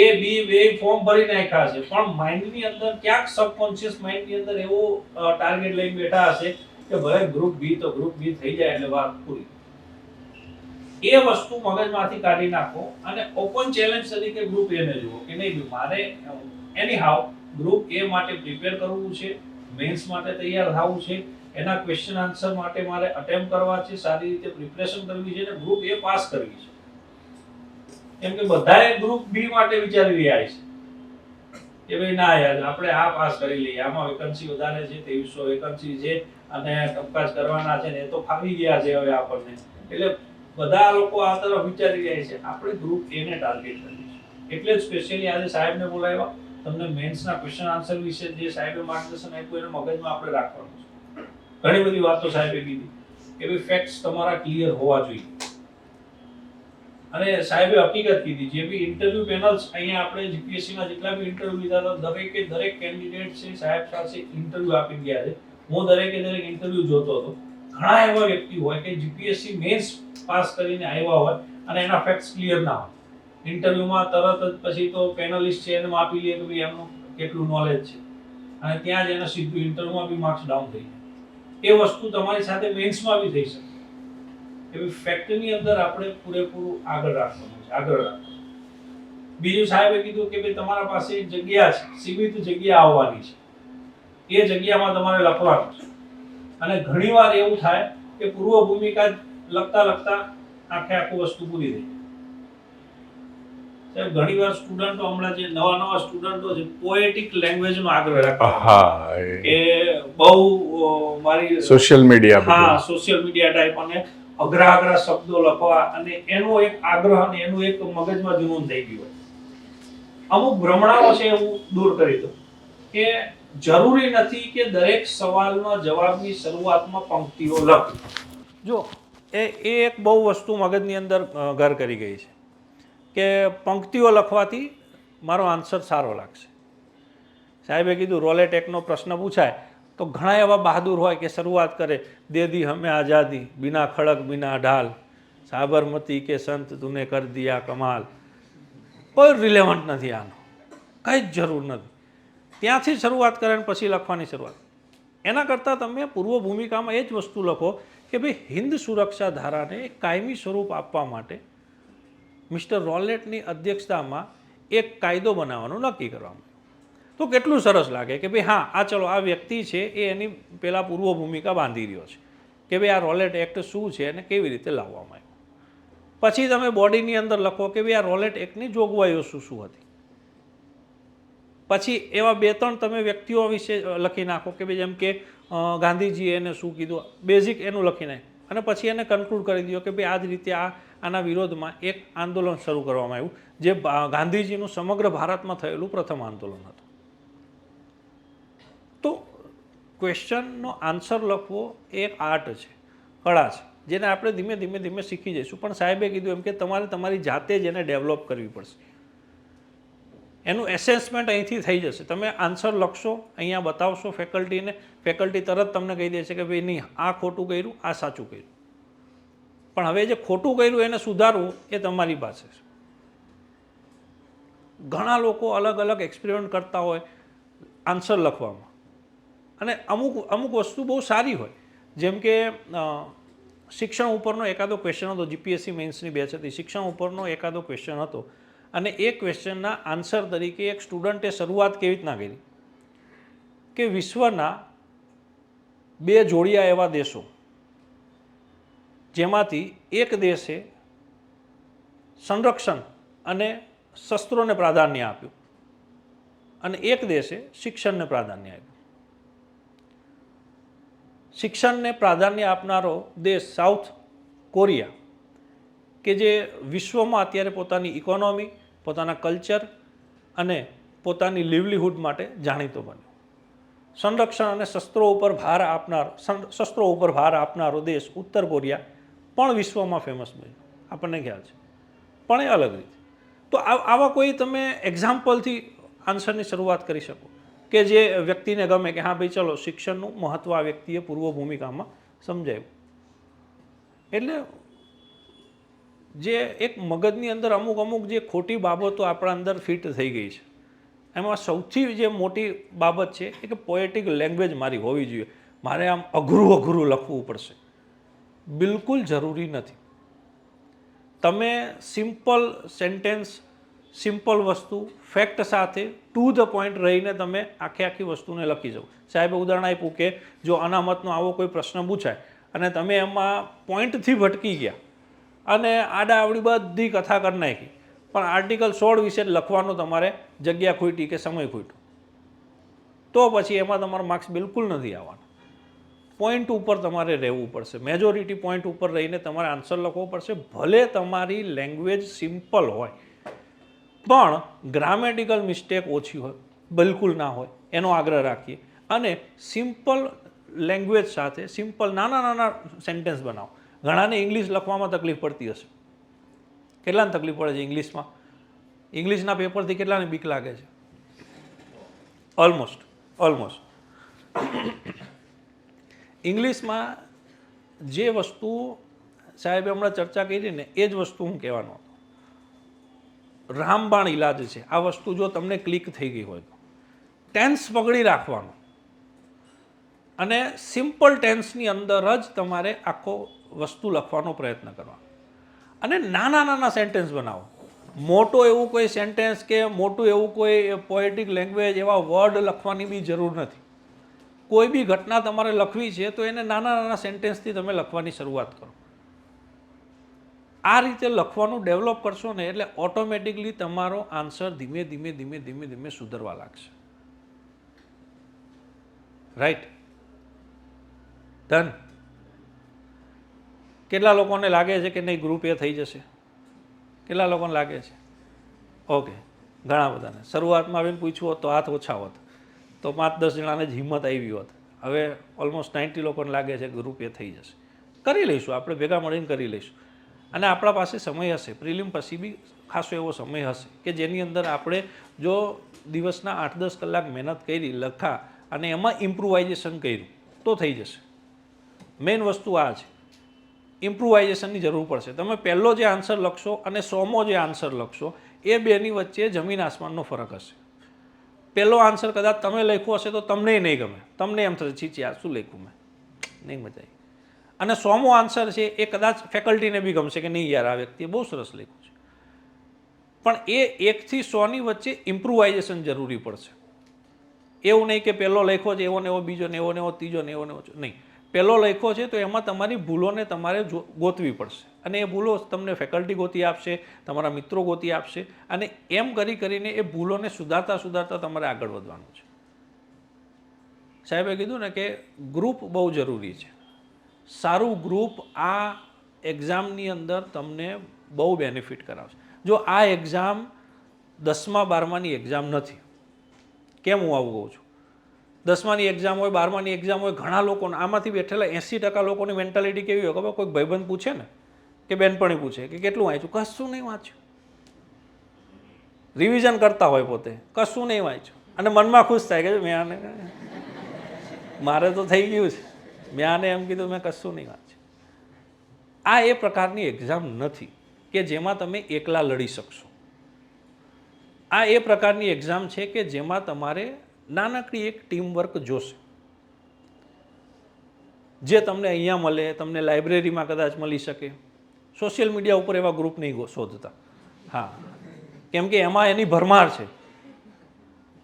એ બી બે ફોર્મ ભરી નાખ્યા છે, પણ માઇન્ડની અંદર ક્યાંક સબકોન્શિયસ માઇન્ડની અંદર એવો ટાર્ગેટ લઈને બેઠા હશે કે ભલે ગ્રુપ બી તો ગ્રુપ બી થઈ જાય એટલે વાત પૂરી. એ વસ્તુ મગજમાંથી કાઢી નાખો અને ઓપન ચેલેન્જ તરીકે ગ્રુપ એ ને જુઓ કે નહીં મારે એની હાઉ ગ્રુપ એ માટે પ્રિપેર કરવું છે, મેન્સ માટે તૈયાર થવું છે, એના ક્વેશ્ચન આન્સર માટે મારે અટેમ્પ કરવા છે, સારી રીતે પ્રિપરેશન કરવી છે અને ગ્રુપ એ પાસ કરવી છે. કેમ કે બધાએ ગ્રુપ બી માટે વિચારી રહ્યા છે કે ભાઈ ના યાર આપણે આ પાસ કરી લઈએ, આમાં વેકન્સી વધારે છે, 2300 વેકન્સી છે અને કપાસ કરવાના છે ને એ તો ફાવી ગયા છે હવે આપણને. એટલે બધા લોકો આ તરફ વિચારી રહ્યા છે. આપણે ગ્રુપ એ ને ટાર્ગેટ કરીએ છીએ. એટલે જ સ્પેશિયલી આજે સાહેબને બોલાવ્યા, તમને મેન્સના ક્વેશ્ચન આન્સર વિશે જે સાહેબે માર્ગદર્શન આપ્યું એને મગજમાં આપણે રાખવાનું છે. ઘણી બધી વાતો સાહેબે કીધી કે ભાઈ ફેક્ટ્સ તમારા ક્લિયર હોવા જોઈએ. અને સાહેબે હકીકત કીધી જે બી ઇન્ટરવ્યુ પેનલ્સ અહીંયા આપણે જીપીએસસીમાં જેટલા બી ઇન્ટરવ્યુ લીધા હતા દરેક કેન્ડિડેટ છે સાહેબ સાથે ઇન્ટરવ્યુ આપી ગયા છે. હું દરેક ઇન્ટરવ્યુ જોતો હતો. ઘણા એવા વ્યક્તિ હોય કે જીપીએસસી મેન્સ પાસ કરીને આવ્યા હોય અને એના ફેક્ટ્સ ક્લિયર ના હોય. ઇન્ટરવ્યુમાં તરત જ પછી તો પેનલિસ્ટ છે એને માપી લે કે ભાઈ એમનું કેટલું નોલેજ છે અને ત્યાં જ એને સીધું ઇન્ટરવ્યુમાં બી માર્ક્સ ડાઉન થઈ જાય. એ વસ્તુ તમારી સાથે મેન્સમાં બી થઈ શકે. એવી ફેક્ટની અંદર આપણે પૂરેપૂરું આગળ રાખવાનું છે, આગળ રાખવાનું. બીજું સાહેબે કીધું કે ભાઈ તમારા પાસે એક જગ્યા છે, સીમિત જગ્યા આવવાની છે, એ જગ્યામાં તમારે લખવાનું છે. અને ઘણીવાર એવું થાય કે પૂર્વ ભૂમિકા લખતા લખતા આખું વસ્તુ પૂરી થઈ જાય. ઘણીવાર સ્ટુડન્ટો હમણાં જે નવા સ્ટુડન્ટો છે પોએટિક લેંગ્વેજનો આગ્રહ રાખતા કે બહુ મારી સોશિયલ મીડિયા ટાઈપ અને અઘરા શબ્દો લખવા અને એનો એક આગ્રહ અને એનું એક મગજમાં જુનૂન થઈ ગયું હોય. અમુક ભ્રમણાઓ છે હું દૂર કરી દઉં કે જરૂરી નથી કે દરેક સવાલના જવાબની શરૂઆતમાં પંક્તિઓ લખવી. જો એ એક બહુ વસ્તુ મગજની અંદર ઘર કરી ગઈ છે કે પંક્તિઓ લખવાથી મારો આન્સર સારો લાગશે. સાહેબે કીધું રોલેટેકનો પ્રશ્ન પૂછાય તો ઘણા એવા બહાદુર હોય કે શરૂઆત કરે દે દી હમે આઝાદી બિના ખડક બિના ઢાલ સાબરમતી કે સંત તુને કર દિયા કમાલ. કોઈ રિલેવન્ટ નથી આનો, કંઈ જ જરૂર નથી. ત્યાંથી શરૂઆત કરે ને પછી લખવાની શરૂઆત. એના કરતાં તમે પૂર્વ ભૂમિકામાં એ જ વસ્તુ લખો કે ભાઈ હિન્દ સુરક્ષા ધારાને એક કાયમી સ્વરૂપ આપવા માટે મિસ્ટર રોલેટની અધ્યક્ષતામાં એક કાયદો બનાવવાનું નક્કી કરવામાં. તો કેટલું સરસ લાગે કે ભાઈ હા આ ચલો આ વ્યક્તિ છે એ એની પહેલાં પૂર્વ ભૂમિકા બાંધી રહ્યો છે કે ભાઈ આ રોલેટ એક્ટ શું છે અને કેવી રીતે લાવવામાં આવ્યું. પછી તમે બોડીની અંદર લખો કે ભાઈ આ રોલેટ એક્ટની જોગવાઈઓ શું શું હતી. પછી એવા 2-3 તમે વ્યક્તિઓ વિશે લખી નાખો કે ભાઈ જેમ કે ગાંધીજીએ એને શું કીધું, બેઝિક એનું લખી નાખો અને પછી એને કન્ક્લુડ કરી દો કે ભાઈ આ જ રીતે આના વિરોધમાં એક આંદોલન શરૂ કરવામાં આવ્યું જે ગાંધીજીનું સમગ્ર ભારતમાં થયેલું પ્રથમ આંદોલન હતું. તો ક્વેશ્ચનનો આન્સર લખવો એ એક આર્ટ છે, કળા છે, જેને આપણે ધીમે ધીમે શીખી જઈશું. પણ સાહેબે કીધું એમ કે તમારે તમારી જાતે જ એને ડેવલપ કરવી પડશે. એનું એસેસમેન્ટ અહીંથી થઈ જશે. તમે આન્સર લખશો, અહીંયા બતાવશો ફેકલ્ટીને, ફેકલ્ટી તરત તમને કહી દેશે કે ભાઈ નહીં આ ખોટું કર્યું, આ સાચું કર્યું. પણ હવે જે ખોટું કર્યું એને સુધારવું એ તમારી પાસે છે. ઘણા લોકો અલગ અલગ એક્સપેરિમેન્ટ કરતા હોય આન્સર લખવામાં અને અમુક વસ્તુ બહુ સારી હોય. જેમ કે શિક્ષણ ઉપરનો એકાદો ક્વેશ્ચન હતો, જીપીએસસી મેન્સની બેચ હતી, શિક્ષણ ઉપરનો એકાદો ક્વેશ્ચન હતો અને એ ક્વેશ્ચનના આન્સર તરીકે એક સ્ટુડન્ટે શરૂઆત કેવી રીતના કરી કે વિશ્વના 2 જોડિયા એવા દેશો જેમાંથી એક દેશે સંરક્ષણ અને શસ્ત્રોને પ્રાધાન્ય આપ્યું અને એક દેશે શિક્ષણને પ્રાધાન્ય આપ્યું. શિક્ષણને પ્રાધાન્ય આપનારો દેશ સાઉથ કોરિયા કે જે વિશ્વમાં અત્યારે પોતાની ઇકોનોમી, પોતાના કલ્ચર અને પોતાની લીવલીહુડ માટે જાણીતો બન્યો. સંરક્ષણ અને શસ્ત્રો ઉપર ભાર આપનારો દેશ ઉત્તર કોરિયા પણ વિશ્વમાં ફેમસ બન્યો. આપણને ખ્યાલ છે, પણ એ અલગ રીતે. તો આવા કોઈ તમે એક્ઝામ્પલથી આન્સરની શરૂઆત કરી શકો કે જે વ્યક્તિને ગમે કે હા ભાઈ ચલો શિક્ષણનું મહત્ત્વ આ વ્યક્તિએ પૂર્વ ભૂમિકામાં સમજાયું. એટલે જે એક મગજની અંદર અમુક જે ખોટી બાબતો આપણા અંદર ફિટ થઈ ગઈ છે, એમાં સૌથી જે મોટી બાબત છે એ કે પોએટિક લેંગ્વેજ મારી હોવી જોઈએ, મારે આમ અઘરું લખવું પડશે. બિલકુલ જરૂરી નથી. તમે સિમ્પલ સેન્ટેન્સ, સિમ્પલ વસ્તુ, ફેક્ટ સાથે ટુ ધ પોઈન્ટ રહીને તમે આખી વસ્તુને લખી જાઓ. સાહેબે ઉદાહરણ આપ્યું કે જો અનામતનો આવો કોઈ પ્રશ્ન પૂછાય અને તમે એમાં પોઈન્ટથી ભટકી ગયા અને આડાઅવળી બધી કથા કરી નાખી, પણ આર્ટિકલ 16 વિશે જ લખવાનું તમારે જગ્યા ખૂટી કે સમય ખૂટ્યો, તો પછી એમાં તમારા માર્ક્સ બિલકુલ નથી આવવાના. પોઈન્ટ ઉપર તમારે રહેવું પડશે, મેજોરિટી પોઈન્ટ ઉપર રહીને તમારે આન્સર લખવો પડશે. ભલે તમારી લેંગ્વેજ સિમ્પલ હોય પણ ગ્રામેટિકલ મિસ્ટેક ઓછી હોય, બિલકુલ ના હોય, એનો આગ્રહ રાખીએ. અને સિમ્પલ લેંગ્વેજ સાથે સિમ્પલ નાના સેન્ટેન્સ બનાવો. ઘણાને ઇંગ્લિશ લખવામાં તકલીફ પડતી હશે. કેટલાને તકલીફ પડે છે ઇંગ્લિશમાં? ઇંગ્લિશના પેપરથી કેટલાને બીક લાગે છે? ઓલમોસ્ટ ઇંગ્લિશમાં જે વસ્તુ સાહેબે હમણાં ચર્ચા કરી ને એ જ વસ્તુ હું કહેવાનો હતો. રામબાણ ઇલાજ છે. આ વસ્તુ જો તમને ક્લિક થઈ ગઈ હોય તો ટેન્સ પકડી રાખવાનું અને સિમ્પલ ટેન્સની અંદર જ તમારે આખો વસ્તુ લખવાનો પ્રયત્ન કરવાનો અને નાના સેન્ટેન્સ બનાવો. મોટો એવું કોઈ સેન્ટેન્સ કે મોટું એવું કોઈ પોએટિક લેંગ્વેજ એવા વર્ડ લખવાની બી જરૂર નથી. કોઈ બી ઘટના તમારે લખવી છે તો એને નાના સેન્ટેન્સથી તમે લખવાની શરૂઆત કરો. આ રીતે લખવાનું ડેવલપ કરશો ને એટલે ઓટોમેટિકલી તમારો આન્સર ધીમે સુધરવા લાગશે. રાઈટ? ડન? કેટલા લોકોને લાગે છે કે નહીં ગ્રુપ એ થઈ જશે? કેટલા લોકોને લાગે છે? ઓકે, ઘણા બધાને. શરૂઆતમાં આવીને પૂછ્યું હોત તો હાથ ઓછા હોત, તો 5-10 જણાને જ હિંમત આવી હોત. હવે ઓલમોસ્ટ 90 લોકોને લાગે છે કે ગ્રુપ એ થઈ જશે. કરી લઈશું, આપણે ભેગા મળીને કરી લઈશું. અને આપણા પાસે સમય હશે, પ્રિલિમ પછી બી ખાસો એવો સમય હશે કે જેની અંદર આપણે જો દિવસના 8-10 કલાક મહેનત કરી, લખા અને એમાં ઇમ્પ્રુવાઇઝેશન કર્યું તો થઈ જશે. મેઇન વસ્તુ આ છે, ઇમ્પ્રુવાઇઝેશનની જરૂર પડશે. તમે પહેલો જે આન્સર લખશો અને 100મો જે આન્સર લખશો એ બેની વચ્ચે જમીન આસમાનનો ફરક હશે. પહેલો આન્સર કદાચ તમે લખ્યો હશે તો તમને નહીં ગમે, તમને એમ થશે છીચી આ શું લખ્યું મેં, નહીં મજા આવી. અને 100મો આન્સર છે એ કદાચ ફેકલ્ટીને બી ગમશે કે નહીં યાર આ વ્યક્તિએ બહુ સરસ લખ્યું છે. પણ એ 1 થી 100ની વચ્ચે ઇમ્પ્રુવાઇઝેશન જરૂરી પડશે. એવું નહીં કે પહેલો લખ્યો છે એવો ને એવો, બીજો ને એવો, ત્રીજો ને એવો નહીં. પહેલો લખ્યો છે તો એમાં તમારી ભૂલોને તમારે ગોતવી પડશે અને એ ભૂલો તમને ફેકલ્ટી ગોતી આપશે, તમારા મિત્રો ગોતી આપશે અને એમ કરીને એ ભૂલોને સુધારતા તમારે આગળ વધવાનું છે. સાહેબે કીધું ને કે ગ્રુપ બહુ જરૂરી છે. સારું ગ્રુપ આ એક્ઝામની અંદર તમને બહુ બેનિફિટ કરાવશે. જો આ એક્ઝામ 10મા 12માની એક્ઝામ નથી. કેમ હું આવું કહું છું? 10માની એક્ઝામ હોય, 12માની એક્ઝામ હોય, ઘણા લોકોને આમાંથી બેઠેલા 80% લોકોની મેન્ટાલિટી કેવી હોય ખબર? કોઈ ભાઈબંધ પૂછે ને કે બેનપણી પૂછે કે કેટલું વાંચ્યું, કશું નહીં વાંચ્યું. રિવિઝન કરતા હોય પોતે, કશું નહીં વાંચ્યું અને મનમાં ખુશ થાય કે મેં આને, મારે તો થઈ ગયું છે, મેં આને એમ કીધું મેં કશું નહીં વાંચ્યું. આ એ પ્રકારની એક્ઝામ નથી કે જેમાં તમે એકલા લડી શકશો. આ એ પ્રકારની એક્ઝામ છે કે જેમાં તમારે નાનકડી એક ટીમવર્ક જોશે, જે તમને અહીંયા મળે, તમને લાઇબ્રેરીમાં કદાચ મળી શકે. સોશિયલ મીડિયા ઉપર એવા ગ્રુપ નહીં શોધતા. હા, કેમ કે એમાં એની ભરમાર છે.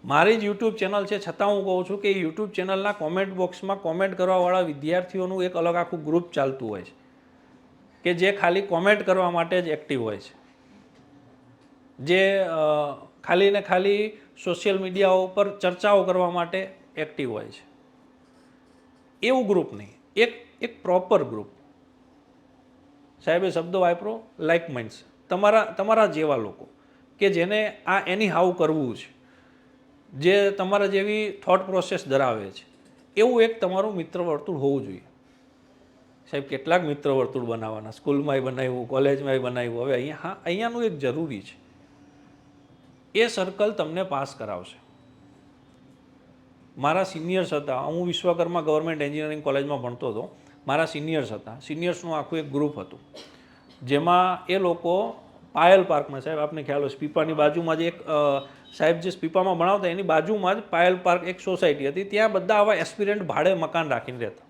મારી જ યુટ્યુબ ચેનલ છે છતાં હું કહું છું કે યુટ્યુબ ચેનલના કોમેન્ટ બોક્સમાં કોમેન્ટ કરવાવાળા વિદ્યાર્થીઓનું એક અલગ આખું ગ્રુપ ચાલતું હોય છે કે જે ખાલી કોમેન્ટ કરવા માટે જ એક્ટિવ હોય છે, જે ખાલી ને ખાલી સોશિયલ મીડિયા ઉપર ચર્ચાઓ કરવા માટે એક્ટિવ હોય છે. એવું ગ્રુપ નહીં, એક પ્રોપર ગ્રુપ. સાહેબે શબ્દો વાપરો લાઇક માઇન્ડ્સ, તમારા જેવા લોકો કે જેને આ એની હાવ કરવું છે, જે તમારા જેવી થોટ પ્રોસેસ ધરાવે છે, એવું એક તમારું મિત્ર વર્તુળ હોવું જોઈએ. સાહેબ કેટલાક મિત્ર વર્તુળ બનાવવાના, સ્કૂલમાંય બનાવ્યું, કોલેજમાંય બનાવ્યું. હવે અહીંયાનું એક જરૂરી છે, એ સર્કલ તમને પાસ કરાવશે. મારા સિનિયર્સ હતા, હું વિશ્વકર્મા ગવર્મેન્ટ એન્જિનિયરિંગ કોલેજમાં ભણતો હતો. મારા સિનિયર્સ હતા, સિનિયર્સનું આખું એક ગ્રુપ હતું, જેમાં એ લોકો પાયલ પાર્કમાં, સાહેબ આપને ખ્યાલ હોય, સ્પીપાની બાજુમાં જે એક સાહેબ જે સ્પીપામાં ભણાવતા એની બાજુમાં જ પાયલ પાર્ક એક સોસાયટી હતી. ત્યાં બધા આવા એસ્પિરન્ટ ભાડે મકાન રાખીને રહેતા.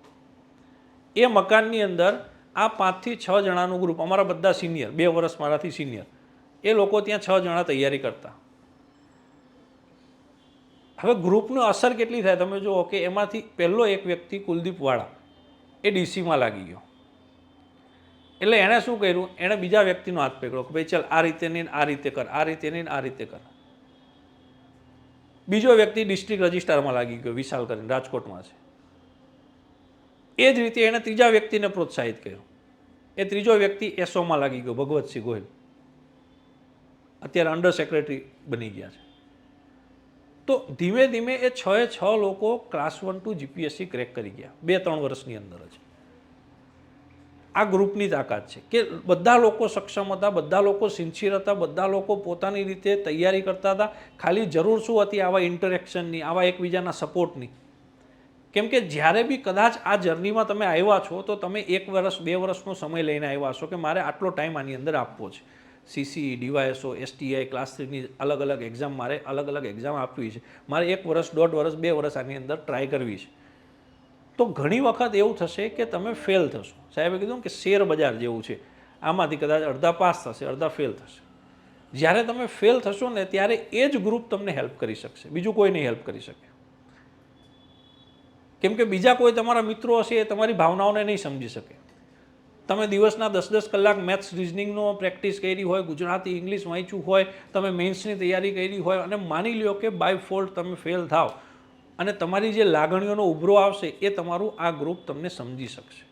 એ મકાનની અંદર આ 5 થી 6 જણાનું ગ્રુપ, અમારા બધા સિનિયર, 2 વર્ષ મારાથી સિનિયર, એ લોકો ત્યાં 6 જણા તૈયારી કરતા. હવે ગ્રુપની અસર કેટલી થાય તમે જુઓ કે એમાંથી પહેલો એક વ્યક્તિ કુલદીપ વાળા એ ડીસીમાં લાગી ગયો. એટલે એણે શું કર્યું, એણે બીજા વ્યક્તિનો હાથ પકડ્યો કે ભાઈ ચાલ આ રીતે નહીં, આ રીતે કર, આ રીતે નહીં, આ રીતે કર. બીજો વ્યક્તિ ડિસ્ટ્રિક્ટ રજિસ્ટ્રારમાં લાગી ગયો, વિશાલ કરીને, રાજકોટમાં છે. એ જ રીતે એણે ત્રીજા વ્યક્તિને પ્રોત્સાહિત કર્યો. એ ત્રીજો વ્યક્તિ એસઓમાં લાગી ગયો, ભગવતસિંહ ગોહિલ, અત્યારે અંડર સેક્રેટરી બની ગયા છે. તો ધીમે ધીમે એ 6 લોકો ક્લાસ 1 ટુ જીપીએસસી ક્રેક કરી ગયા 2-3 વર્ષની અંદર જ. આ ગ્રુપની તાકાત છે કે બધા લોકો સક્ષમ હતા, બધા લોકો સિન્સિયર હતા, બધા લોકો પોતાની રીતે તૈયારી કરતા હતા. ખાલી જરૂર શું હતી, આવા ઇન્ટરેક્શનની, આવા એકબીજાના સપોર્ટની. કેમ કે જ્યારે બી કદાચ આ જર્નીમાં તમે આવ્યા છો તો તમે 1 વર્ષ 2 વર્ષનો સમય લઈને આવ્યા છો કે મારે આટલો ટાઈમ આની અંદર આપવો છે. સીસી, ડીવાયએસઓ, એસટીઆઈ, ક્લાસ 3ની અલગ અલગ એક્ઝામ, મારે અલગ અલગ એક્ઝામ આપવી છે. મારે 1 વર્ષ, 1.5 વર્ષ, 2 વર્ષ આની અંદર ટ્રાય કરવી છે. તો ઘણી વખત એવું થશે કે તમે ફેલ થશો. સાહેબે કીધું કે શેર બજાર જેવું છે, આમાંથી કદાચ અડધા પાસ થશે, અડધા ફેલ થશે. જ્યારે તમે ફેલ થશો ને ત્યારે એ જ ગ્રુપ તમને હેલ્પ કરી શકશે, બીજું કોઈ નહીં હેલ્પ કરી શકે. કેમ કે બીજા કોઈ તમારા મિત્રો હશે એ તમારી ભાવનાઓને નહીં સમજી શકે. તમે દિવસના 10-10 કલાક મેથ્સ રિઝનિંગનો પ્રેક્ટિસ કરી હોય, ગુજરાતી ઇંગ્લિશ વાંચ્યું હોય, તમે મેન્સની તૈયારી કરી હોય અને માની લ્યો કે બાય ફોલ્ટ તમે ફેલ થાવ અને તમારી જે લાગણીઓનો ઉભરો આવશે એ તમારું આ ગ્રુપ તમને સમજી શકશે.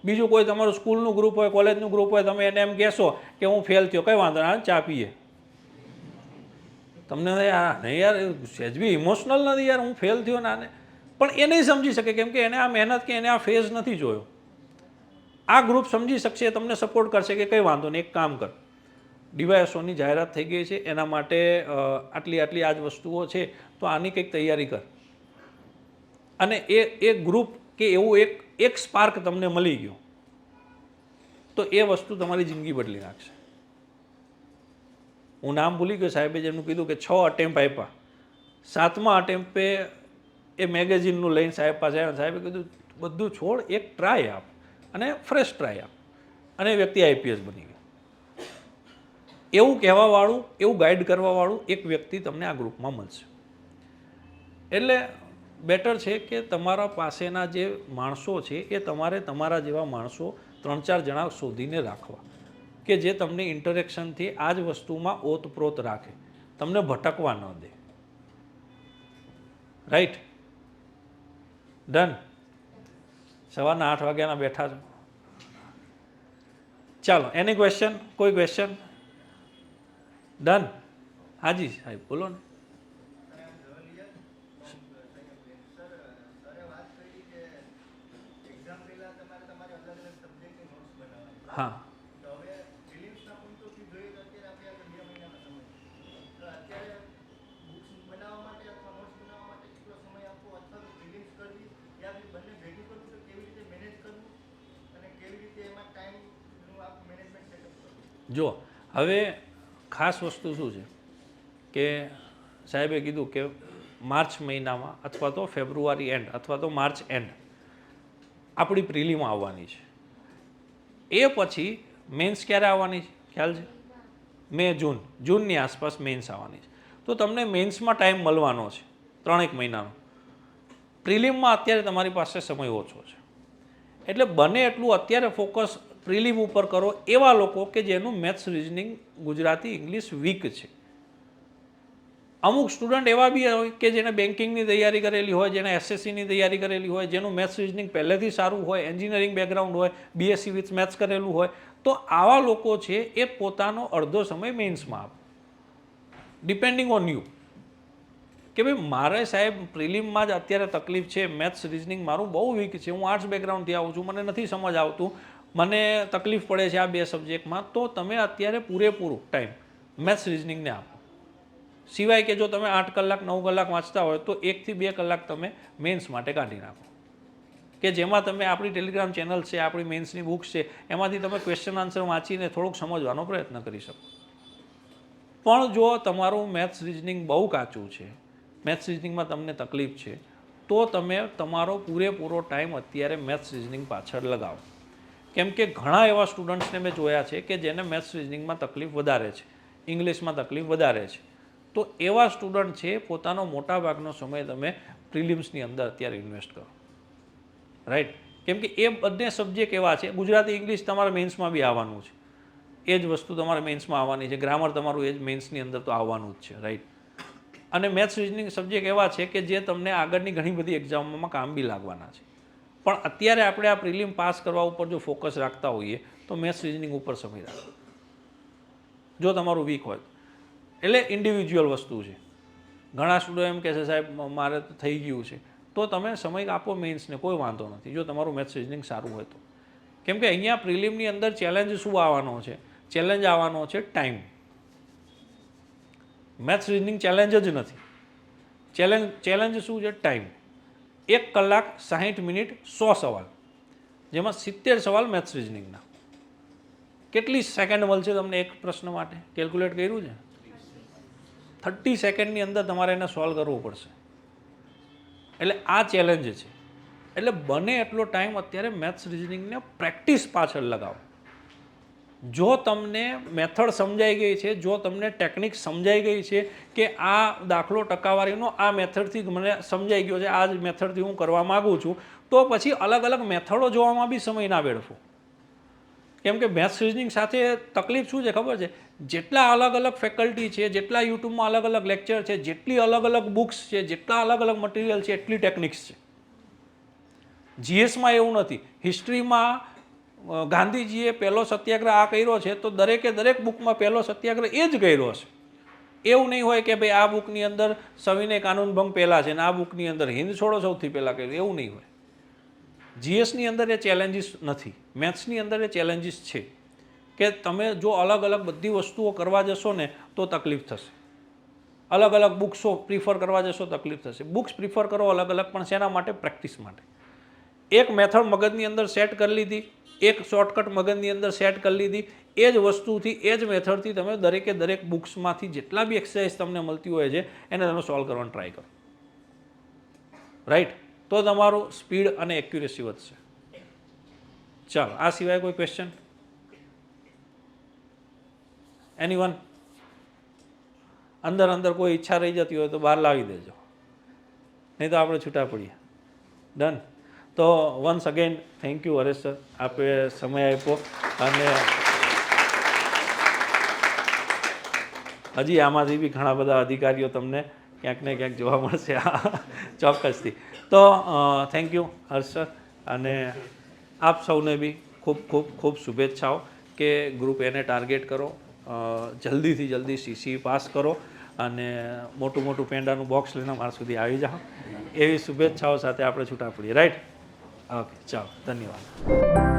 બીજું કોઈ તમારું સ્કૂલનું ગ્રુપ હોય, કોલેજનું ગ્રુપ હોય, તમે એને એમ કહેશો કે હું ફેલ થયો, કંઈ વાંધો ના, ચા પીએ. તમને નહીં યાર સહેજ બી ઇમોશનલ નથી યાર, હું ફેલ થયો નાને, પણ એ નહીં સમજી શકે કેમ કે એને આ મહેનત કે એને આ ફેઝ નથી જોયો. આ ગ્રુપ સમજી શકશે, તમને સપોર્ટ કરશે કે કંઈ વાંધો નહીં, એક કામ કર, ડીવાયએસઓની જાહેરાત થઈ ગઈ છે, એના માટે આટલી આ જ વસ્તુઓ છે, તો આની કંઈક તૈયારી કર. અને એ ગ્રુપ કે એવું એક સ્પાર્ક તમને મળી ગયો તો એ વસ્તુ તમારી જિંદગી બદલી નાખશે. હું નામ ભૂલી ગયો, સાહેબે જેમનું કીધું કે 6 અટેમ્પ આપ્યા, 7મા અટેમ્પે એ મેગેઝિનનું લઈને સાહેબ પાસે આવ્યા. સાહેબે કીધું બધું છોડ, એક ટ્રાય આપ અને ફ્રેશ ટ્રાય આપ. અને એ વ્યક્તિ આઈપીએસ બની ગયો. એવું કહેવાવાળું, એવું ગાઈડ કરવાવાળું એક વ્યક્તિ તમને આ ગ્રુપમાં મળશે. એટલે બેટર છે કે તમારા પાસેના જે માણસો છે એ તમારે તમારા જેવા માણસો 3-4 જણા શોધીને રાખવા કે જે તમને ઇન્ટરેક્શનથી આ જ વસ્તુમાં ઓતપ્રોત રાખે, તમને ભટકવા ન દે. રાઈટ? ડન? સવારના 8 વાગ્યાના બેઠા છો. ચાલો, એની ક્વેશ્ચન? કોઈ ક્વેશ્ચન? ડન? હાજી સાહેબ બોલો ને. હા, જો હવે ખાસ વસ્તુ શું છે કે સાહેબે કીધું કે માર્ચ મહિનામાં અથવા તો ફેબ્રુઆરી એન્ડ અથવા તો માર્ચ એન્ડ આપણી પ્રિલિમ આવવાની છે. એ પછી મેન્સ ક્યારે આવવાની છે ખ્યાલ છે? મે જૂનની આસપાસ મેન્સ આવવાની છે. તો તમને મેન્સમાં ટાઈમ મળવાનો છે 3-1 મહિનાનો. પ્રિલિમમાં અત્યારે તમારી પાસે સમય ઓછો છે, એટલે બને એટલું અત્યારે ફોકસ પ્રિલિમ ઉપર કરો. એવા લોકો કે જેનું maths, reasoning, Gujarati, English weak છે. અમુક સ્ટુડન્ટ એવા બી હોય કે જેને બેન્કિંગની તૈયારી કરેલી હોય, જેને એસએસસીની તૈયારી કરેલી હોય, જેનું મેથ્સ રિઝનિંગ પહેલેથી સારું હોય, એન્જિનિયરિંગ બેકગ્રાઉન્ડ હોય, બીએસસી વિથ મેથ્સ કરેલું હોય, તો આવા લોકો છે એ પોતાનો અડધો સમય મેન્સમાં આપે, ડિપેન્ડિંગ ઓન યુ. કે ભાઈ મારે સાહેબ પ્રિલિમમાં જ અત્યારે તકલીફ છે, મેથ્સ રિઝનિંગ મારું બહુ વીક છે, હું આર્ટ્સ બેકગ્રાઉન્ડથી આવું છું, મને નથી સમજ આવતું, મને તકલીફ પડે છે આ 2 સબ્જેક્ટમાં, તો તમે અત્યારે પૂરેપૂરું ટાઈમ મેથ્સ રિઝનિંગને આપો. સિવાય કે જો તમે 8 કલાક 9 કલાક વાંચતા હોય તો 1 થી 2 કલાક તમે મેન્સ માટે કાઢી નાખો, કે જેમાં તમે આપણી ટેલિગ્રામ ચેનલ છે, આપણી મેન્સની બુક્સ છે, એમાંથી તમે ક્વેશ્ચન આન્સર વાંચીને થોડુંક સમજવાનો પ્રયત્ન કરી શકો. પણ જો તમારું મેથ્સ રિઝનિંગ બહુ કાચું છે, મેથ્સ રિઝનિંગમાં તમને તકલીફ છે, તો તમે તમારો પૂરેપૂરો ટાઈમ અત્યારે મેથ્સ રિઝનિંગ પાછળ લગાવો. કેમ કે ઘણા એવા સ્ટુડન્ટ્સને મેં જોયા છે કે જેને મેથ્સ રિઝનિંગમાં તકલીફ વધારે છે, ઇંગ્લિશમાં તકલીફ વધારે છે. તો એવા સ્ટુડન્ટ છે પોતાનો મોટાભાગનો સમય તમે પ્રિલિમ્સની અંદર અત્યારે ઇન્વેસ્ટ કરો, રાઈટ? કેમ કે એ બંને સબ્જેક્ટ એવા છે, ગુજરાતી ઇંગ્લિશ તમારે મેન્સમાં બી આવવાનું છે, એ જ વસ્તુ તમારે મેન્સમાં આવવાની છે, ગ્રામર તમારું એ જ મેન્સની અંદર તો આવવાનું જ છે, રાઈટ? અને મેથ્સ રિઝનિંગ સબ્જેક્ટ એવા છે કે જે તમને આગળની ઘણી બધી એક્ઝામોમાં કામ બી લાગવાના છે. પણ અત્યારે આપણે આ પ્રિલિમ પાસ કરવા ઉપર જો ફોકસ રાખતા હોઈએ તો મેથ્સ રિઝનિંગ ઉપર સમય રાખો, જો તમારું વીક હોય. એટલે ઇન્ડિવિજ્યુઅલ વસ્તુ છે. ઘણા સ્ટુડન્ટ એમ કહે છે સાહેબ મારે તો થઈ ગયું છે, તો તમે સમય આપો મેન્સને, કોઈ વાંધો નથી, જો તમારું મેથ્સ રિઝનિંગ સારું હોય તો. કેમ કે અહીંયા પ્રિલિમની અંદર ચેલેન્જ શું આવવાનો છે? ચેલેન્જ આવવાનો છે ટાઈમ. મેથ્સ રિઝનિંગ ચેલેન્જ જ નથી, ચેલેન્જ શું છે? ટાઈમ. 1 કલાક 60 મિનિટ 100 સવાલ, જેમાં 70 સવાલ મેથ્સ રિઝનિંગના. કેટલી સેકન્ડ મળશે તમને એક પ્રશ્ન માટે? કેલ્ક્યુલેટ કર્યું છે? 30 સેકન્ડની અંદર તમારે એને સોલ્વ કરવું પડશે. એટલે આ ચેલેન્જ છે. એટલે બને એટલો ટાઈમ અત્યારે મેથ્સ રિઝનિંગને પ્રેક્ટિસ પાછળ લગાવો. જો તમને મેથડ સમજાઈ ગઈ છે, જો તમને ટેકનિક સમજાઈ ગઈ છે કે આ દાખલો ટકાવારીનો આ મેથડથી મને સમજાઈ ગયો છે, આ જ મેથડથી હું કરવા માગું છું, તો પછી અલગ અલગ મેથડો જોવામાં બી સમય ના વેડફો. કેમ કે મેથ્સ રિઝનિંગ સાથે તકલીફ શું છે ખબર છે? જેટલા અલગ અલગ ફેકલ્ટી છે, જેટલા યુટ્યુબમાં અલગ અલગ લેક્ચર છે, જેટલી અલગ અલગ બુક્સ છે, જેટલા અલગ અલગ મટીરિયલ છે, એટલી ટેકનિક્સ છે. જીએસમાં એવું નથી. હિસ્ટ્રીમાં ગાંધીજીએ પહેલો સત્યાગ્રહ આ કર્યો છે તો દરેક બુકમાં પહેલો સત્યાગ્રહ એ જ કર્યો હશે. એવું નહીં હોય કે ભાઈ આ બુકની અંદર સવિનય કાનૂન ભંગ પહેલાં છે ને આ બુકની અંદર હિંદ છોડો સૌથી પહેલાં કર્યું, એવું નહીં હોય. જીએસની અંદર એ ચેલેન્જીસ નથી, મેથ્સની અંદર એ ચેલેન્જીસ છે કે તમે જો અલગ અલગ બધી વસ્તુઓ કરવા જશો ને તો તકલીફ થશે. અલગ અલગ બુક્સો પ્રિફર કરવા જશો તકલીફ થશે. બુક્સ પ્રિફર કરો અલગ અલગ, પણ શેના માટે? પ્રેક્ટિસ માટે. એક મેથડ મગજની અંદર સેટ કરી લીધી, એક શોર્ટકટ મગજની અંદર સેટ કરી લીધી, એ જ વસ્તુથી એ જ મેથડથી તમે દરેક બુક્સમાંથી જેટલા બી એક્સરસાઇઝ તમને મળતી હોય છે એને તમે સોલ્વ કરવાનો ટ્રાય કરો, રાઈટ? તો તમારું સ્પીડ અને એક્યુરેસી વધશે. ચાલો, આ સિવાય કોઈ ક્વેશ્ચન? એનીવન? અંદર કોઈ ઈચ્છા રહી જતી હોય તો બહાર લાવી દેજો, નહીં તો આપણે છૂટા પડીએ. ડન? તો once again thank you Haresh sir, આપે સમય આપ્યો. અને હજી આમાંથી બી ઘણા બધા અધિકારીઓ તમને ક્યાંક ને ક્યાંક જોવા મળશે ચોક્કસથી. તો થેન્ક યુ હર્ષ સર, અને આપ સૌને બી ખૂબ શુભેચ્છાઓ કે ગ્રુપ એને ટાર્ગેટ કરો, જલ્દીથી જલ્દી સીસી પાસ કરો અને મોટું પેંડાનું બોક્સ લઈને મારા સુધી આવી જાઓ. એવી શુભેચ્છાઓ સાથે આપણે છૂટા પડીએ, રાઈટ? ઓકે, ચાલો, ધન્યવાદ.